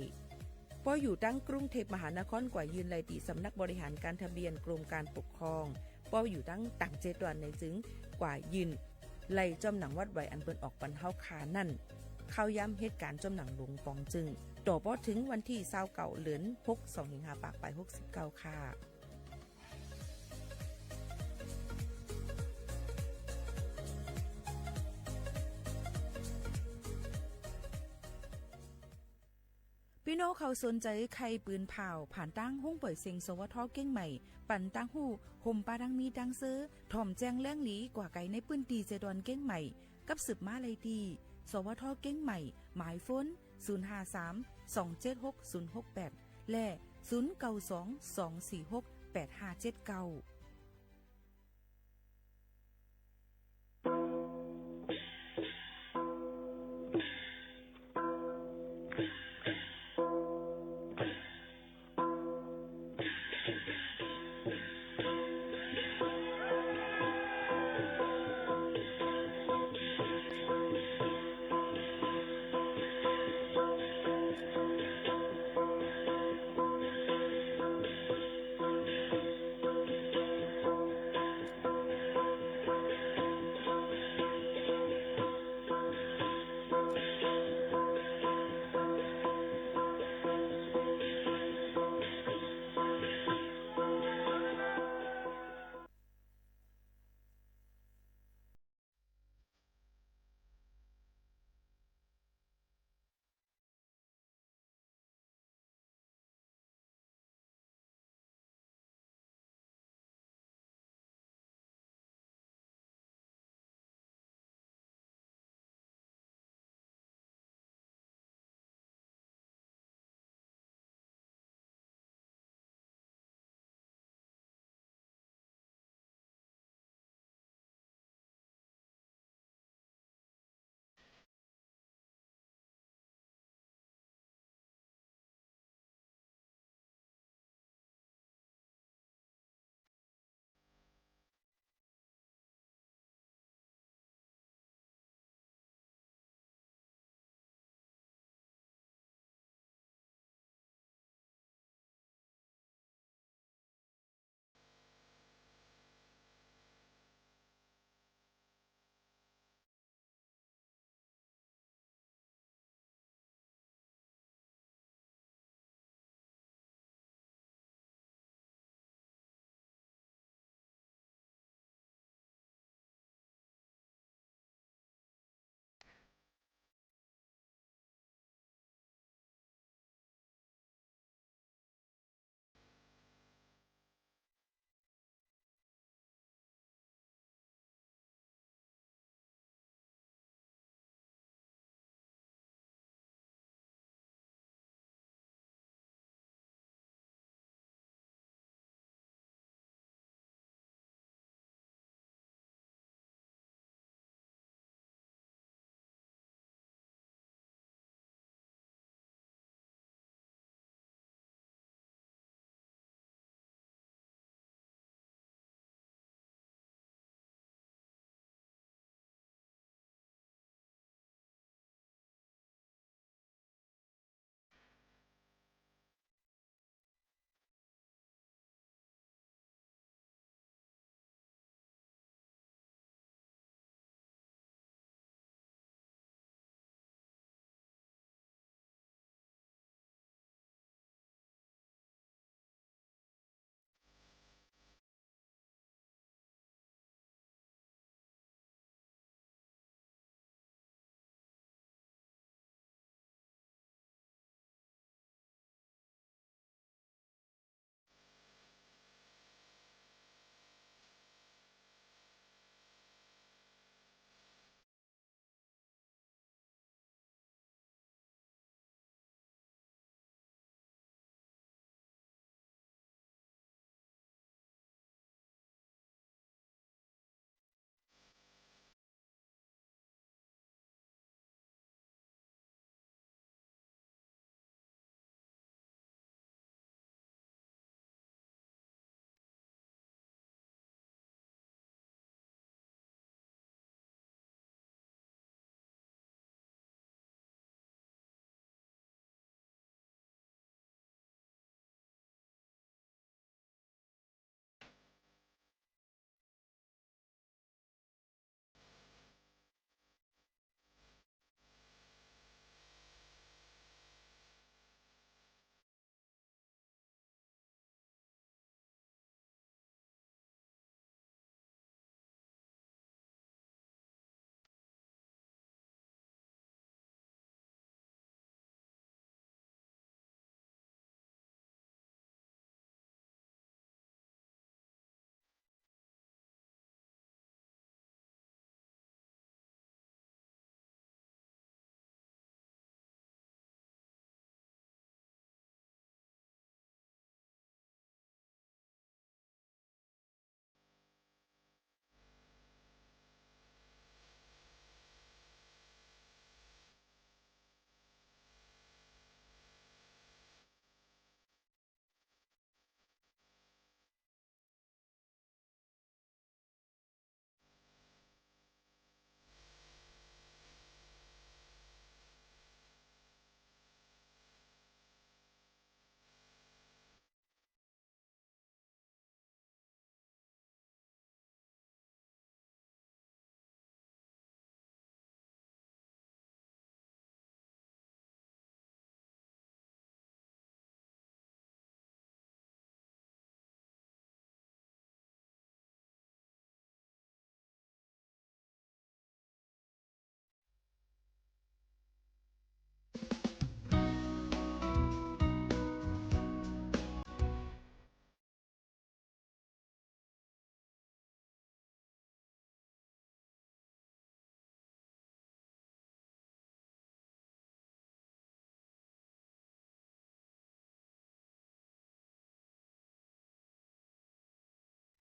พออยู่ตั้งกรุงเทพมหานครกว่ายืนไล่ติสำนักบริหารการทะเบียนกรมการปกครองพออยู่ตั้งต่างเจตวันในจึงกว่ายืนไล่จอมหนังวัดไว้อันเปิ้นออกปันเฮาคานั่นเข้าย้ำเหตุการณ์จอมหนังหลวงปองจึงต่อพอถึงวันที่29เดือน6 2สิงหาคมไป69ค่ะพี่น้องเขาสนใจใครปืนเผาผ่านตั้งห้องปล่อยเสียงสวทเก้งใหม่ปั่นตั้งหูห่มปาดังมีดังซื้อถ่อมแจ้งแล้งหลีกว่าไก่ในปืนตีเจดอนเก้งใหม่กับสืบมาเลยดีสวทเก้งใหม่หมายฝน053-276-068และ092-246-8579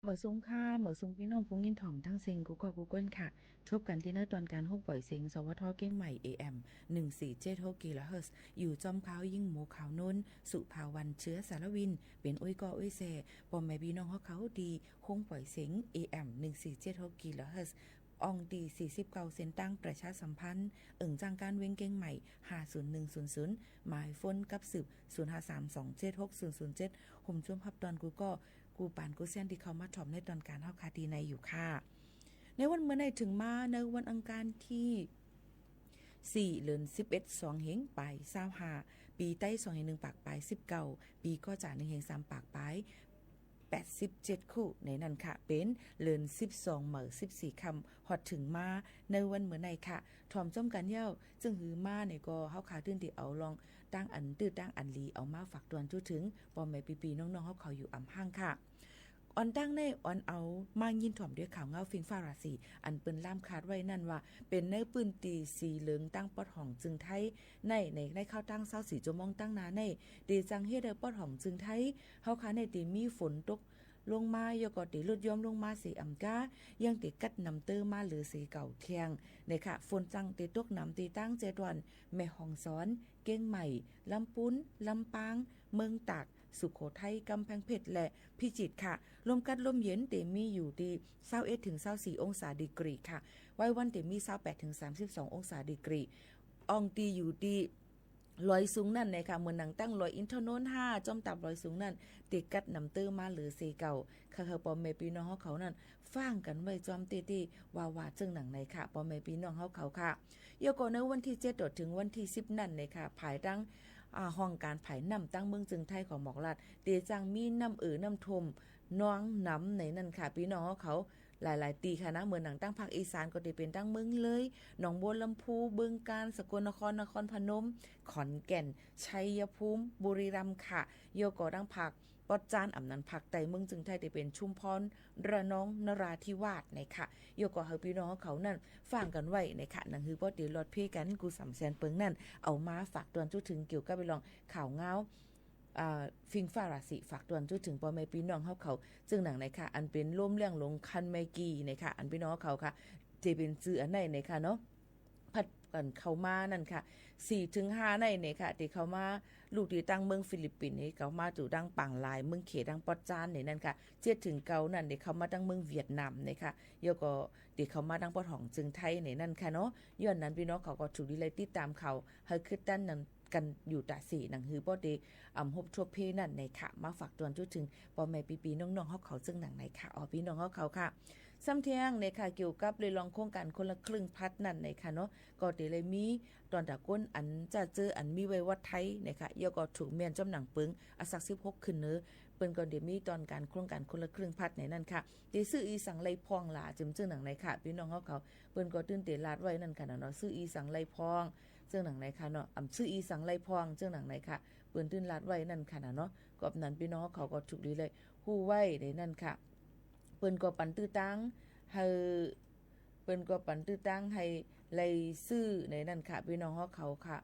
เหมือซุ้งค่าเหมือซุ้งพี่น้องพุงยินถ่อมทั้งเซ็งกูก็กูเกิลค่ะทบกันที่เนื้อตอนการฮกปล่อยเซ็งสวทเก้งใหม่ AM 1476 กิโลเฮิรตซ์อยู่จอมขาวยิ่งหมูขาวน้นสุภาวันเชื้อสารวินเป็นอ้อยกออ้อยแซ่ปอมแม่พี่น้องเขาดีคงปล่อยเซ็ง AM 1476 กิโลเฮิรตซ์อองตี49เซนตั้งประชาสัมพันธ์จังการเว้งเก้งใหม่50100หมายฟนกับสืบ0532760007ผมช่วงพับตอนกูปานกูเซียนที่เขามาถ่อมในตอนการเฮาคาดีในอยู่ค่ะในวันเมื่อไหร่ถึงมาในวันอังคารที่4เดือน11 2เฮงปลาย25ปีใต้2เฮง1ปากปลาย19ปีก็จาก1เฮง3ปากปลาย87คู่ในนั้นค่ะเป็นเดือน12เหมอ14คำฮอดถึงมาในวันเมื่อไหร่ค่ะถ่อมจ้อมกันเย้าจึงหือมาในก็เฮาคาตื่นที่เอาลองตั้งอันตื้อตั้งอันลีเอามาฝากตวนจุถึงปอมแม่ปีๆน้องๆเฮาเขาอยู่อำห้างค่ะออนตั้งในออนเอามายินถ่อมด้วยข่าวเงาฟิงฟ้าราศีอันเปิ้นล่ามคาดไว้นั่นว่าเป็นในปืนตีสีเหลืองตั้งปอดห่องจึงไทยในเข้าตั้ง24ชั่วโมงตั้งนาในดีจังเฮ็ดให้ปอดห่องจึงไทยเฮาคาในตีมีฝนตกลงมายกอติลดย้อมลงมาสีอำกายังติกัดนำเตอร์มาหรือสีเก่าเคียงในค่ะฝนจังติตกนำตีตั้งเจดวันแม่ฮ่องสอนเก้งใหม่ลำปุ้นลำปางเมืองตากสุโขทัยกำแพงเพชรและพิจิตรค่ะลมกัดลมเย็นเตมีอยู่ที่21ถึง24องศาดีกรีค่ะไว้วันเตมี28ถึง32องศาดีกรีอองตีอยู่ที่ลอยสูงนั่นนะคะเหมือนหนังตั้งลอยอินทนนท์5จอมตับลอยสูงนั่นติกัดนำเตอร์มาหรือเซเก่าค่ะปอมแม่พี่น้องเขานั่นฟังกันไว้จอมตีว่าจึงหนังไหนค่ะปอมแม่พี่น้องเขาค่ะยกในวันที่7ถึงวันที่10นั่นนะคะภายตั้งห้องการไผ่น้ำตั้งเมืองจึงไทยของหมอกลัดเตจังมีน้ำน้ำทมน้องน้ำในนั่นค่ะพี่น้องเขาหลายๆตีค่ะนะเหมือนหนังตั้งภาคอีสานก็ได้เป็นตั้งเมืองเลยหนองบัวลำพูบึงกาฬสกลนครนครพนมขอนแก่นชัยภูมิบุรีรัมย์ค่ะโยก็ดังภาคปอดจานอำนันภาคใต้เมืองจึงไทยได้เป็นชุมพรระนองนราธิวาสนะคะโยก็เฮาพี่น้องเขานั่นฟังกันไว้นะคะหนังฮือบ่ได้ลอดเพกันกูสำแสนเปิงนั่นเอามาฝากตวนจุถึงเกี่ยวกับไปลองข่าวเงาฟิงฟ้าราศีฝากตวนจุถึงพ่อแม่พี่น้องเขาจึงหนังไหนค่ะอันเป็นร่วมเรื่องลงคันเมกีนะคะอันพี่น้องเขาค่ะจะเป็นชื่ออันไหนนะคะเนาะพัดกันเข้ามานั่นค่ะ4ถึง5ในเนี่ยค่ะที่เขามาลูกที่ตั้งเมืองฟิลิปปินส์นี่เขามาจู่ดังปังลายเมืองเขดังปอดจานนี่นั่นค่ะ7ถึง9นั่นที่เขามาตั้งเมืองเวียดนามนะคะยก็ที่เขามาตั้งปอดของจึงไทยนี่นั่นค่ะเนาะย้อนนั้นพี่น้องเขาก็ถูกดีเลยติดตามเขาให้คือด้านนั้นกันอยู่ตาสีหนังฮือบ่ได้ฮบทั่วเพนั่นในค่ะมาฝากตวนจุดถึงพ่อแม่ปีๆน้องๆเขาจึงหนังไหนค่ะพี่น้องเขาค่ะซ้ำเที่ยงในค่ะเกี่ยวกับเลยลองโครงการคนละครึ่งพัดนั่นในค่ะเนาะก็ได้เลยมีตอนตะก้นอันจะเจออันมีไว้วัดไทยนะคะยก็ถูกเมียนจำหนังปึงอสัก16ขึ้นเนื้อเปิ้นก็ได้มีตอนการโครงการคนละครึ่งพัดในนั่นค่ะได้ซื้ออีสังไลพองล่ะจึงหนังในค่ะพี่น้องเขาเปิ้นก็ตื่นเต้นลาดไว้นั่นค่ะเนาะซื้ออีสังไลพองเจ้าหนังไหนค่ะเนาะซื้ออีสังไลพองเจ้าหนังไหนค่ะเปิ้นตื่นลาดไว้นั่นค่ะเนาะก็นั้นพี่น้องเขาก็ถูกดีเลยฮู้ไว้ในนั่นค่ะเปิ้นก็ปันตื้อตังให้เปิ้นก็ปันตื้อตังให้ไล่ซื้อในนั่นค่ะพี่น้องเขาค่ะ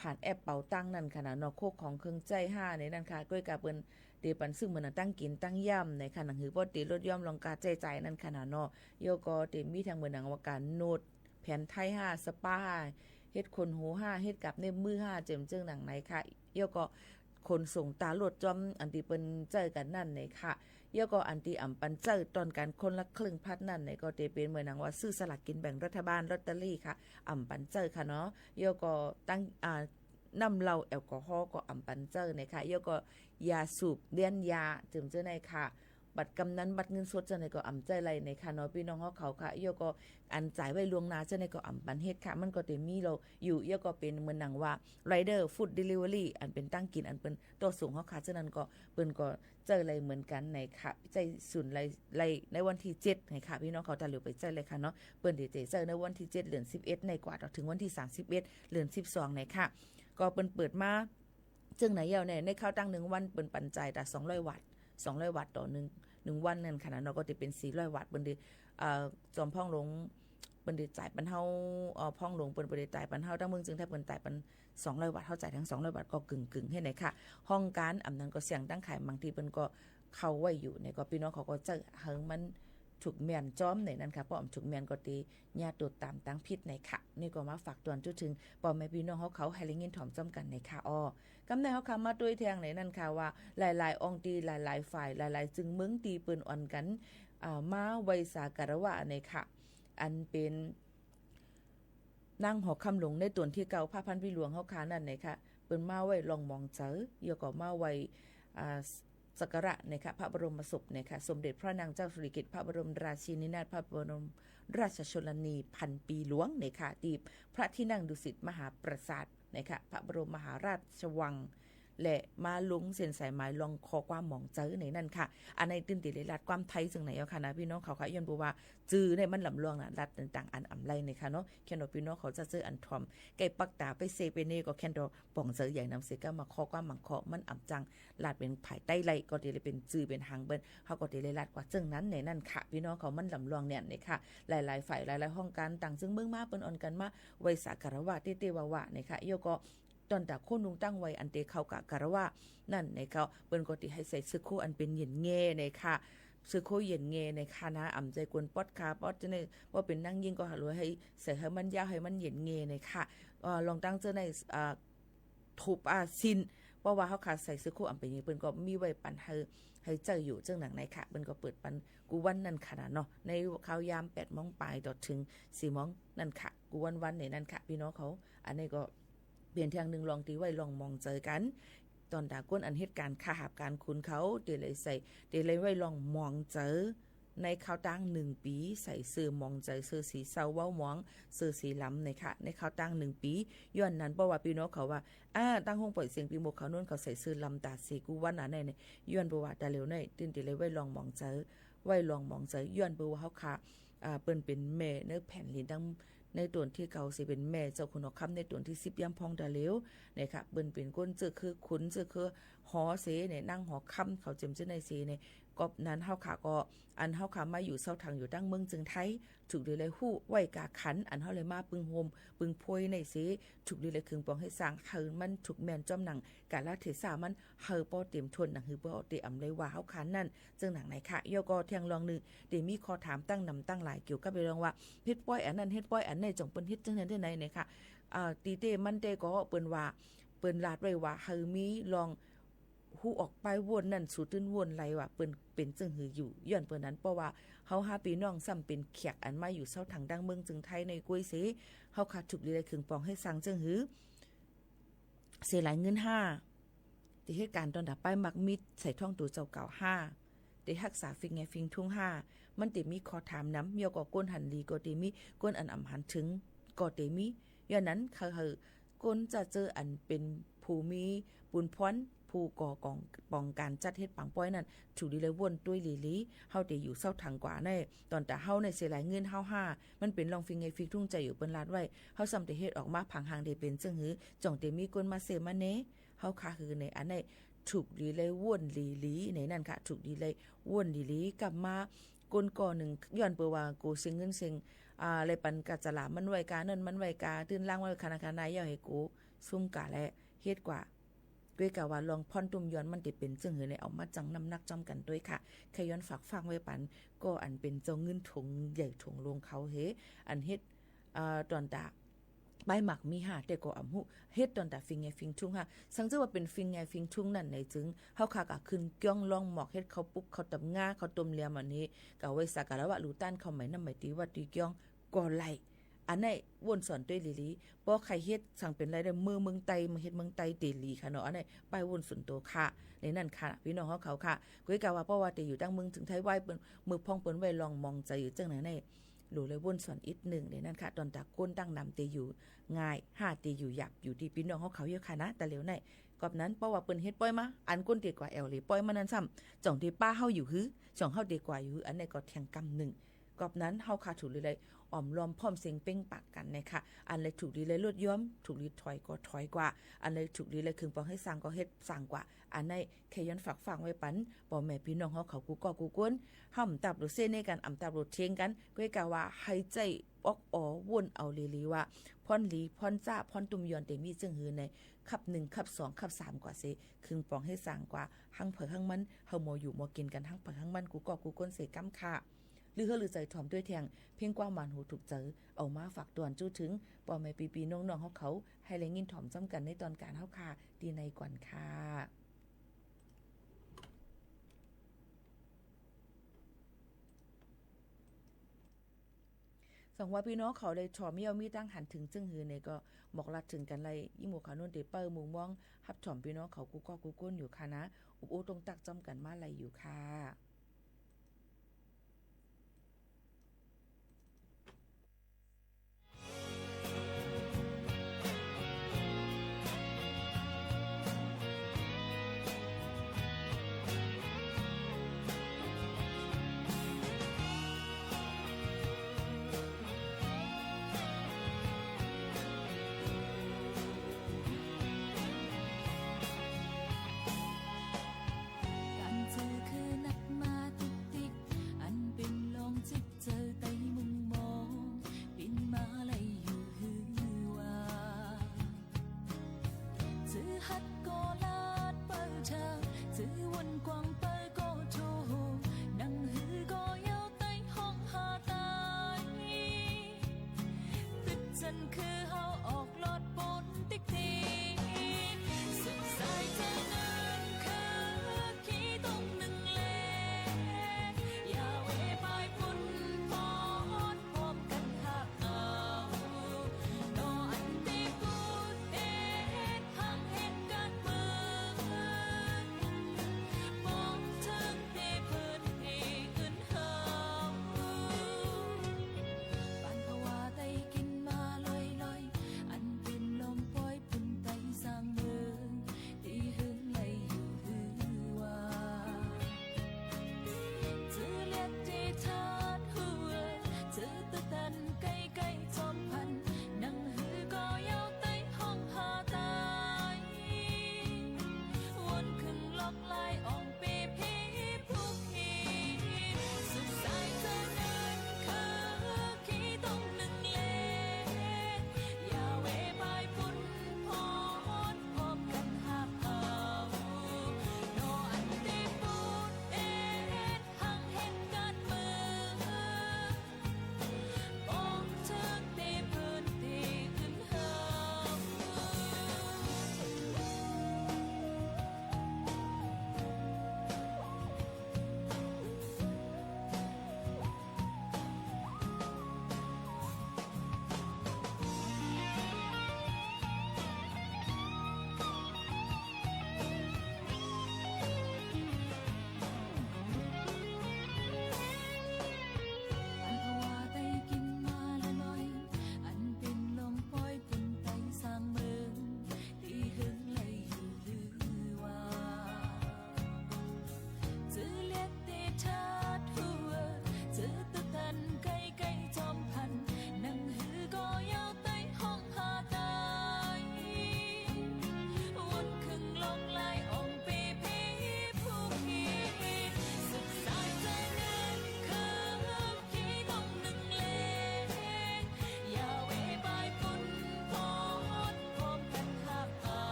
ผ่านแอปเป๋าตังนั่นค่ะเนาะโคกของเครื่องใจ5ในนั่นค่ะก้อยกะเปิ้นเดปันซึ่งเหมือนตั้งกินตั้งย่ำในค่ะหนังหือบ่ติลดย่อมลงกาใจนั่นค่ะเนาะโยก็เต็มมีทางเหมือนหนังว่าการโนดแผนไทย5สปาเฮ็ดคนหู5เฮ็ดกับเนบมือ5เจิมจึงหนังไหนค่ะโยก็คนส่งตาโลดจอมอันที่เปิ้นเจอกันนั่นในค่ะโยก็อันที่อำปันเจอตอนการคนละครึ่งพัดนั่นในก็จะเป็นเหมือนหนังว่าซื้อสลากกินแบ่งรัฐบาลลอตเตอรี่ค่ะอำปันเจอค่ะเนาะโยก็ตั้งน้ำเหล้าแอลกอฮอล์ก็อำปันเจอในค่ะโยก็ยาสูบเลี้ยนยาเจิมเจอในค่ะบัตรกำนันบัตรเงินสดจะในก็อำใจไรในค่ะเนาะพี่น้องเขาค่ะโยก็อันจ่ายไว้ล่วงหน้าจะในก็อำปันเฮ็ดค่ะมันก็จะมีเราอยู่โยก็เป็นเหมือนหนังว่าไรเดอร์ฟู้ดเดลิเวอรี่อันเป็นตั้งกินอันเป็นตัวสูงเขาค่ะฉะนั้นก็เปิ้นก็เจออะไรเหมือนกันในค่ะใจสุนไรในวันที่7ในค่ะพี่น้องเขาตะเหลียวไปเจอเลยค่ะเนาะเปิ้นได้เจอในวันที่7เดือน11ในกว่าถึงวันที่31เดือน12ในค่ะก็เปิ้นเปิดมาจึงไหนยาวในเข้าตั้ง1วันเปิ้นปันจ่ายแต่200วัตต์ต่อ1วันนั่นค่ะเนาะก็จะเป็น400วัตต์เปิ้นได้จอมพ่องหลงเปิ้นได้จ่ายปันเฮาพ่องหลงเปิ้นบ่ได้จ่ายปันเฮาทั้งเมืองจึงถ้าเปิ้นจ่ายปัน200วัตต์เฮาจ่ายทั้ง200วัตต์ก็กึ่งๆให้ไหนค่ะห้องการอำนั้นก็เสียงตั้งขายบางทีเปิ้นก็ เข้าไว้อยู่ในก็พี่น้องเขาก็จะเฮิงมันถูกแม่นจ้อมในนั้นค่ะเพราะถูกแม่นก็ตีญาติตัวตามตั้งพิษในค่ะนี่ก็มาฝากตวนจุดถึงปอแม่พี่น้องเขาให้ลิงินถ่อมจ้อมกันในค่ะกำในเขาคำมาด้วยแทงในนั้นค่ะว่าหลายๆองค์ตีหลายๆฝ่ายหลายๆจึงมึงตีปืนอ่อนกันมาไว้สาการะวะในค่ะอันเป็นนั่งหอคำหลงในตวนที่เก่าพระพันพี่หลวงเฮาคานั่นเลยค่ะเปิ้นมาไว้ลองมองเจอยก็มาไว้สักการะนะคะพระบรมศพนะคะสมเด็จพระนางเจ้าสิริกิติ์พระบรมราชินีนาถพระบรมราชชนนีพันปีหลวงนะคะที่พระที่นั่งดุสิตมหาปราสาทนะคะพระบรมมหาราชวังและมาลงเส้นสายหมายลองคอความหมองเจอในนั่นค่ะอันในตื่นติเลยรัดความไทยซึ่งไหนเอาค่ะนะพี่น้องเขาค่ะย้อนบอกว่าจื้อในมันลำลองน่ะรัดต่างๆอันอำไลนะคะเนาะแค่นพี่น้องเขาจะซื้ออันทอมไก่ปักตาไปเซเปเน่ก็แค่นป่องเจอใหญ่นำเสก็มาคอความหมังคอมันอำจังลาดเป็นภายใต้ไหลก็ได้เป็นจื้อเป็นหางเบิ้นเขาก็ได้เลยรัดกว่าจึงนั้นในนั่นค่ะพี่น้องเขามันลำลองเนี่ยนี่ค่ะหลายๆฝ่ายหลายๆห้องการต่างซึ่งเมืองมาเปิ้นอ่อนกันมาไว้สักการะวะเต้ๆวะๆนี่ค่ะโยก็ตอนตาโคนุงตั้งไว้อันเตเข้ากะการะว่านั่นในเขาเปิ้นก็ติให้ใส่ซื้อโคอันเป็นเหย็นเง่ในค่ะซื้อโคเหย็นเง่ในค่ะนะอ่ำใจกวนป๊อดคาป๊อดจะในว่าเป็นนั่งยิ่งก็หารู้ให้ใส่ให้มันยาวให้มันเหย็นเง่ในค่ะลองตั้งเจอในถูบซินว่าเขาขาใส่ซื้อโคอันเป็นนี้เปิ้นก็มีไว้ปันให้เจออยู่จังหนังในค่ะเปิ้นก็เปิดปันกูวันนั่นค่ะเนาะในข่าวยาม 8:00 นปลายต่อถึง 4:00 นนั่นค่ะกูวันในนั่นค่ะพี่น้องเขาอันนี้ก็เปลี่ยนทางหนึ่งลองตีไว้ลองมองเจอกันตอนดาก้นอันเหตุการณ์ค่าหับการคุณเขาเดี๋ยวเลยใส่เดี๋ยวเลยไว้ลองมองเจอในข้าวตั้ง1 ปีใส่เสื้อมองเจอเสื้อสีเศร้าเว้ามองเสื้อสีล้ำในค่ะในข้าวตั้ง1 ปีย้อนนั้นเพราะว่าพี่น้องเขาว่าตั้งห้องปล่อยเสียงปีโมเขาโน่นเขาใส่เสื้อล้ำตาสีกูวันอันในย้อนเพราะว่าแต่เร็วในตื่นเดี๋ยวเลยไว้ลองมองเจอไว้ลองมองเจอย้อนเพราะว่าเขาค่ะเปิ้นเป็นแม่เนื้อแผ่นลิ้นดังในตวนที่เก่าสิเป็นแม่เจ้าคุณคำในตวนที่10ย่ำพองดาเลวนะคะเบิ่นเป็นก้นเจอคือขุนเจอคือหอเสเนี่ยนั่งหอคำเขาเจิมเจในเสเนี่ยกอบนั้นเฮาขาก็อันเฮาขามาอยู่เซาทางอยู่ตั้งเมืองจึงไทยถูกดีเลยฮู้ไว้กาขันอันเฮาเลยมาปึงโฮมปึงพวยในเสถูกดีเลยคึงปองให้สร้างเฮิมันถูกแม่นจ้อมหนังกาลเทศามันเฮอป้อเต็มทนหนังหือป้อเตอำเลยว่าเฮาขันนั่นจึงหนังไหนค่ะยก็เที่ยงลองนึงเดี๋ยวมีข้อถามตั้งนำตั้งหลายเกี่ยวกับเรื่องว่าเฮ็ดป้อยอันนั้นเฮ็ดป้อยอันนี้จงเปิ้นเฮ็ดจังได๋ได้ไหนเนี่ยค่ะตีเตมันเตก็เปิ้นว่าเปิ้นลาดไว้ว่าเฮอมีลองฮู้ออกไปวนนั่นสู่ตื้นวนไหลว่าเปิ้นเป็นจึงหืออยู่ย้อนเปิ้นนั้นเพราะว่าเฮาหาพี่น้องซ้ำเป็นแขกอันมาอยู่เซาทางดังเมืองจึงไทยในกวยเสเฮาขาดถูกดีได้ครึ่งปองให้สั่งจึงหือเสียหลายเงิน5ที่เหตุการณ์ตอนดับไปมักมิดใส่ท่องตัวเจ้าเก่า5ได้รักษาฟิงไงฟิงทุ่ง5มันติมีขอถามน้ำยอก็ก้นหันลีก็ติมีก้นอันอำหันถึงก็ติมีย้อนนั้นคือก้นจะเจออันเป็นภูมิบุญพรผู้ก่อกองป้องการจัดเฮ็ดปังป้อยนั่นถูกดีเลยวนด้วยลีเฮาได้อยู่เซาทางกว่าในตอนแต่เฮาในเสียหลายเงินเฮามันเป็นลองฟิงไงฟิงทุ่งใจอยู่เปิ้นลาดไว้เฮาซ้ำได้เฮ็ดออกมาผังหางได้เป็นจังหือจ่องได้มีก้นมาเสมาเนเฮาค่ะคือในอันในถูกดีเลยวนลีในนั่นค่ะถูกดีเลยวนลีกลับมาก้นก่อหนึ่งย้อนเปว่ากูเสียเงินเสียงอะไรปันกะจะลามันไว้กานั่นมันไว้กาตื่นล่างไว้คณะนายอย่าให้กูซุ่มกะและเฮ็ดกว่าด้วยกะว่าลองพ่อนตุ่มย้อนมันติเป็นจึงหือในเอามาจังน้ำหนักจอมกันด้วยค่ะแค่ย้อนฝากฟังไว้ปันก็อันเป็นเจ้าเงินถุงใหญ่ถุงลงเขาเฮอันเฮ็ดตอนตาใบหมักมีแต่ก็อำหูเฮ็ดตอนตาฟิงไงฟิงทุ่งสังเจอว่าเป็นฟิงไงฟิงทุ่งนั่นในจึงเฮาค่ะก็ขึ้นก้องลองหมอกเฮ็ดเขาปุ๊กเขาตำงาเขาต้มเลียมอันนี้ก็ไว้สักการะวะลูต้านเขาหมายนำหมายตีว่าตีก้องก็ไล่อันไหนวนสอนด้วยลีบ่ใครเฮ็ดสั่งเป็นไรได้เมืองไตมาเฮ็ดเมืองไตเตลีค่ะเนาะอันไหนไปวนสุนโตค่ะในนั่นค่ะพี่น้องเขาค่ะกุ้ยกะว่าเพราะว่าแต่อยู่ตั้งเมืองถึงไทยไว้เปิ้นมือพองเปิ้นไว้ลองมองใจอยู่จังไหนในหลูเลยวนสอนอีก1ในนั่นค่ะตอนตาก้นตั้งนำเตอยู่ง่าย5ตีอยู่หยับอยู่ที่พี่น้องเขาอยู่ค่ะนะแต่เหลียวในกอบนั้นเพราะว่าเปิ้นเฮ็ดป้อยมาอันก้นตีกว่าแอลเลยป้อยมานั้นซ้ำจ่องที่ป้าเฮาอยู่หือจ่องเฮาดีกว่าอยู่อันไหนก็แทงกำ1 กอบนั้นเฮาค่ะถูกเลยอ่อมรวมพร้อมเสียงเป้งปากกันนะคะอันเลยถูกดีเลยลดย้อมถูกดีถอยก็ถอยกว่าอันเลยถูกดีเลยคึงปองให้สร้างก็เฮ็ดสร้างกว่าอันในแค่ย้อนฝากฟังไว้ปันบ่แม่พี่น้องเฮาเขากูก็กูก้นห่ํตับรถเส้นในกันอำตับรถเทงกันก้อยกะว่าให้ใจออกอ๋อวนเอาลีๆว่าพรหลีพรจ้าพรตุมยอนเตมีจึงหือในขับ1ขับ2ขับ3กว่าเสคึงปองให้สร้างกว่าหังเผอหังมันเฮาหมออยู่หมอกินกันหังเผอหังมันกูก็กูก้นเสกำค่ะหรือเฮาหรือใจถ่อมด้วยแทงเพียงกว่ามันหูถูกเจอเอามาฝากตวนจู้ถึงป่อแม่ปีๆน้องๆเฮาเขาให้แลงินถ่อมซ้ำกันในตอนการเฮาค่ะดีในก่อนค่ะสังว่าพี่น้องเขาเลยถ่อมเมียวมีตั้งหันถึงจึงหือในก็บอกลัดถึงกันเลยยี่หมู่ขาโน่นเดเปอร์หมู่ม่วงฮับถ่อมพี่น้องเขากูก็กูก้นอยู่ค่ะนะอุบโอตรงตักจำกันมาไหลอยู่ค่ะการเจอคือนัดหมา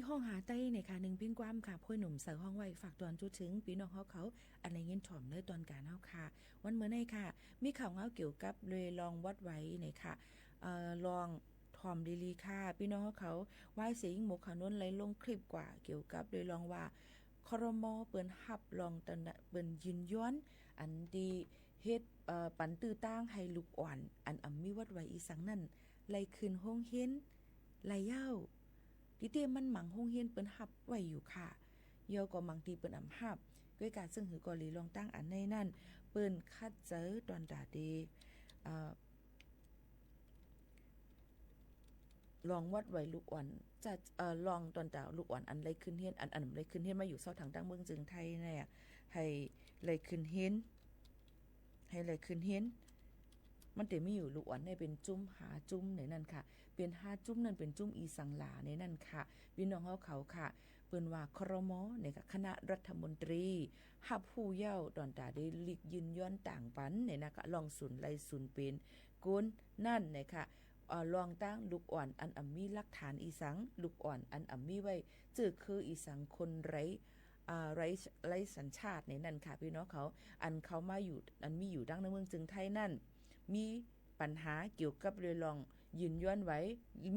ห้องหาใต้ในค่ะหนึ่งปิ้งความค่ะพ่อยหนุ่มเสือห้องไว้ฝากตอนจุดถึงพี่น้องเขาอันในเงินถ่อมเนื้อตอนการเฮาค่ะวันเมื่อในค่ะมีข่าวเงาเกี่ยวกับเลยลองวัดไว้ในค่ะลองถ่อมดีลีค่ะพี่น้องเขาไหว้เสียงหมกขานนไหลลงคลิปกว่าเกี่ยวกับเลยลองว่าครม.เปิ้นฮับลองตนเปิ้นยืนย้อนอันดีเฮ็ดปันตื้อตั้งให้ลูกอ่อนอันมีวัดไว้อีสังนั่นไหลขึ้นห้องเฮ็นไหลเย้าดิเตมันหมังห้องเฮียนเปิ้นฮับไว้อยู่ค่ะยอก็บางทีเปิ้นฮับด้วยการซึ่งหือกอลีลองตั้งอันในนั่นเปิ้นคัดเจอตอนดาเดลองวัดไว้ลูกอ่อนจะลองตอนดาลูกอ่อนอันไรขึ้นเฮียนอันไรขึ้นเฮียนมาอยู่เซาทางตั้งเมืองจึงไทยเนี่ยให้ไรขึ้นเฮียนให้ไรขึ้นเฮียนมันแต่มีอยู่ลูกอ่อนให้เป็นจุ้มหาจุ้มในนั่นค่ะเป็น5จุ้มนั่นเป็นจุ้มอีสังหลาในนั่นค่ะพี่น้องเขาค่ะเปิ้นว่าครม.ในคณะรัฐมนตรีฮับผู้เย้าตอนตาได้ลิกยืนย้อนต่างปันในนะคะลองศูนย์ไล่ศูนย์เป็นกุนนั่นนะคะลองตั้งลูกอ่อนอันมีหลักฐานอีสังลูกอ่อนอันมีไว้จื้อคืออีสังคนไร้สัญชาติในนั่นค่ะพี่น้องเขาอันเขามาอยู่อันมีอยู่ดังในเมืองจึงไทยนั่นมีปัญหาเกี่ยวกับเรือลองยืนย้อนไว้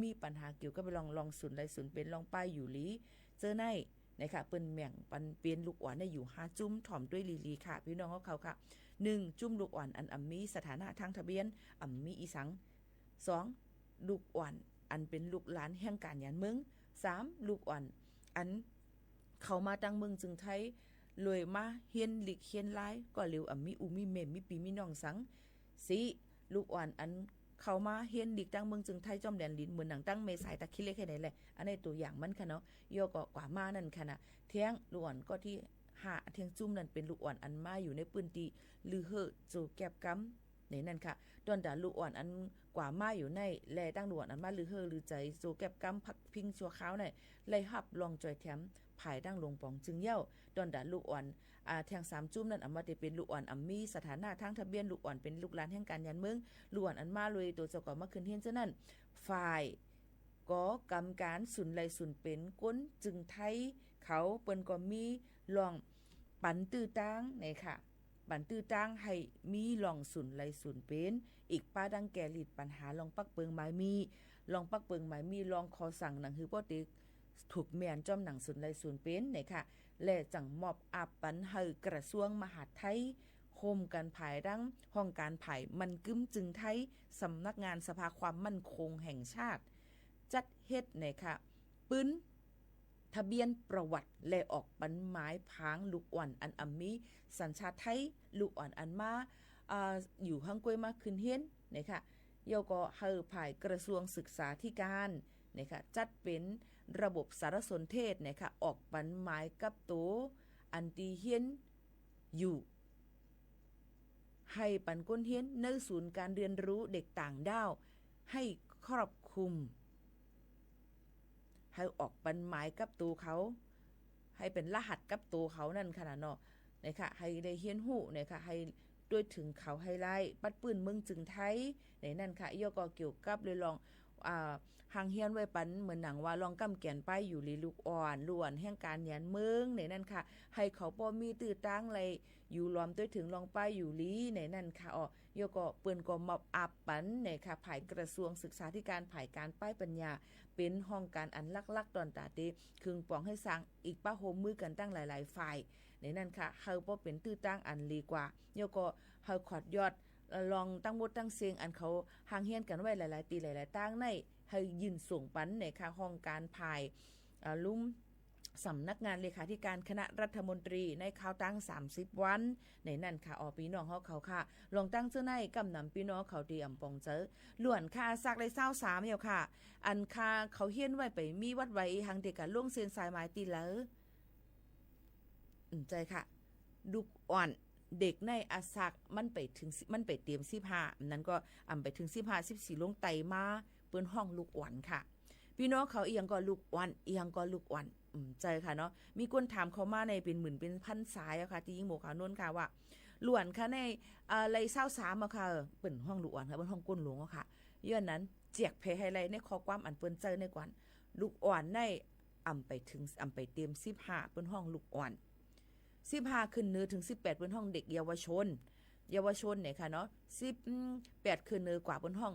มีปัญหาเกี่ยวกับลองศูนย์ไล่ศูนย์เป็นลองป้ายอยู่ลีเจอในนะคะเปิ้นแม่งปันเปลี่ยนลูกอ่อนได้อยู่5จุ้มถ่อมด้วยลีค่ะพี่น้องเขาค่ะ1จุ้มลูกอ่อนอันมีสถานะทางทะเบียนมีอีสัง2ลูกอ่อนอันเป็นลูกหลานแห่งการยานเมือง3ลูกอ่อนอันเขามาตั้งเมืองจึงไทยเลยมาเฮียนหลีกเฮียนหลายก็เร็วมีอูมีเมมมีปีมีน้องสัง4ลูกอ่อนอันเขามาเฮียนหลีกตั้งเมืองจึงไทยจอมแดนลิ้นเหมือนหนังตั้งเมสายตะคิเล็กแค่ไหนแหละอันนี้ตัวอย่างมันค่ะเนาะโยก็กว่ามานั่นค่ะนะเที่ยงลูกอ่อนก็ที่5เที่ยงจุ้มนั่นเป็นลูกอ่อนอันมาอยู่ในปืนตีลือเฮอโจแก็บกำในนั่นค่ะตอนดาลูกอ่อนอันกว่ามาอยู่ในแลตั้งลูกอ่อนอันมาลือเฮอลือใจโจแก็บกำพักพิงชัวขาวในไล่ฮับลองจอยแถมภายดั้งลงปองจึงเย้าตอนดาลูกอ่อนแทง3จุ้มนั่นมาได้เป็นลูกอ่อนมีสถานะทางทะเบียนลูกอ่อนเป็นลูกหลานแห่งการยันเมืองลูกอ่อนอันมาเลยตัวเจ้าก็มาขึ้นเฮียนเจ้านั่นฝ่ายก็กรรมการสุนไลสุนเป็นก้นจึงไทยเขาเปิ้นก็มีลองปันตื้อตั้งนี่ค่ะปันตื้อตั้งให้มีลองสุนไลสุนเป็นอีกป้าดังแก่ลิดปัญหาลองปักเปิงหมายมีลองปักเปิงหมายมีลองขอสั่งหนังฮือบ่ติถูกแม่นจอมหนังสุนไลสุนเป็นนี่ค่ะและจังมอบอับปันให้กระทรวงมหาดไทยโฮมการภายดังห้องการภายมันกึ้มจึงไทยสำนักงานสภาความมั่นคงแห่งชาติจัดเฮ็ดนี่ค่ะปื้นทะเบียนประวัติและออกปันหมายพางลูกอ่อนอันมีสัญชาติไทยลูกอ่อนอันมาอยู่ข้างกล้วยมาขึ้นเฮียนนี่ค่ะโยก็เฮาภายกระทรวงศึกษาธิการนี่ค่ะจัดเป็นระบบสารสนเทศนี่ค่ะออกปันหมายกับตัวอันตีเฮียนอยู่ให้ปันก้นเฮียนในศูนย์การเรียนรู้เด็กต่างด้าวให้ครอบคลุมให้ออกปันหมายกับตัวเขาให้เป็นรหัสกับตัวเขานั่นขนาดเนาะนี่ค่ะให้ได้เฮียนหูนี่ค่ะให้ด้วยถึงเขาให้ไล่ปัดปืนเมืองจึงไทยในนั่นค่ะย่อก็เกี่ยวกับเลยลองหางเฮียนไว้ปันเหมือนหนังว่าลองกำแก่นป้ายอยู่ลีลูกอ่อนล้วนแห่งการยันเมืองในนั่นค่ะให้เขาบ่มีตื้อตั้งเลยอยู่รวมด้วยถึงลองป้ายอยู่ลีในนั่นค่ะโยก็เปิ้นก็มอบอับปันในค่ะภายกระทรวงศึกษาธิการภายการป้ายปัญญาเป็นห้องการอันลักๆตอนตาเตครึ่งปองให้สร้างอีกป้าโฮมมือกันตั้งหลายๆฝ่ายในนั่นค่ะเฮาบ่เป็นตื้อตั้งอันลีกว่าโยก็เฮาขอดยอดลองตั้งมดตั้งเสียงอันเขาห่างเฮียนกันไว้หลายๆตีหลายๆตั้งในให้ยืนส่งปันในค่ะห้องการภายลุ่มสำนักงานเลขาธิการคณะรัฐมนตรีในข่าวตั้ง30วันในนั่นค่ะพี่น้องเขาค่ะลองตั้งเจ้าในกำนำพี่น้องเขาดีอำปองเจอล้วนค่ะซักเลย23อยู่ค่ะอันค่ะเขาเฮียนไว้ไปมีวัดไว้ทางเด็กกะล่วงเส้นสายไม้ตีแล้วใจค่ะลูกอ่อนเด็กในอาซักมันไปถึงมันไปเตรียม15นั้นก็ไปถึง15 14ลงไตมาเปิ้นห้องลูกอ่อนค่ะพี่น้องเขาเอียงก็ลูกอ่อนเอียงก็ลูกอ่อนใจค่ะเนาะมีคนถามเขามาในเป็นหมื่นเป็นพันสายอะค่ะที่ยิงหมวกขาวนนค่ะว่าหลวนค่ะในไร23อะค่ะเปิ้นห้องลูกอ่อนค่ะเปิ้นห้องก้นหลวงอะค่ะย้อนนั้นเจียกเพให้ไรในข้อความอันเปิ้นเจอในกวนลูกอ่อนใน ไปถึงไปเตรียม15เปิ้นห้องลูกอ่อน15ขึ้นเนื้อถึง18เปิ้นห้องเด็กเยาวชนเนี่ยค่ะเนาะ18ขึ้นเนื้อกว่าเปิ้นห้อง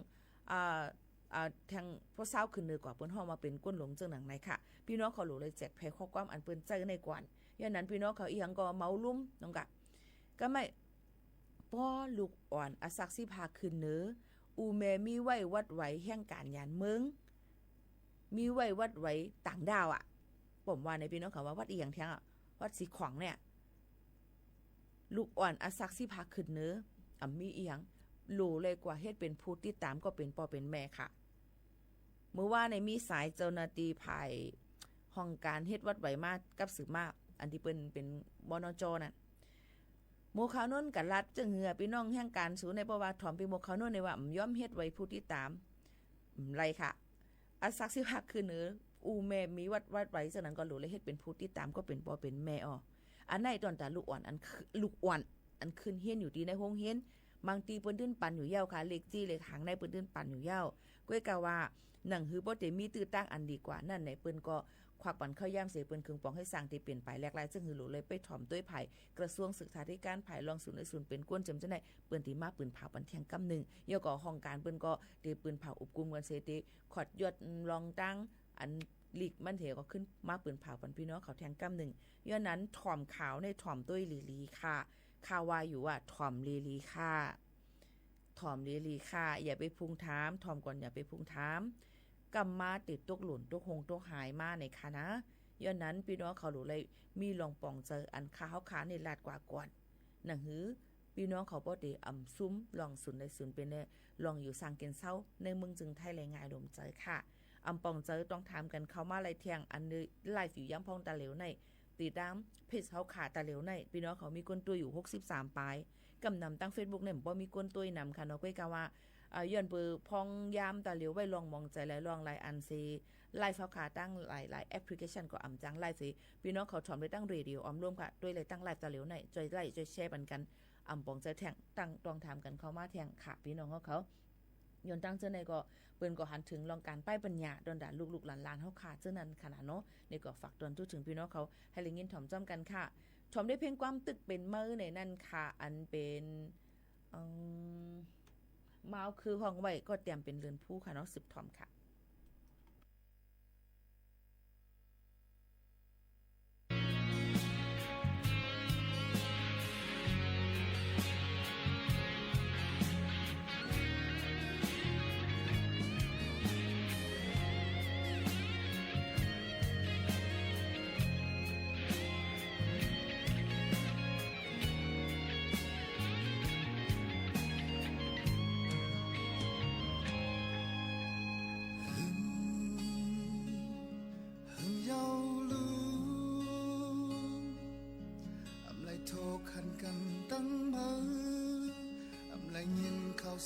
ทางพวกสาวขึ้นเนื้อกว่าเปิ้นห้องมาเป็นก้นหลงเจังหนังไหนค่ะพี่น้องเขาหลูเลยแจกแพร่ข้อความอันเปิ้นใจในกวนอย่างนั้นพี่น้องเขาอีหยังก็เมาลุ่มน้องกะก็ไม่ป้อลูกอ่อนอาศัก15ขึ้นเนื้ออูแม่มีไว้วัดไว้แห่งการยานเมืองมีไว้วัดไว้ต่างดาวอ่ะผมว่าในพี่น้องเขาว่าวัดอีหยังแท้งอ่ะวัดสีขวางเนี่ยลูกอ่อนอาศัก15ขึ้นเนื้อมีอีหยังโลเลยกว่าเฮ็ดเป็นผู้ติดตามก็เป็นพ่อเป็นแม่ค่ะเมื่อว่าในมีสายเจ้าหน้าที่ภายห้องการเฮ็ดวัดไว้มากับสืบมาอันที่เป็นบนจนั่นโมขาโน่นกับรัดจึงเหือพี่น้องแห่งการสูในประวัติถอมไปโมขาโน่นในว่าย่อมเฮ็ดไว้ผู้ติดตามไรค่ะอาศัก15ขึ้นเนื้ออูแม่มีวัดไว้ฉะนั้นก็โลเลยเฮ็ดเป็นผู้ติดตามก็เป็นพ่อเป็นแม่อันไหนตอนตาลูกอ่อนอันขึ้นเฮียนอยู่ดีในห้องเฮียนบางทีเปิ้นตื้นปันอยู่เย้าค่ะเล็กจี้เล็กหางในเปิ้นตื้นปันอยู่เย้าก้วยกะว่าหนังหือบ่ได้มีตื้อตั้งอันดีกว่านั่นไหนเปิ้นก็ควักปันเข้าย่ำเสเปิ้นคึงปองให้สร้างที่เปลี่ยนไปแลกหลายซึ่งหือหลูเลยไปถ่อมด้วยไผกระทรวงศึกษาธิการไผรองศูนย์เป็นก้นจำจังได๋เปิ้นที่มาปืนเผาปันเที่ยงกำนึงย่อก็ห้องการเปิ้นก็ได้ปืนเผาอุบกุมกันเสติขอดยอดรองตั้งอันลีกมันเถก็ขึ้นมาปืนเผาปันพี่น้องเขาแทงกำนึงย้อนนั้นถ่อมขาวในถ่อมด้วยลีค่ะข่าวว่าอยู่ว่าถ่อมลีค่ะถ่อมลีค่ะอย่าไปพุงถามถ่อมก่อนอย่าไปพุงถามกำมาติดตกหล่นตกหงตกหายมาในค่ะนะย้อนนั้นพี่น้องเขาหลูเลยมีลองป่องเจออันข้าวขาในลาดกว่าก่อนหนังหือพี่น้องเขาบ่ได้ซุ้มลองศูนย์ในศูนย์เป็นลองอยู่สร้างเกณฑ์เศร้าในเมืองจึงไทยแรงงานลมใจค่ะป่องเจอต้องถามกันเข้ามาไล่เที่ยงอันนี้ไล่อยู่ย้ำพองตาเหลวในติดตามเพจเขาขาตาเหลวในพี่น้องเขามีก้นตัวอยู่63ปลายกำนำตั้ง Facebook เนี่ยบ่มีก้นตัวนำค่ะเนาะก้อยกะว่าย้อนเปือพองยามตาเหลวไว้ลองมองใจและลองหลายอันซีไล่เขาขาตั้งหลายแอปพลิเคชันก็จังไล่สิพี่น้องเขาถอมเลยตั้งเรดิโอร่วมค่ะด้วยเลยตั้งไลฟ์ตาเหลวในจอยไล่จอยแชร์กันป่องใจแทงตั้งต้องถามกันเข้ามาแทงค่ะพี่น้องเขาย้อนตั้งเจ้าในก็เปิ้นก็หันถึงลองการป้ายปัญญาดอนดาลูกๆหลานๆเฮาค่ะเจ้านั้นขนาดเนาะนี่ก็ฝากตอนทุกถึงพี่น้องเขาให้ลิงยินถ่อมจ้อมกันค่ะถ่อมได้เพียงความตึกเป็นมือในนั่นค่ะอันเป็นเมาคือห้องไว้ก็เตรียมเป็นเรือนผู้ค่ะเนาะ10ถ่อมค่ะ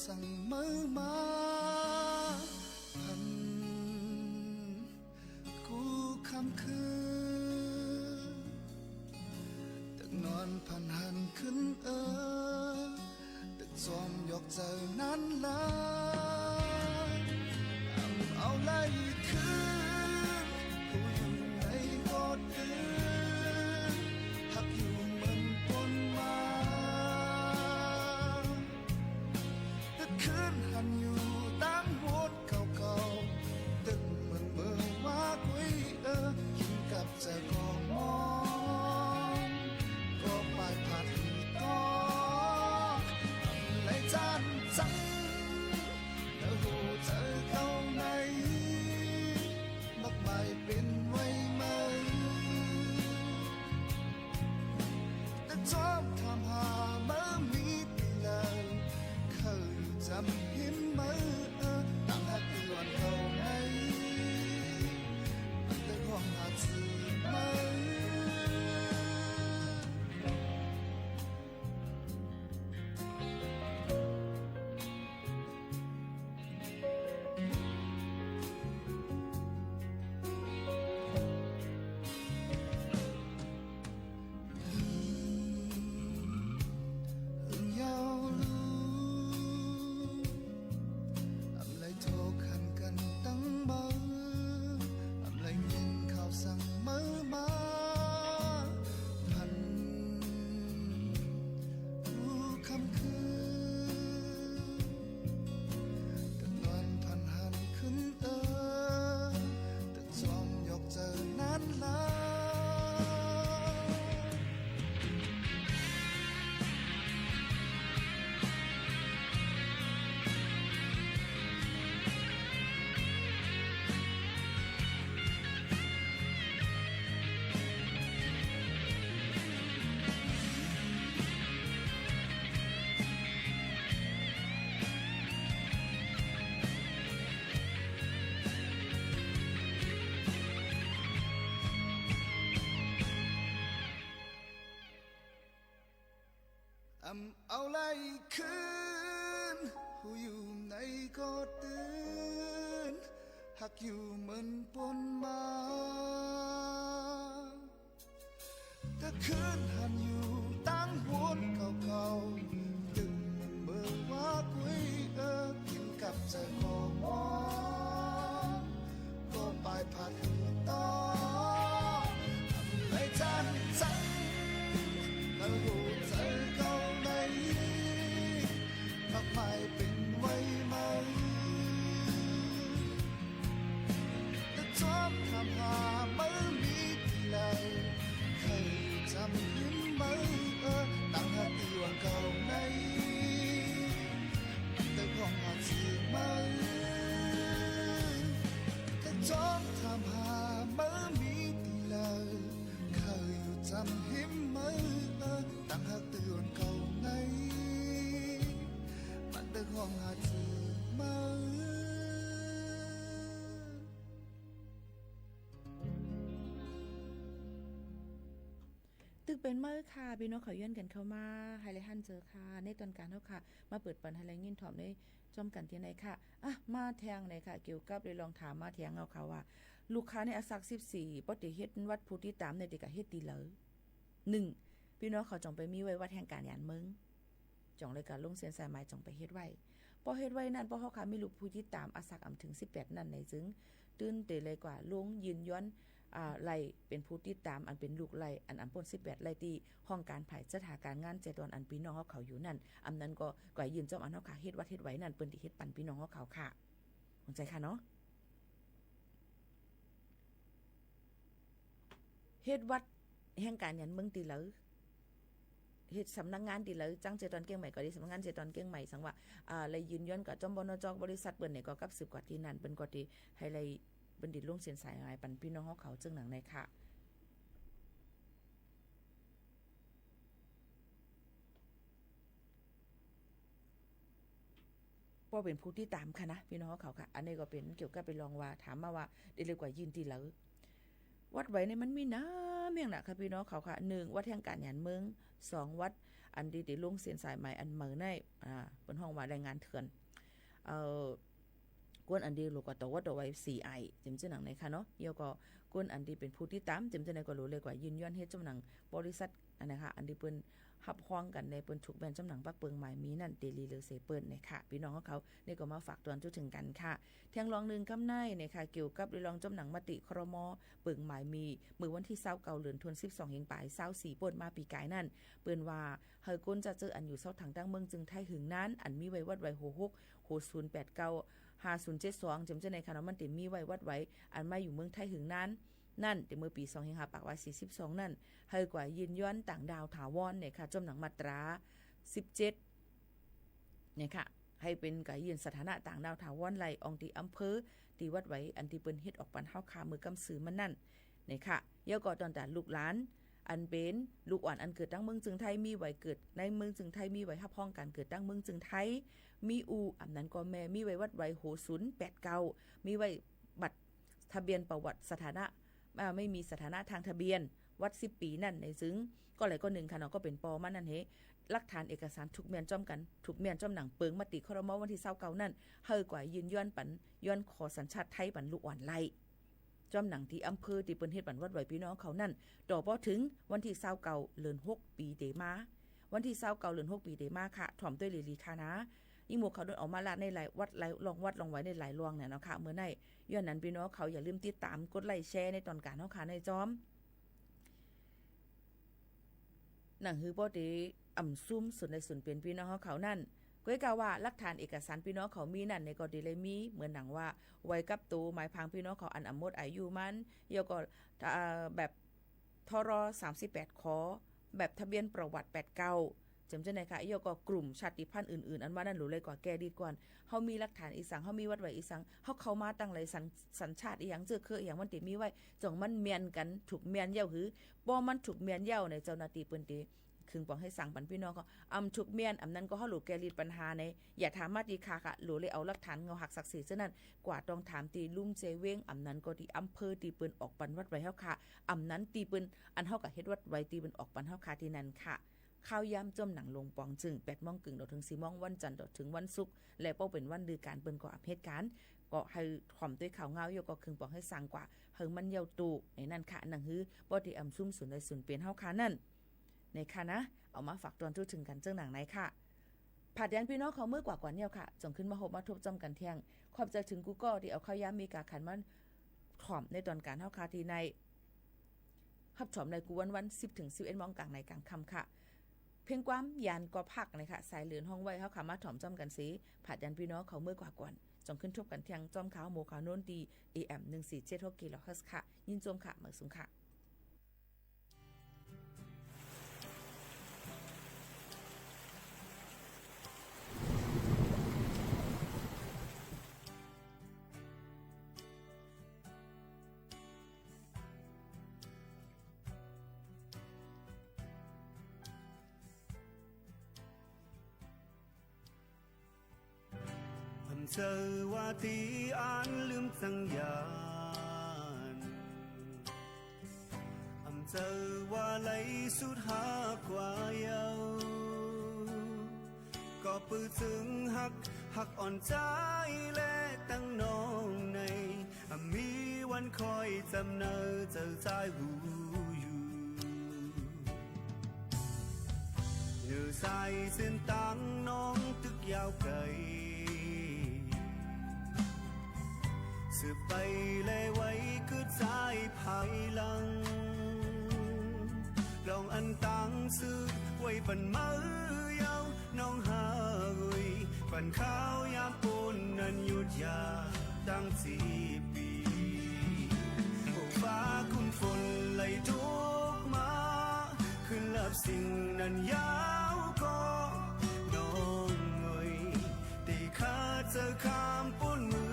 สั่งมือมาพันกูคำคืนตึกนอนพันหันขึ้นตึกจอมยกเจอนั้นละเอาไล่คืนกูอยู่ในกอดอื่นหักอยู่เหมือนปนมาคืนหันอยู่ตั้งโหดเก่าๆตึกเหมือนเมื่อว่าคุยกินกับใจก็มองก็ปลายผัดต่อไหลจานจังแล้วหูเจอเข้าในมักไม่เป็นไว้ไหมแต่ชอบทำหาเมื่อมีปีเลยจำหิมมือตั้งหักที่หลอนเข้าในมันแต่ความหาสื่อมือ เอาไล่คืนหูอยู่ในก็ตื่นหักอยู่เหมือนปนมาแต่คืนหันอยู่ตั้งวนเก่าๆตึงมันเบื่อว่ากุยกินกับใจของมองก็ไปผัดต่อไม่ทันใจแล้วหูใจเขาในมากมายเป็นไว้ไหมแต่ชอบทำหาไม่มีที่ไหนเคยจำยิ้มไหมตั้งหาตีวันเก่าในแต่ของหาที่ไหมแต่ชอบทำหาไม่มีที่ไหนเคยจำยิ้มไหมตั้งหาตีวันเก่าในมันแต่ของหาที่ไหมตึกเป็นเมื่อค่ะพี่น้องเขาย้อนกันเข้ามาไฮไลท์ฮันเจอค่ะในตอนการเท่าค่ะมาเปิดปันไฮไลท์ยินถอมได้จอมกันที่ไหนค่ะมาแทงไหนค่ะเกี่ยวกับเลยลองถามมาแทงเอาค่ะว่าลูกค้าในอสัก14ปฏิเฮ็ดวัดผู้ที่ตามในเด็กเฮ็ดดีเลย1พี่น้องเขาจองไปมีไว้วัดแห่งการยานเมืองจองเลยการลงเสียนสายไม้จองไปเฮ็ดไว้พอเฮ็ดไว้นั่นพอเฮาค่ะมีลูกผู้ที่ตามอสักถึง18นั่นในซึ่งตื่นเตเลยกว่าลงยืนย้อนไล่เป็นผู้ติดตามอันเป็นลูกไล่อันป่น18ไล่ที่ห้องการไผ่สถานการงานเจตอนอันพี่น้องเขาอยู่นั่นอำนั้นก็ก่อยยืนเจ้าอันเฮาค่ะเฮ็ดวัดเฮ็ดไว้นั่นเปิ้นที่เฮ็ดปันพี่น้องเขาค่ะเข้าใจค่ะเนาะเฮ็ดวัดแห่งการยันเมืองติเหลอเฮ็ดสำนักงานติเหลอจังเจตอนเกียงใหม่ก็ได้สำนักงานเจตอนเกียงใหม่สังว่าเลยยืนย้อนกับจอมบนจบริษัทเปิ้นเนี่ยก็กับ10กว่าที่นั่นเปิ้นก็ที่ให้เลยบัณฑิตลงเสียนสายปันพี่น้องเขาจึงหนังในค่ะพอเป็นผู้ที่ตามค่ะนะพี่น้องเขาค่ะอันนี้ก็เป็นเกี่ยวกับไปลองว่าถามมาว่าได้เลยกว่ายินตีเหลอวัดไว้ในมันมีน้ำเมียงน่ะค่ะพี่น้องเขาค่ะ1วัดแห่งการยานเมือง2วัดอันดีได้ลงเสียนสายใหม่อันเหมือในเป็นห้องว่าแรงงานเถื่อนกวนอันดีลูกก็ตวัดเอาไว้4ไอจิมจะหนังในค่ะเนาะเยาก็กวนอันดีเป็นผู้ที่ตามจิมจะในก็รู้เลยกว่ายืนย้อนเฮ็ดจำหนังบริษัทอันนะคะอันดีเปิ้นหับฮ้องกันในเปิ้นถูกแบนจำหนังปักเปิงหมายมีนั่นเดลีเลเซเปิ้นเนี่ยค่ะพี่น้องเขานี่ก็มาฝากตอนจุดถึงกันค่ะเที่ยงรอง1คำในเนี่ยค่ะเกี่ยวกับเรื่องจำหนังมติครม.เปิงหมายมีมื้อวันที่29เดือนธันวาคม12เฮงปลาย24ป่นมาปีกายนั่นเปิ้นว่าเฮาก้นจะเจออันอยู่เซาถังตั้งเมืองจึงไทยหึงนั้นอันมีไว้วัดไว้66 5072จำเจในคณะมันติมีไว้วัดไว้อันมาอยู่เมืองไทยหึงนั้นนั่นแต่เมื่อปี25ปากว่า42นั่นให้กว่ายืนย้อนต่างดาวถาวรเนี่ยค่ะจำหนังมาตรา17เนี่ยค่ะให้เป็นกายยืนสถานะต่างดาวถาวรไหลองที่อำเภอที่วัดไว้อันที่เปิ้นเฮ็ดออกปันเฮาคามือกำสือมันนั่นเนี่ยค่ะเยาก็ตอนแต่ลูกหลานอันเป็นลูกอ่อนอันเกิดตั้งเมืองจึงไทยมีไว้เกิดในเมืองจึงไทยมีไว้ฮับพ้องการเกิดตั้งเมืองจึงไทยมีอันนั้นก็แม่มีไว้วัดไว้5089มีไว้บัตรทะเบียนประวัติสถานะไม่มีสถานะทางทะเบียนวัด10ปีนั่นในซึ่งก็หลายก็1ค่ะเนาะก็เป็นปอมันนั่นเฮหลักฐานเอกสารถูกเมียนจ้อมกันถูกเมียนจ้อมหนังเปิงมติครม.วันที่29นั่นเฮากว่ายืนย้อนปันย้อนขอสัญชาติไทยปันลูกอ่อนไล่จอมหนังที่อำเภอที่เปิ้นเฮ็ดปันวัดไว้พี่น้องเขานั่นต่อบ่ถึงวันที่29เดือน6ปีเดมาวันที่29เดือน6ปีเดมาค่ะถ่อมด้วยลีค่ะนะอีหมู่เขาโดนออกมาละในหลายวัดหลายลองไว้ในหลายรองเนี่ยเนาะค่ะเมื่อไหร่ย้อนนั้นพี่น้องเขาอย่าลืมติดตามกดไลค์แชร์ในตอนการเฮาค่ะในจอมหนังฮือบ่ได้อ่ำซุ่มสุดในสุนเป็นพี่น้องเขานั่นก้อยกะว่าหลักฐานเอกสารพี่น้องเขามีนั่นในก็ดีเลยมีเหมือนหนังว่าไว้กับตูหมายพังพี่น้องเขาอันอำมดอายุมันเยาก็แบบทร38ขอแบบทะเบียนประวัติ89จำจะไหนค่ะเยาก็กลุ่มชาติพันธุ์อื่นๆอันว่านั่นรู้เลยกว่าแกดีก่อนเฮามีหลักฐานอีสังเฮามีวัดไว้อีสังเฮาเข้ามาตั้งหลายสัญชาติอีหยังเจอคืออีหยังมันติมีไว้จ่องมันเมียนกันถูกเมียนเย้าหือบ่มันถูกเมียนเย้าในเจ้าหน้าที่เปิ้นติคึงปองให้สั่งปันพี่น้องก็ถูกเมียนนั้นก็เฮาหลูแกลีดปัญหาในอย่าถามมาดีค่ะค่ะหลูเลยเอาหลักฐานเงาหักศักดิ์ศรีซะนั่นกว่าต้องถามตีลุ่มเจเว้งนั้นก็ที่อำเภอตีปืนออกปันวัดไว้เฮาค่ะนั้นตีปืนอันเฮาก็เฮ็ดวัดไว้ตีปืนออกปันเฮาค่ะที่นั่นค่ะ ข้าวยามจมหนังลงปองจึง8 โมงครึ่งถึง 4 โมงวันจันทร์ถึงวันศุกร์และเป้าเป็นวันดือการเปิ้นก่ออัปเหตุการณ์ก็ให้ถ่อมด้วยข่าวเงาอยู่ก็ครึ่งปองให้สร้างกว่าเฮิงมันเยาวตูในนั่นค่ะหนังฮือบ่ได้อำซุ่มศูนย์ใดศูนย์เปลี่ยนเฮาค่ะนั่นในค่ะนะเอามาฝากตอนทุกถึงกันเจ้าหนังไหนค่ะผัดยันพี่น้องเขาเมื่อกว่าเนี่ยค่ะจงขึ้นมาพบมาทบจำกันเที่ยงขอบใจถึงกูก็ที่เอาข้าวยามมีกาขันมันถ่อมในตอนการเฮาค่ะที่ในฮับถ่อมในกูวัน10 ถึง 11 โมงกลางในกลางค่ำค่ะเพียงความยานก็พักนะคะสายเหลือนห้องไว้เฮาค่ะมาถ่อมจำกันสิผัดยันพี่น้องเขาเมื่อกว่าก่อนจงขึ้นทบกันเที่ยงจอมขาวโมขาวโน้นดี AM 1476 กิโลเฮิรตซ์ค่ะยินจมค่ะเมื่อสูงค่ะเจอว่าที่อ่านลืมสัญญาณเจอว่าไหลสุดหากว่าเยาก็ปื้อถึงหักอ่อนใจและตั้งน้องในมีวันคอยจำเนอเจอใจหูอยู่เนื้อใสเส้นตังน้องตึกยาวไกลสืบไปเลยไว้คือใจภายหลังลองอันตังซื้อไว้ปันมือยาวน้องหาอุยปันข้าวยามปนนั้นหยุดยาตั้ง4 ปีโอ้ฟ้าคุ้มฝนไหลทุกมาขึ้นลับสิ่งนั้นยาวก็น้องเอ่ยตีข้าเจอข้ามปนมือ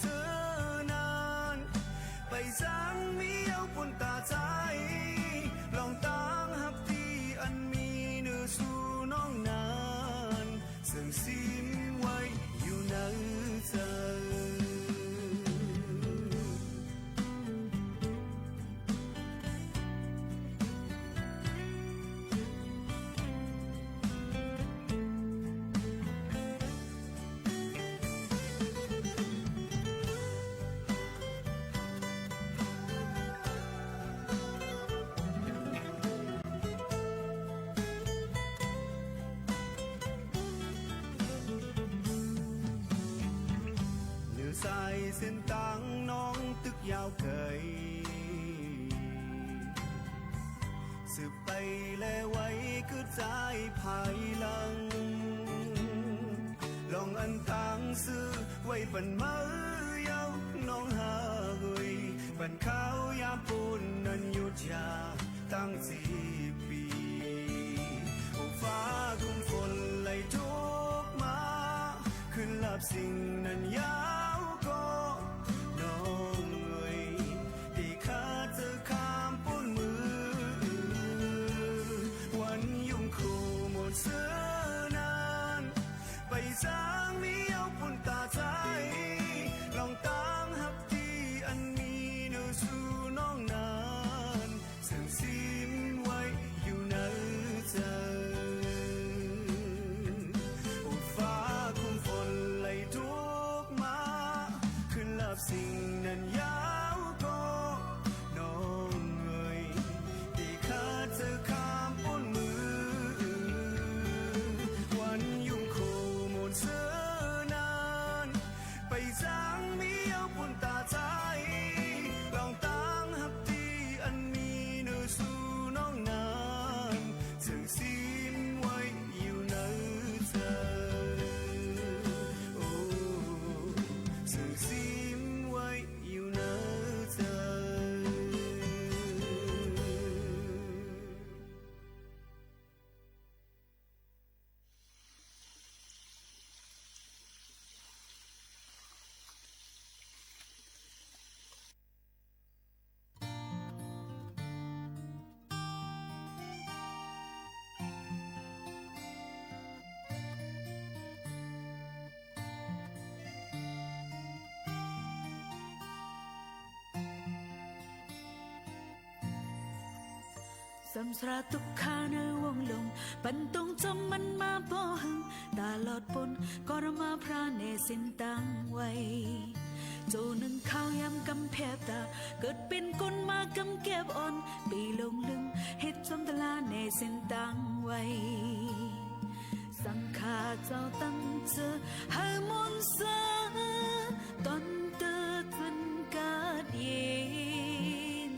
เสื้อนานไปจังมีเอาปนตาใจลองตั้งหับที่อันมีเนื้อสู่น้องนานซึ่งสิ้นไว้อยู่ในใจ เส้นตังน้องตึกยาวเกยสืบไปแลไว้คือใจภายหลังลองอันตังซื้อไว้ปันมือยาวน้องหาเฮยปันข้าวยามปูนนั้นหยุดยาตั้ง4 ปีโอ้ฟ้าคุ้มฝนไหลทุกมาขึ้นลับสิ่งนั้นยาวก็น้องเอ่ยที่ข้าเจอข้ามปูนมือวันยุ่งคู่หมดเสื้อนานไปจางมีเอาปุ่นตาใจลองตั้งหับที่อันมีเนื้อสู่น้องนานซึ่งสิ้นไว้อยู่ในใจโอ้ฟ้าคุ้มฝนไหลทุกมา สำสราตุกขาในวงลงปันตรงจำมันมาบ่หึงตลอดปนก็รมาพระเนสินตังไว้โจหนึ่งข้าวยำกำแพบตาเกิดเป็นคนมากำเก็บอ่อนปีลงลึงเฮ็ดจำตลาเนสินตังไว้สังขาเจ้าตั้งเจอให้มนต์เสอตอนเตอจนกาดเย็น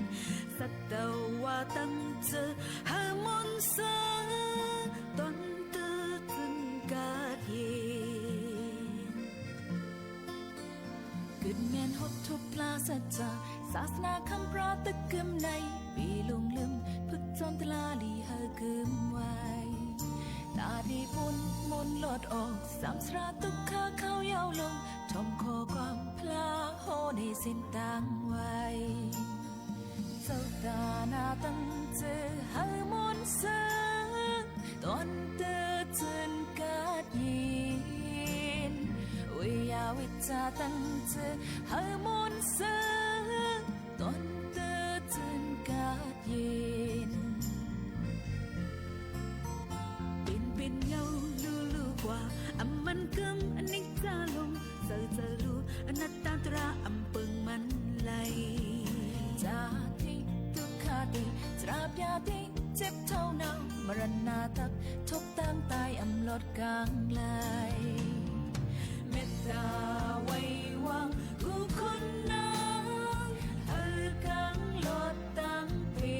สัตว์เตาว่าตั้งเจอให้มนต์เสอตอนเตอจนกาดเย็นเกิดแม่นหดทุบปลาสัจจาศาสนาคำพระตะกึมในปีลงลืมพึกจอมตลาลีเฮกึมไว้ตาดีบุญมนหลอดออกสามสราตุกขาเข้ายาวลงชมคอความพลาโหในสิ้นต่างไว้เจ้าตาหน้าตั้งเจอให้มนต์เสอตอนเตอจนกาดยินวิยาวิจาตั้งเจอให้มนต์เสอตอนเตอจนกาดยินเป็นเงาลูกว่าอำมันกึมอันนิจจาลงเจอลูอนัตตาตราอำปึงมันไหลจาติทุกขาติตราบยาติเจ็บเท่าเนามรณาตักทุกตั้งตายอำลดกลางไหลเมตตาไว้วางกูคนนั้นเฮกังลดตั้งปี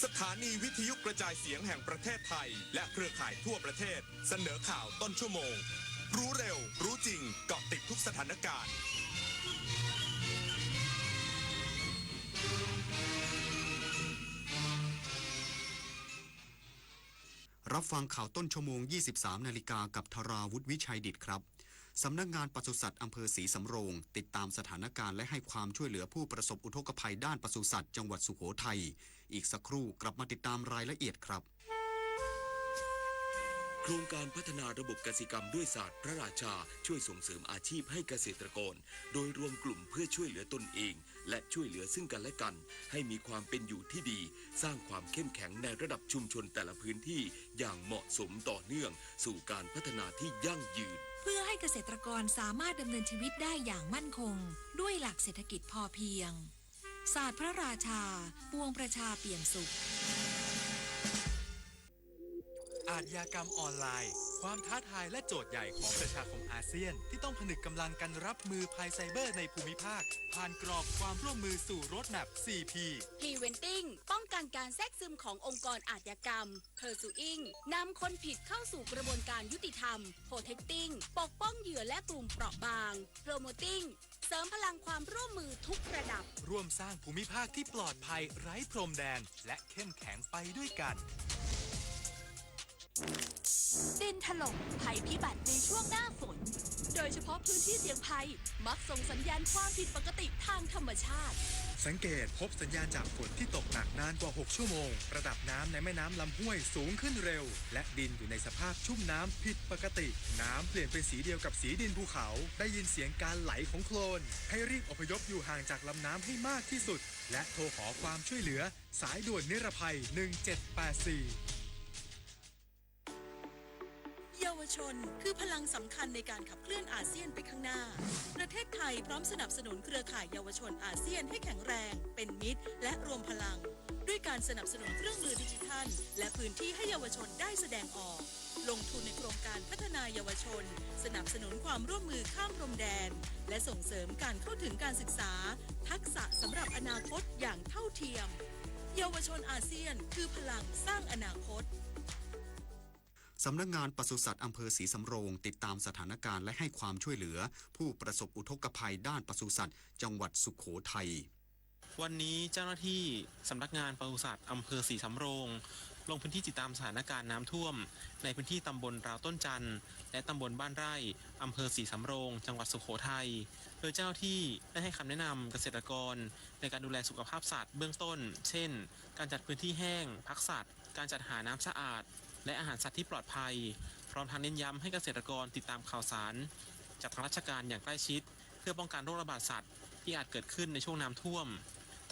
สถานีวิทยุกระจายเสียงแห่งประเทศไทยและเครือข่ายทั่วประเทศเสนอข่าวต้นชั่วโมงรู้เร็วรู้จริงเกาะติดทุกสถานการณ์รับฟังข่าวต้นชั่วโมง 23 นาฬิกากับธราวุฒิวิชัยดิษฐ์ครับสำนักงานปศุสัตว์อำเภอศรีสำโรงติดตามสถานการณ์และให้ความช่วยเหลือผู้ประสบอุทกภัยด้านปศุสัตว์จังหวัดสุโขทัยอีกสักครู่กลับมาติดตามรายละเอียดครับโครงการพัฒนาระบบกสิกรรมด้วยศาสตร์พระราชาช่วยส่งเสริมอาชีพให้เกษตรกรโดยรวมกลุ่มเพื่อช่วยเหลือตนเองและช่วยเหลือซึ่งกันและกันให้มีความเป็นอยู่ที่ดีสร้างความเข้มแข็งในระดับชุมชนแต่ละพื้นที่อย่างเหมาะสมต่อเนื่องสู่การพัฒนาที่ยั่งยืนเพื่อให้เกษตรกรสามารถดำเนินชีวิตได้อย่างมั่นคงด้วยหลักเศรษฐกิจพอเพียงศาสตร์พระราชาปวงประชาเปี่ยมสุขอาชญากรรมออนไลน์ความท้าทายและโจทย์ใหญ่ของประชาคมอาเซียนที่ต้องผนึกกำลังกันรับมือภัยไซเบอร์ในภูมิภาคผ่านกรอบความร่วมมือสู่โรดแมพ 4P Preventing ป้องกันการแทรกซึมขององค์กรอาชญากรรม Pursuing นำคนผิดเข้าสู่กระบวนการยุติธรรม Protecting ปกป้องเหยื่อและกลุ่มเปราะบาง Promoting เสริมพลังความร่วมมือทุกระดับร่วมสร้างภูมิภาคที่ปลอดภัยไร้พรมแดนและเข้มแข็งไปด้วยกันดินถล่มภัยพิบัติในช่วงหน้าฝนโดยเฉพาะพื้นที่เสี่ยงภัยมักส่งสัญญาณความผิดปกติทางธรรมชาติสังเกตพบสัญญาณจากฝนที่ตกหนักนานกว่า6ชั่วโมงระดับน้ำในแม่น้ำลำห้วยสูงขึ้นเร็วและดินอยู่ในสภาพชุ่มน้ำผิดปกติน้ำเปลี่ยนเป็นสีเดียวกับสีดินภูเขาได้ยินเสียงการไหลของโคลนให้รีบอพยพอยู่ห่างจากลำน้ำให้มากที่สุดและโทรขอความช่วยเหลือสายด่วนนิรภัย1784เยาวชนคือพลังสำคัญในการขับเคลื่อนอาเซียนไปข้างหน้าประเทศไทยพร้อมสนับสนุนเครือข่ายเยาวชนอาเซียนให้แข็งแรงเป็นมิตรและรวมพลังด้วยการสนับสนุนเครื่องมือดิจิทัลและพื้นที่ให้เยาวชนได้แสดงออกลงทุนในโครงการพัฒนาเยาวชนสนับสนุนความร่วมมือข้ามพรมแดนและส่งเสริมการเข้าถึงการศึกษาทักษะสำหรับอนาคตอย่างเท่าเทียมเยาวชนอาเซียนคือพลังสร้างอนาคตสำนักงานปศุสัตว์อำเภอศรีสำโรงติดตามสถานการณ์และให้ความช่วยเหลือผู้ประสบอุทกภัยด้านปศุสัตว์จังหวัดสุโขทัยวันนี้เจ้าหน้าที่สำนักงานปศุสัตว์อำเภอศรีสำโรงลงพื้นที่ติดตามสถานการณ์น้ำท่วมในพื้นที่ตำบลราวต้นจันทร์และตำบลบ้านไร่อำเภอศรีสำโรงจังหวัดสุโขทัยโดยเจ้าหน้าที่ได้ให้คำแนะนำเกษตรกรในการดูแลสุขภาพสัตว์เบื้องต้นเช่นการจัดพื้นที่แห้งพักสัตว์การจัดหาน้ำสะอาดและอาหารสัตว์ที่ปลอดภัยพร้อมทั้งเน้นย้ำให้เกษตรกรติดตามข่าวสารจากทางราชการอย่างใกล้ชิดเพื่อป้องกันโรคระบาดสัตว์ ที่อาจเกิดขึ้นในช่วงน้ำท่วม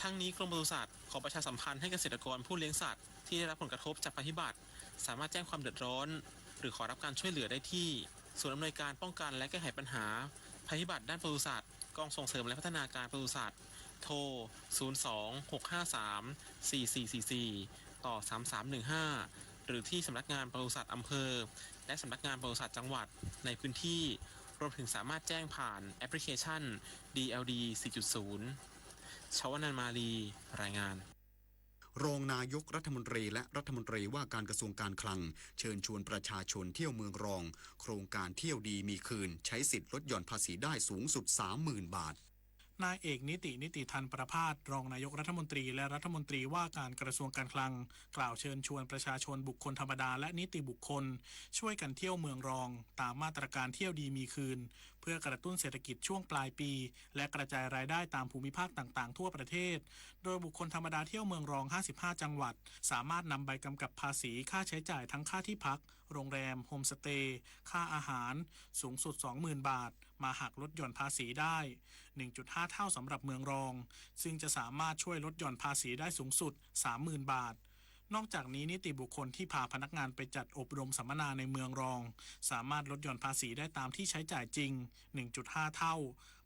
ทั้งนี้กรมปศุสัตว์ขอประชาสัมพันธ์ให้เกษตรกรผู้เลี้ยงสัตว์ที่ได้รับผลกระทบจากภัยพิบัติสามารถแจ้งความเดือดร้อนหรือขอรับการช่วยเหลือได้ที่ศูนย์อำนวยการป้องกันและแก้ไขปัญหาภัยพิบัติด้านปศุสัตว์กองส่งเสริมและพัฒนาการปศุสัตว์โทร 026534444 ต่อ 3315 หรือที่สำนักงานปศุสัตว์อำเภอและสำนักงานปศุสัตว์จังหวัดในพื้นที่รวมถึงสามารถแจ้งผ่านแอปพลิเคชัน DLD 4.0 ชวนันท์มาลีรายงานรองนายกรัฐมนตรีและรัฐมนตรีว่าการกระทรวงการคลังเชิญชวนประชาชนเที่ยวเมืองรองโครงการเที่ยวดีมีคืนใช้สิทธิ์ลดหย่อนภาษีได้สูงสุด 30,000 บาทนายเอกนิติทันประภาสรองนายกรัฐมนตรีและรัฐมนตรีว่าการกระทรวงการคลังกล่าวเชิญชวนประชาชนบุคคลธรรมดาและนิติบุคคลช่วยกันเที่ยวเมืองรองตามมาตรการเที่ยวดีมีคืนเพื่อกระตุ้นเศรษฐกิจช่วงปลายปีและกระจายรายได้ตามภูมิภาคต่างๆทั่วประเทศโดยบุคคลธรรมดาเที่ยวเมืองรอง55จังหวัดสามารถนำใบกำกับภาษีค่าใช้จ่ายทั้งค่าที่พักโรงแรมโฮมสเตย์ค่าอาหารสูงสุด 20,000 บาทมาหักลดหย่อนภาษีได้ 1.5 เท่าสำหรับเมืองรองซึ่งจะสามารถช่วยลดหย่อนภาษีได้สูงสุด 30,000 บาทนอกจากนี้นิติบุคคลที่พาพนักงานไปจัดอบรมสัมมนาในเมืองรองสามารถลดหย่อนภาษีได้ตามที่ใช้จ่ายจริง 1.5 เท่า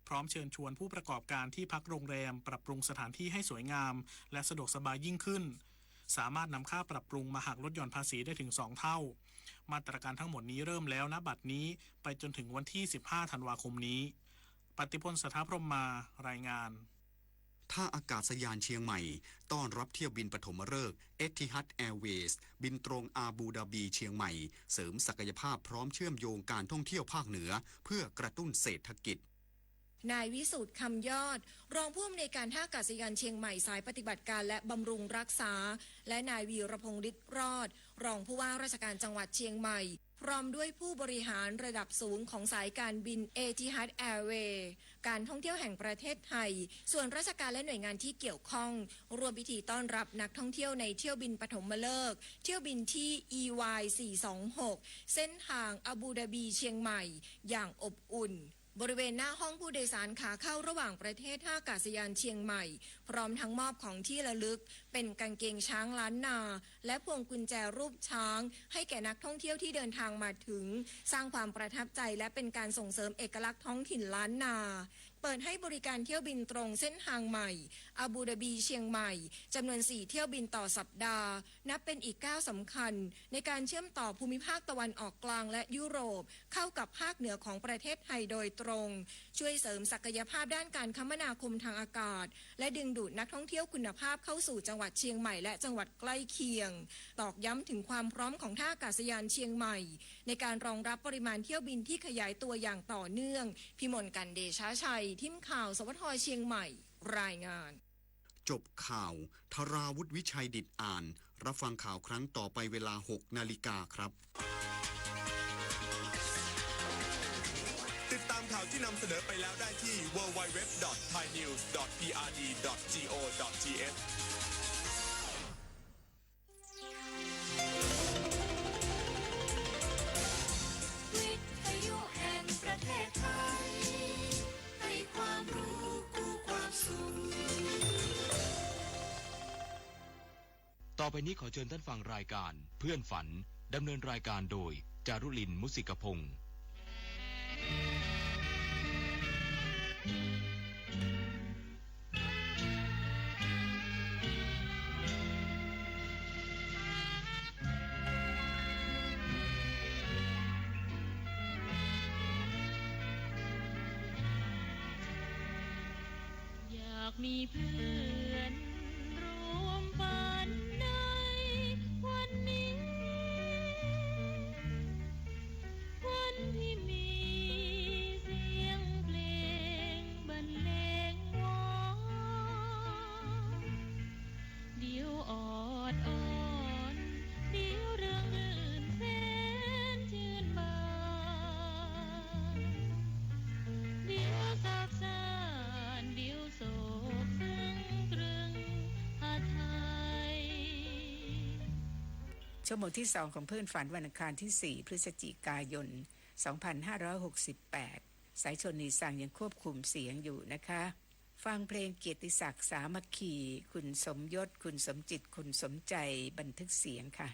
พร้อมเชิญชวนผู้ประกอบการที่พักโรงแรมปรับปรุงสถานที่ให้สวยงามและสะดวกสบายยิ่งขึ้นสามารถนำค่าปรับปรุงมาหักลดหย่อนภาษีได้ถึง 2 เท่ามาตรการทั้งหมดนี้เริ่มแล้วณบัดนี้ไปจนถึงวันที่15ธันวาคมนี้ปฏิพล สถาพรหมมารายงานท่าอากาศยานเชียงใหม่ต้อนรับเที่ยวบินปฐมฤกษ์ Etihad Airways บินตรงอาบูดาบีเชียงใหม่เสริมศักยภาพพร้อมเชื่อมโยงการท่องเที่ยวภาคเหนือเพื่อกระตุ้นเศรษฐกิจนายวิสุทธิ์คำยอดรองผู้อำนวยการท่าอากาศยานเชียงใหม่สายปฏิบัติการและบำรุงรักษาและนายวีรพงษ์ฤทธิ์รอดรองผู้ว่าราชการจังหวัดเชียงใหม่พร้อมด้วยผู้บริหารระดับสูงของสายการบิน Etihad Airways การท่องเที่ยวแห่งประเทศไทยส่วนราชการและหน่วยงานที่เกี่ยวข้องร่วมพิธีต้อนรับนักท่องเที่ยวในเที่ยวบินปฐมฤกษ์เที่ยวบินที่ EY 426เส้นทางอาบูดาบีเชียงใหม่อย่างอบอุ่นบริเวณหน้าห้องผู้โดยสารขาเข้าระหว่างประเทศท่าอากาศยานเชียงใหม่พร้อมทั้งมอบของที่ระลึกเป็นกางเกงช้างล้านนาและพวงกุญแจรูปช้างให้แก่นักท่องเที่ยวที่เดินทางมาถึงสร้างความประทับใจและเป็นการส่งเสริมเอกลักษณ์ท้องถิ่นล้านนาเปิดให้บริการเที่ยวบินตรงเส้นทางใหม่อาบูดาบีเชียงใหม่จำนวน4เที่ยวบินต่อสัปดาห์นับเป็นอีกก้าวสำคัญในการเชื่อมต่อภูมิภาคตะวันออกกลางและยุโรปเข้ากับภาคเหนือของประเทศไทยโดยตรงช่วยเสริมศักยภาพด้านการคมนาคมทางอากาศและดึงดูดนักท่องเที่ยวคุณภาพเข้าสู่จังหวัดเชียงใหม่และจังหวัดใกล้เคียงตอกย้ำถึงความพร้อมของท่าอากาศยานเชียงใหม่ในการรองรับปริมาณเที่ยวบินที่ขยายตัวอย่างต่อเนื่องพิมลกันเดชาชัยทีมข่าวสวทเชียงใหม่รายงานจบข่าวธราวุฒิวิชัยดิษฐ์อ่านรับฟังข่าวครั้งต่อไปเวลา 6 นาฬิกาครับติดตามข่าวที่นำเสนอไปแล้วได้ที่ www.thainews.prd.go.thวิทยุแห่งประเทศไทยให้ความรู้คู่ความสุขต่อไปนี้ขอเชิญท่านฟังรายการเพื่อนฝันดำเนินรายการโดยจารุลินมุสิกพงศ์อยากมีเพื่อนร่วมฝันในวันนี้วันที่มีเสียงเพลงบรรเลงวอนเดี๋ยวออดอ่อนเดี๋ยวเรื่องลื่นแสนชื่นบานเดี๋ยวสับสานเดี๋ยวโศกซึ้งตรึงหาไทยชั่วโมงที่2ของเพื่อนฝันวันอังคารที่4พฤศจิกายน2568สายชนนีสั่งยังควบคุมเสียงอยู่นะคะ ฟังเพลงเกียรติศักดิ์สามัคคีคุณสมยศคุณสมจิตคุณสมใจบันทึกเสียงค่ะ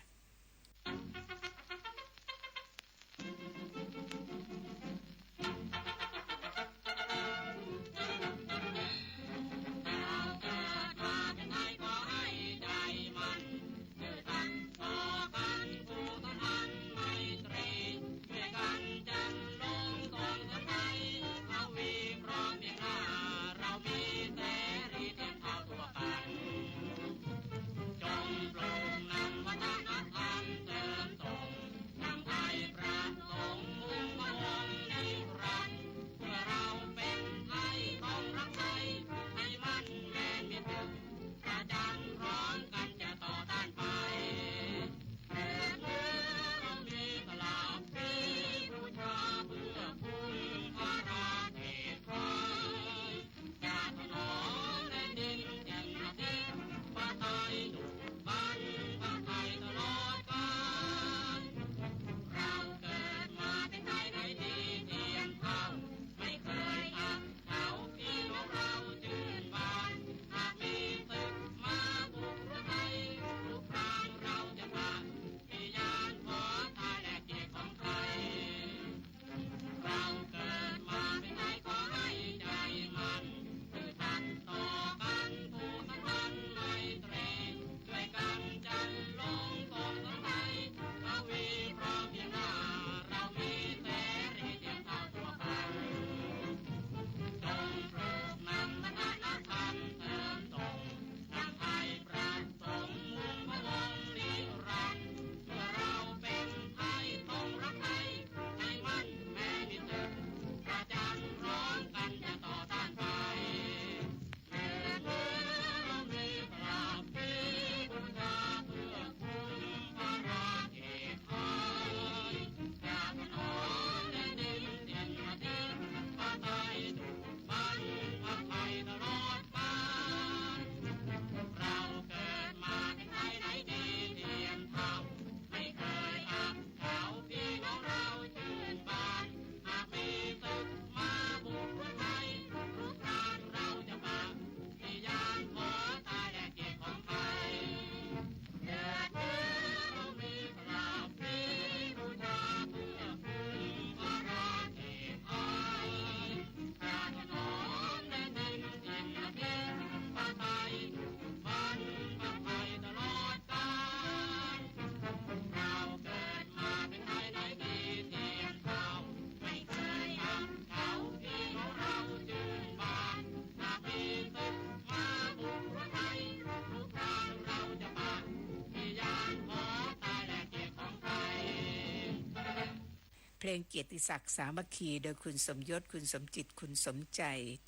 เพลงเกียรติศักดิ์สามัคคีโดยคุณสมยศคุณสมจิตคุณสมใจ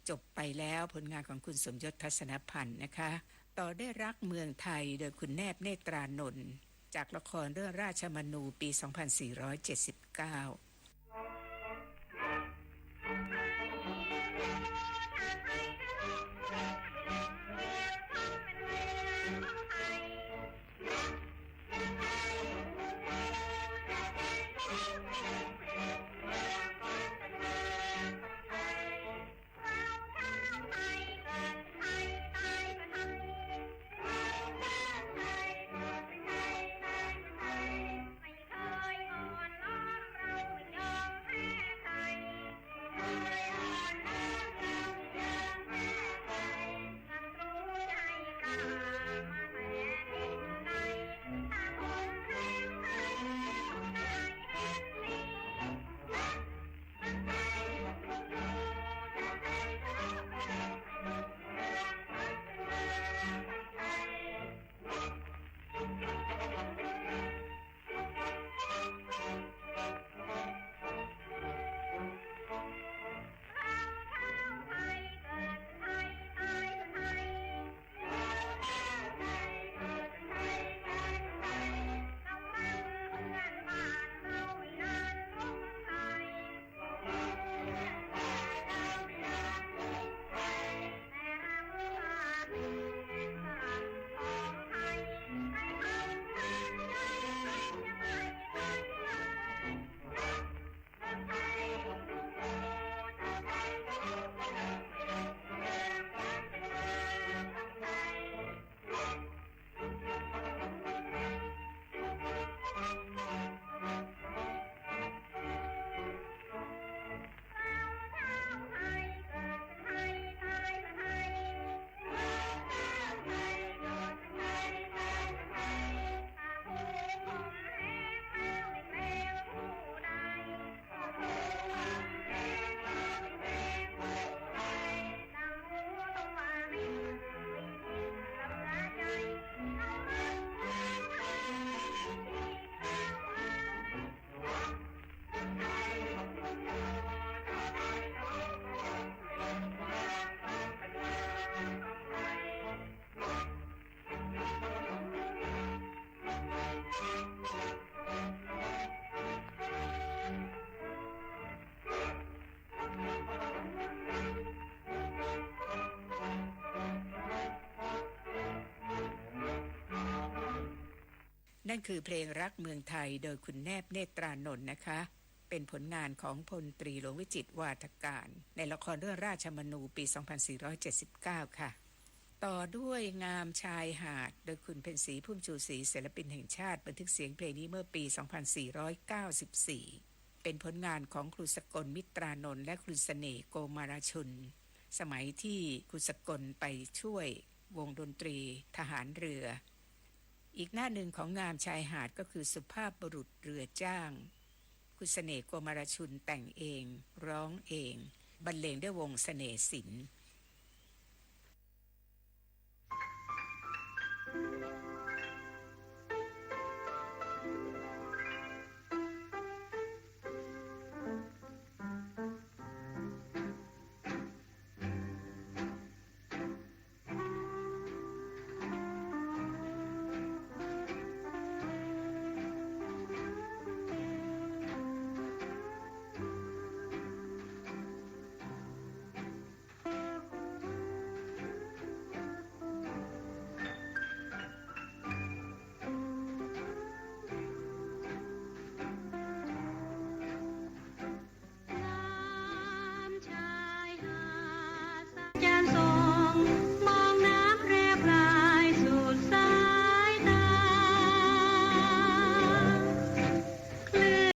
จบไปแล้วผลงานของคุณสมยศทัศนพันธ์นะคะต่อได้รักเมืองไทยโดยคุณแนบเนตรานนท์จากละครเรื่องราชมนูปี 2479 นั่นคือเพลงรักเมืองไทยโดยคุณแนบเนตรานนท์นะคะ เป็นผลงานของพลตรีหลวงวิจิตรวาทการในละครเรื่องราชมนูปี 2479 ค่ะ ต่อด้วยงามชายหาดโดยคุณเพ็ญศรีพุ่มชูศรีศิลปินแห่งชาติบันทึกเสียงเพลงนี้เมื่อปี 2494 เป็นผลงานของครูสกลมิตรานนท์และครูเสน่ห์โกมารชุนสมัยที่ครูสกลไปช่วยวงดนตรีทหารเรืออีกหน้าหนึ่งของงามชายหาดก็คือสุภาพบุรุษเรือจ้างครูเสน่ห์โกมารชุนแต่งเองร้องเองบรรเลงด้วยวงเสน่ห์ศิลป์